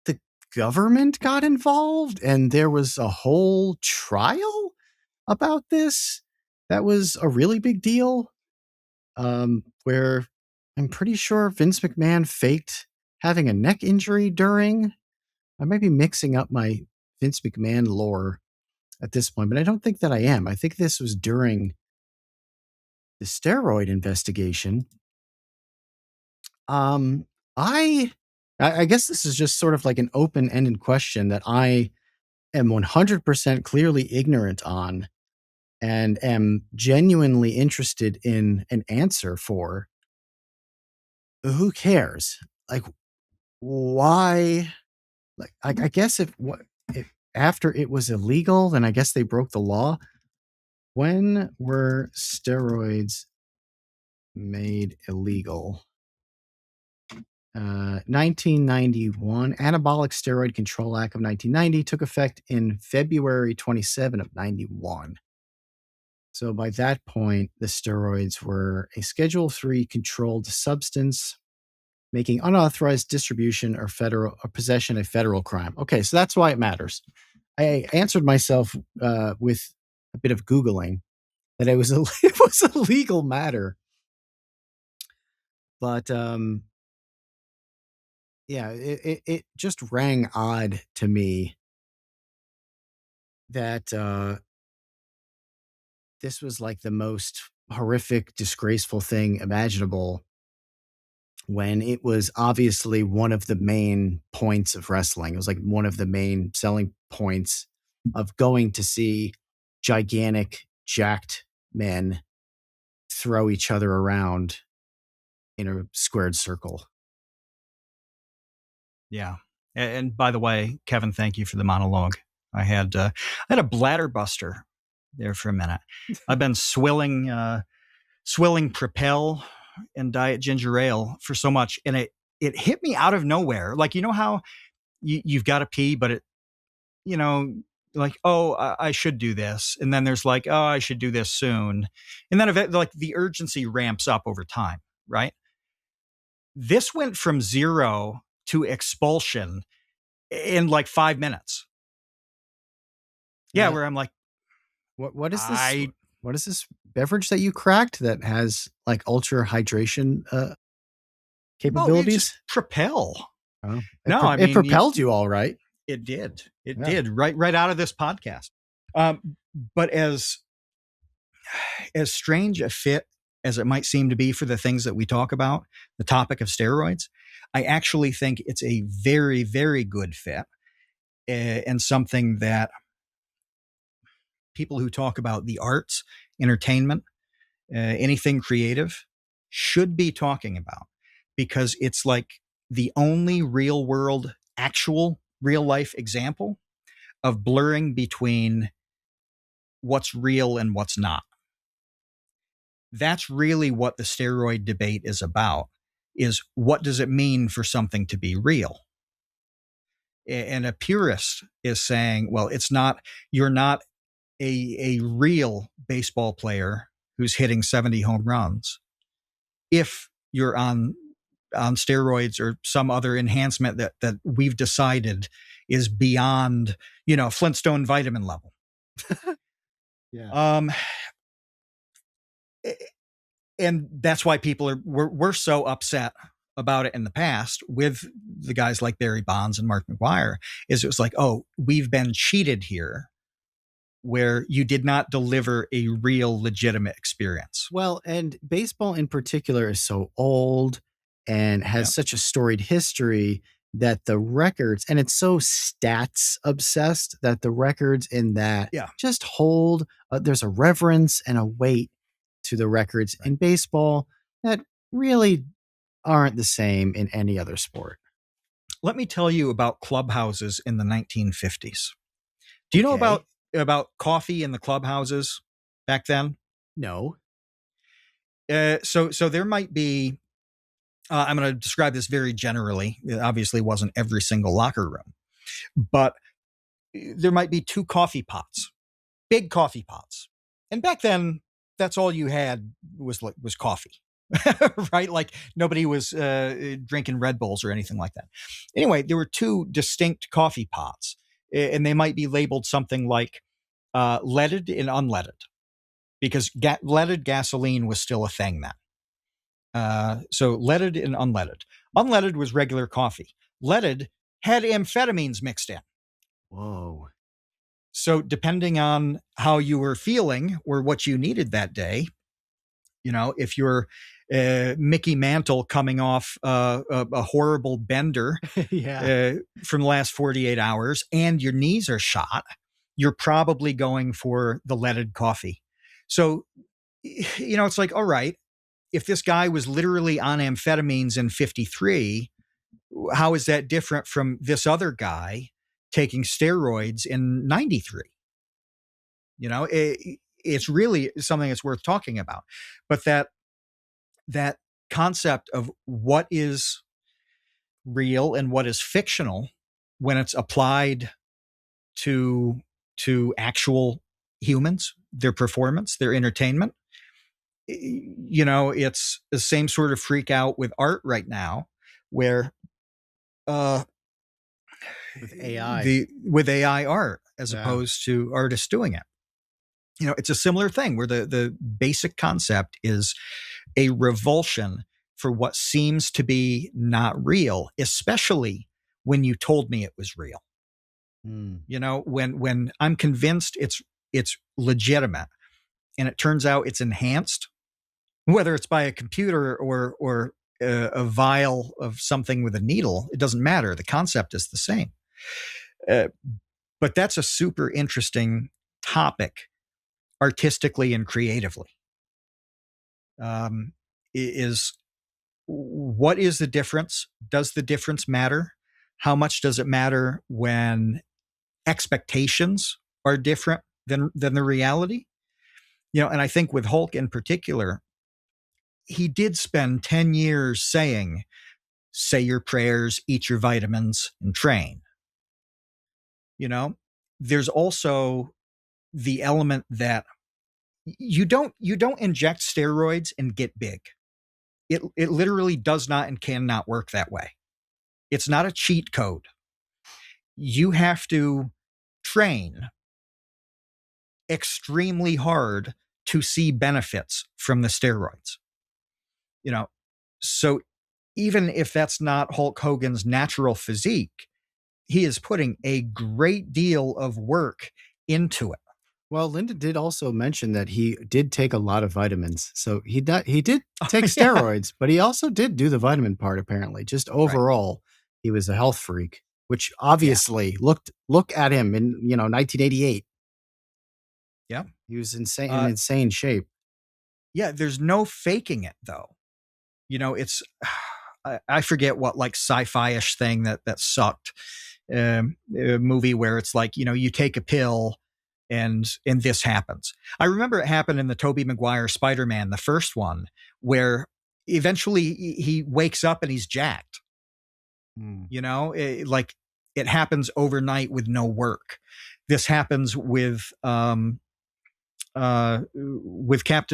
the government got involved, and there was a whole trial about this. That was a really big deal. Where I'm pretty sure Vince McMahon faked having a neck injury during. I might be mixing up my Vince McMahon lore at this point, but I don't think that I am. I think this was during the steroid investigation. Um, I I guess this is just sort of like an open-ended question that I am 100% clearly ignorant on and am genuinely interested in an answer for. Who cares? Like, why? Like, I guess if after it was illegal, then I guess they broke the law. When were steroids made illegal? 1991. Anabolic Steroid Control Act of 1990 took effect in February 27 of 91. So by that point, the steroids were a Schedule III controlled substance, making unauthorized distribution or possession a federal crime. Okay, so that's why it matters. I answered myself with a bit of Googling that it was it was a legal matter. But yeah, it just rang odd to me that this was like the most horrific, disgraceful thing imaginable when it was obviously one of the main points of wrestling. It was like one of the main selling points of going to see gigantic, jacked men throw each other around in a squared circle. Yeah. And by the way, Kevin, thank you for the monologue. I had a bladder buster there for a minute. I've been swilling Propel and Diet Ginger Ale for so much, and it hit me out of nowhere. Like, you know how you've got to pee, but it, you know, like, oh, I should do this, and then there's like, oh, I should do this soon, and then like the urgency ramps up over time, right? This went from 0 to expulsion in like 5 minutes. Yeah, where I'm like, What is this? What is this beverage that you cracked that has like ultra hydration capabilities? Just Propel. Oh, No, I it mean, propelled you all right. It did. It did right out of this podcast. But as strange a fit as it might seem to be for the things that we talk about, the topic of steroids, I actually think it's a very, very good fit, and something that people who talk about the arts, entertainment, anything creative should be talking about, because it's like the only real world, actual real life example of blurring between what's real and what's not. That's really what the steroid debate is about, is what does it mean for something to be real? And a purist is saying, well, it's not, you're not a real baseball player who's hitting 70 home runs if you're on steroids or some other enhancement that we've decided is beyond, Flintstone vitamin level. Yeah. And that's why people we're so upset about it in the past with the guys like Barry Bonds and Mark McGwire, is it was like, oh, we've been cheated here, where you did not deliver a real legitimate experience. Well, and baseball in particular is so old and has such a storied history that the records, and it's so stats obsessed that the records in that just hold, there's a reverence and a weight to the records in baseball that really aren't the same in any other sport. Let me tell you about clubhouses in the 1950s. Do you know about coffee in the clubhouses back then? No. So there might be, I'm going to describe this very generally. It obviously wasn't every single locker room, but there might be 2 coffee pots, big coffee pots. And back then, that's all you had was coffee. right? Like nobody was drinking Red Bulls or anything like that. Anyway, there were two distinct coffee pots, and they might be labeled something like leaded and unleaded, because leaded gasoline was still a thing then. So leaded and unleaded. Unleaded was regular coffee. Leaded had amphetamines mixed in. Whoa. So depending on how you were feeling or what you needed that day, if you're Mickey Mantle coming off a horrible bender Yeah. from the last 48 hours and your knees are shot, you're probably going for the leaded coffee. So, it's like, all right, if this guy was literally on amphetamines in 53, how is that different from this other guy taking steroids in 93? It's really something that's worth talking about. But that concept of what is real and what is fictional when it's applied to actual humans, their performance, their entertainment, it's the same sort of freak out with art right now, where With AI. with AI art as Yeah. opposed to artists doing it. It's a similar thing where the basic concept is a revulsion for what seems to be not real, especially when you told me it was real. When I'm convinced it's legitimate and it turns out it's enhanced, whether it's by a computer or a vial of something with a needle, it doesn't matter. The concept is the same. But that's a super interesting topic artistically and creatively. Is what is the difference? Does the difference matter? How much does it matter when expectations are different than the reality? And I think with Hulk in particular, he did spend 10 years saying, say your prayers, eat your vitamins, and train. There's also the element that you don't inject steroids and get big. It literally does not and cannot work that way. It's not a cheat code. You have to train extremely hard to see benefits from the steroids. So even if that's not Hulk Hogan's natural physique, he is putting a great deal of work into it. Well, Linda did also mention that he did take a lot of vitamins. So he did take steroids, but he also did do the vitamin part, apparently. Just overall, he was a health freak, which obviously look at him in 1988. Yeah. He was insane in insane shape. Yeah, there's no faking it though. It's I forget what like sci-fi-ish thing that sucked. A movie where it's like, you take a pill and this happens. I remember it happened in the Tobey Maguire Spider-Man, the first one, where eventually he wakes up and he's jacked. Like it happens overnight with no work. This happens with Captain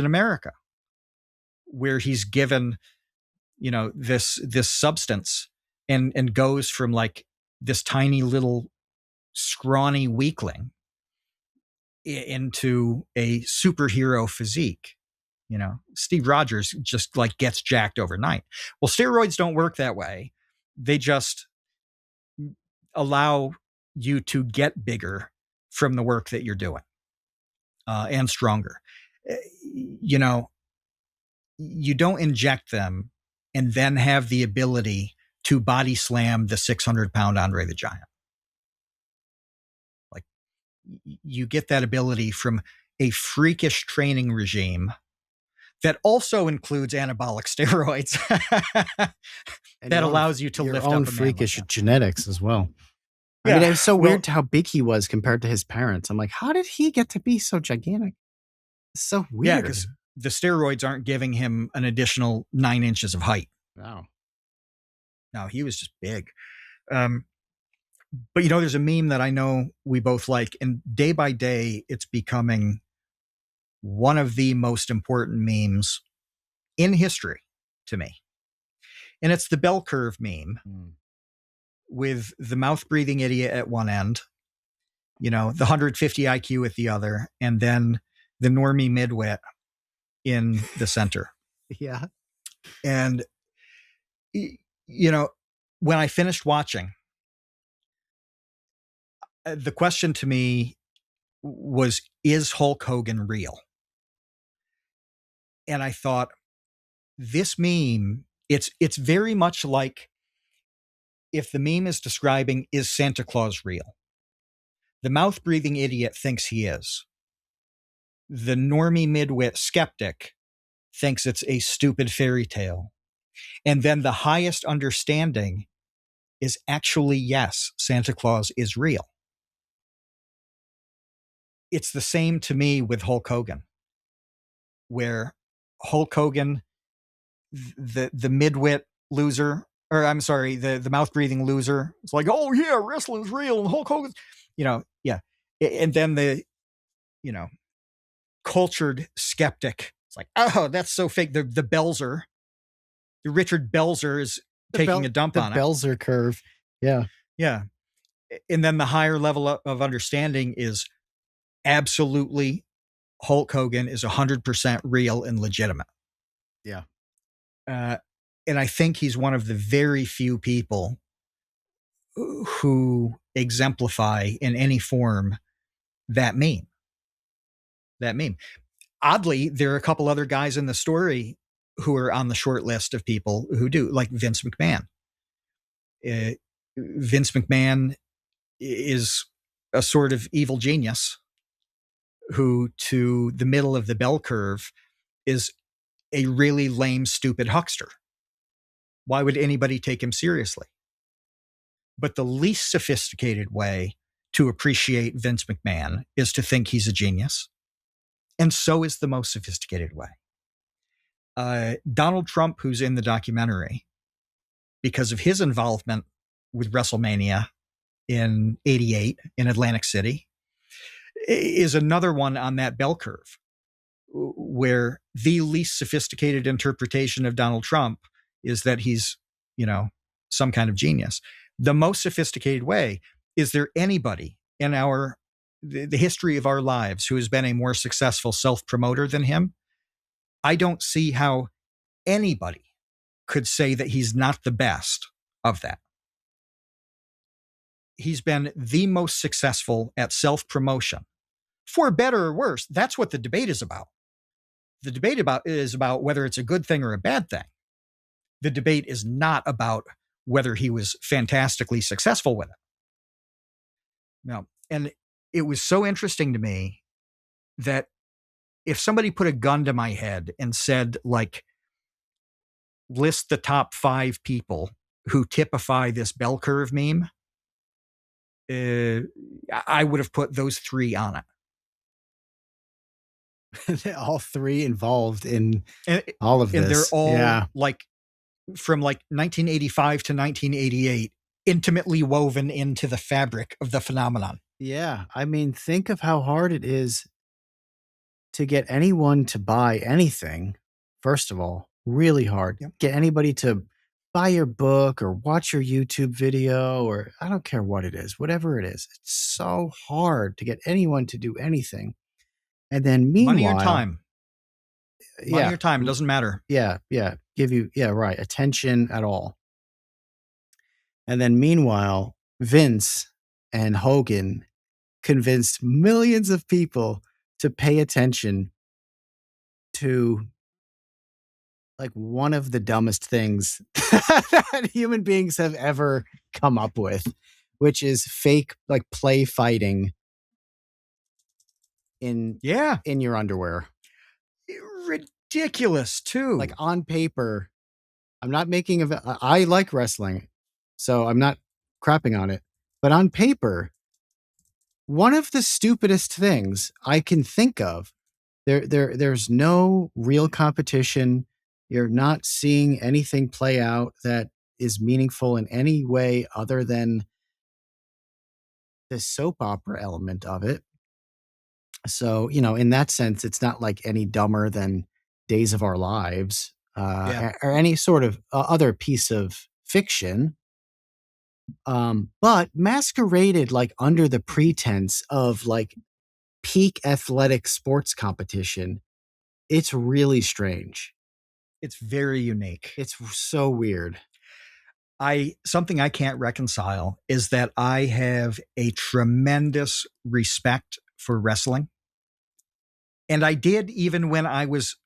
America, where he's given, this substance and goes from like this tiny little scrawny weakling into a superhero physique. Steve Rogers just like gets jacked overnight. Well, steroids don't work that way. They just allow you to get bigger from the work that you're doing, and stronger. You don't inject them and then have the ability to body slam the 600-pound Andre the Giant. Like you get that ability from a freakish training regime that also includes anabolic steroids that allows you to your lift own up a freakish like genetics as well. Yeah. I mean, it was so weird how big he was compared to his parents. I'm like, how did he get to be so gigantic? It's so weird. Yeah, because the steroids aren't giving him an additional 9 inches of height. Wow. No, he was just big. But there's a meme that I know we both like, and day by day, it's becoming one of the most important memes in history. to me. And it's the bell curve meme Mm. with the mouth breathing idiot at one end, the 150 IQ at the other, and then the normie midwit in the center. Yeah. And, when I finished watching, the question to me was, is Hulk Hogan real? And I thought, this meme, it's very much like if the meme is describing, is Santa Claus real? The mouth breathing idiot thinks he is. The normie midwit skeptic thinks it's a stupid fairy tale. And then the highest understanding is actually, yes, Santa Claus is real. It's the same to me with Hulk Hogan, where Hulk Hogan, the midwit loser, or I'm sorry, the mouth breathing loser, it's like, oh yeah, wrestling's real, and Hulk Hogan's, yeah. And then the, cultured skeptic, it's like, oh, that's so fake. The Belzer, the Richard Belzer is taking a dump on it. The Belzer curve. Yeah. Yeah. And then the higher level of understanding is absolutely Hulk Hogan is 100% real and legitimate. Yeah. And I think he's one of the very few people who exemplify in any form that meme. That meme. Oddly, there are a couple other guys in the story who are on the short list of people who do, like Vince McMahon. Vince McMahon is a sort of evil genius who, to the middle of the bell curve, is a really lame, stupid huckster. Why would anybody take him seriously? But the least sophisticated way to appreciate Vince McMahon is to think he's a genius. And so is the most sophisticated way. Donald Trump, who's in the documentary, because of his involvement with WrestleMania in '88 in Atlantic City, is another one on that bell curve, where the least sophisticated interpretation of Donald Trump is that he's, some kind of genius. The most sophisticated way, is there anybody in the history of our lives who has been a more successful self-promoter than him? I don't see how anybody could say that he's not the best of that. He's been the most successful at self-promotion, for better or worse. That's what the debate is about. The debate is about whether it's a good thing or a bad thing. The debate is not about whether he was fantastically successful with it. No. And it was so interesting to me that if somebody put a gun to my head and said, like, list the top 5 people who typify this bell curve meme, I would have put those 3 on it. All 3 involved in all of this. And they're all from 1985 to 1988, intimately woven into the fabric of the phenomenon. Yeah. I mean, think of how hard it is to get anyone to buy anything. First of all, really hard. Yep. Get anybody to buy your book or watch your YouTube video, or I don't care what it is, whatever it is. It's so hard to get anyone to do anything. And then meanwhile, money or time. Money or time, it doesn't matter. Yeah. Give you, right, attention at all. And then meanwhile, Vince and Hogan convinced millions of people to pay attention to like one of the dumbest things that human beings have ever come up with, which is fake like play fighting in your underwear. Ridiculous too. Like on paper, I'm not making I like wrestling, so I'm not crapping on it. But on paper, one of the stupidest things I can think of. There's no real competition. You're not seeing anything play out that is meaningful in any way other than the soap opera element of it. So, in that sense, it's not like any dumber than Days of Our Lives. Yeah. or any sort of other piece of fiction, but masqueraded like under the pretense of like peak athletic sports competition. It's really strange. It's very unique. It's so weird. Something I can't reconcile is that I have a tremendous respect for wrestling. And I did even when I was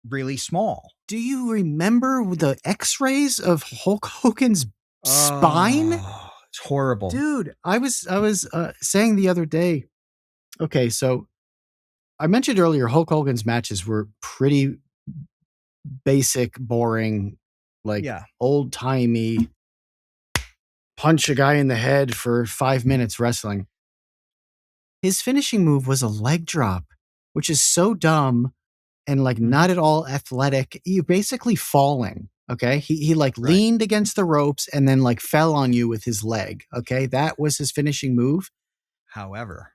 really small. Do you remember the x-rays of Hulk Hogan's spine? Oh, it's horrible. Dude, I was saying the other day, okay, so I mentioned earlier Hulk Hogan's matches were pretty basic, boring, like Yeah. old-timey punch a guy in the head for 5 minutes wrestling. His finishing move was a leg drop, which is so dumb and like not at all athletic. You're basically falling. Okay. He like Right. leaned against the ropes and then like fell on you with his leg. Okay. That was his finishing move. However,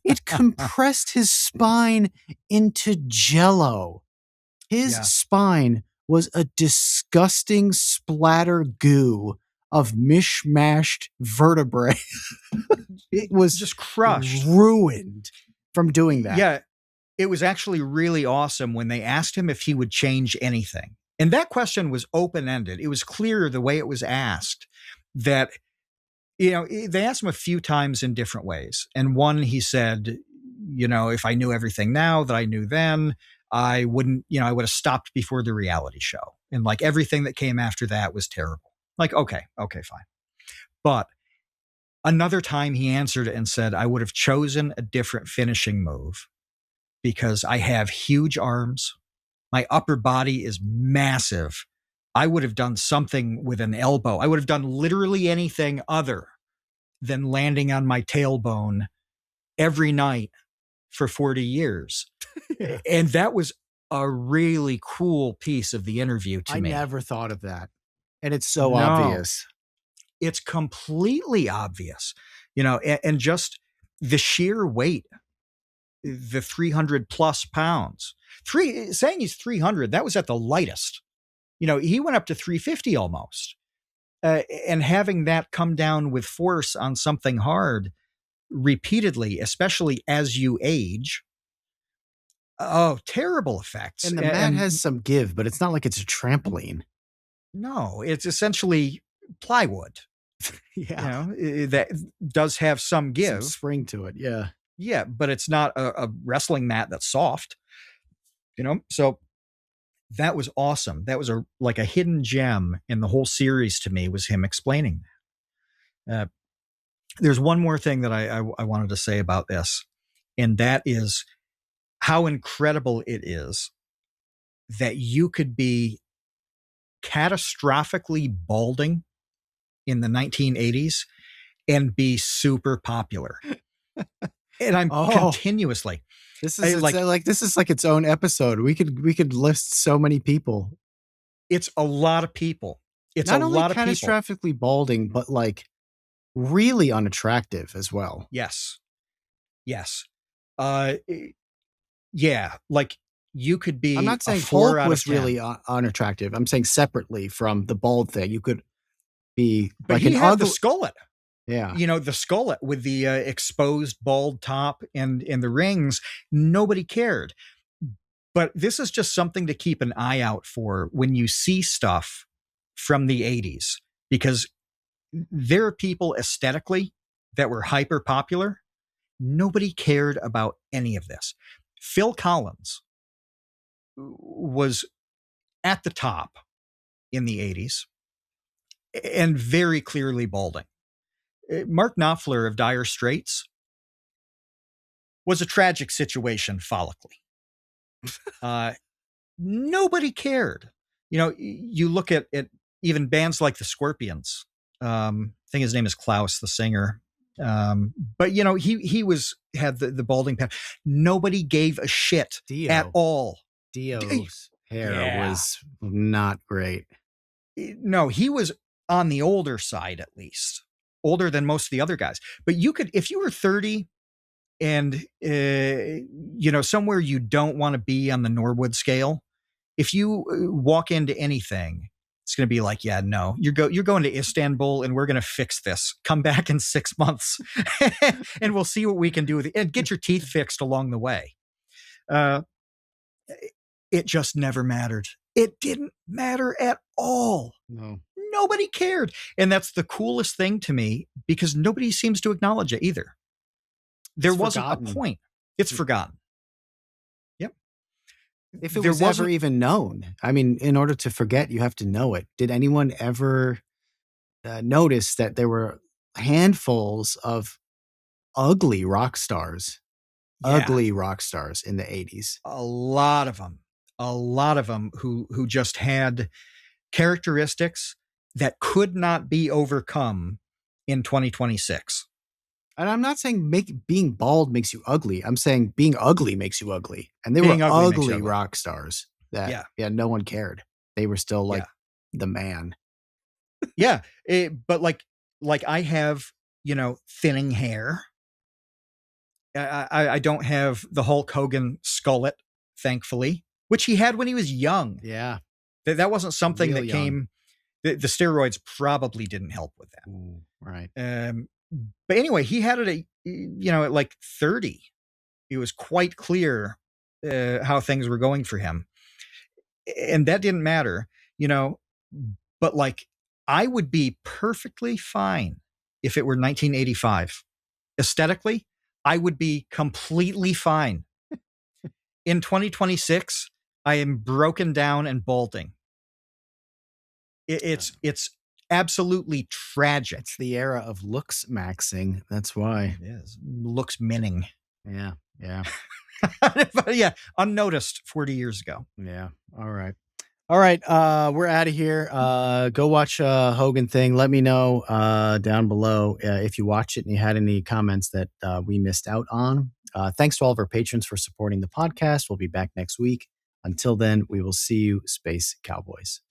It compressed his spine into jello. His Yeah. spine was a disgusting splatter goo of mishmashed vertebrae. It was just crushed. ruined from doing that. Yeah. It was actually really awesome when they asked him if he would change anything. And that question was open-ended. It was clear the way it was asked that, they asked him a few times in different ways. And one, he said, if I knew everything now that I knew then, I wouldn't, I would have stopped before the reality show. And like everything that came after that was terrible. Like, okay, fine. But another time he answered it and said, I would have chosen a different finishing move because I have huge arms. My upper body is massive. I would have done something with an elbow. I would have done literally anything other than landing on my tailbone every night for 40 years. Yeah. And that was a really cool piece of the interview to me. I never thought of that. And it's so No. obvious. It's completely obvious, and just the sheer weight, the 300 plus pounds. Saying he's 300, that was at the lightest. He went up to 350 almost. And having that come down with force on something hard repeatedly, especially as you age. Oh, terrible effects. And the mat has some give, but it's not like it's a trampoline. No, it's essentially plywood. Yeah. That does have some give. Some spring to it. Yeah. Yeah, but it's not a wrestling mat that's soft. So that was awesome. That was like a hidden gem in the whole series to me, was him explaining that. There's one more thing that I wanted to say about this, and that is how incredible it is that you could be catastrophically balding in the 1980s and be super popular. And I'm continuously. This is this is like its own episode. We could list so many people. It's a lot of people. It's not a only lot of people. Catastrophically balding, but like really unattractive as well. Yes. Yeah. Like you could be. I'm not saying Hulk was really unattractive. I'm saying separately from the bald thing. You could be but like he had the skullet. Yeah. The skullet with the exposed bald top and the rings. Nobody cared. But this is just something to keep an eye out for when you see stuff from the 80s, because there are people aesthetically that were hyper popular. Nobody cared about any of this. Phil Collins was at the top in the 80s and very clearly balding. Mark Knopfler of Dire Straits was a tragic situation follically. Nobody cared. You look at even bands like the Scorpions. I think his name is Klaus, the singer. But he had the balding pad. Nobody gave a shit at all. Dio's hair was not great. No, he was on the older side, at least older than most of the other guys. But you could, if you were 30 and somewhere you don't want to be on the Norwood scale, if you walk into anything, it's going to be like, yeah, no, you're going to Istanbul and we're going to fix this. Come back in 6 months and we'll see what we can do with it, and get your teeth fixed along the way. It just never mattered. It didn't matter at all. No. Nobody cared. And that's the coolest thing to me, because nobody seems to acknowledge it either. There wasn't forgotten. a point. It's forgotten. Yep. If it was ever even known. I mean, in order to forget, you have to know it. Did anyone ever notice that there were handfuls of ugly rock stars? Yeah. Ugly rock stars in the 80s. A lot of them who just had characteristics that could not be overcome in 2026. And I'm not saying being bald makes you ugly. I'm saying being ugly makes you ugly. And they Being were ugly makes you ugly ugly. rock stars that no one cared. They were still like the man. Yeah, but like I have, thinning hair. I don't have the Hulk Hogan skullet, thankfully, which he had when he was young. Yeah. That wasn't something Real that young. came. The steroids probably didn't help with that. Ooh, right. But anyway, he had it at like 30. It was quite clear how things were going for him. And that didn't matter, but like, I would be perfectly fine if it were 1985. Aesthetically, I would be completely fine. In 2026, I am broken down and balding. It's absolutely tragic. It's the era of looks maxing. That's why. It is. Looks minning. Yeah. Yeah. But yeah, unnoticed 40 years ago. Yeah. All right. We're out of here. Go watch Hogan thing. Let me know down below if you watch it and you had any comments that we missed out on. Thanks to all of our patrons for supporting the podcast. We'll be back next week. Until then, we will see you, Space Cowboys.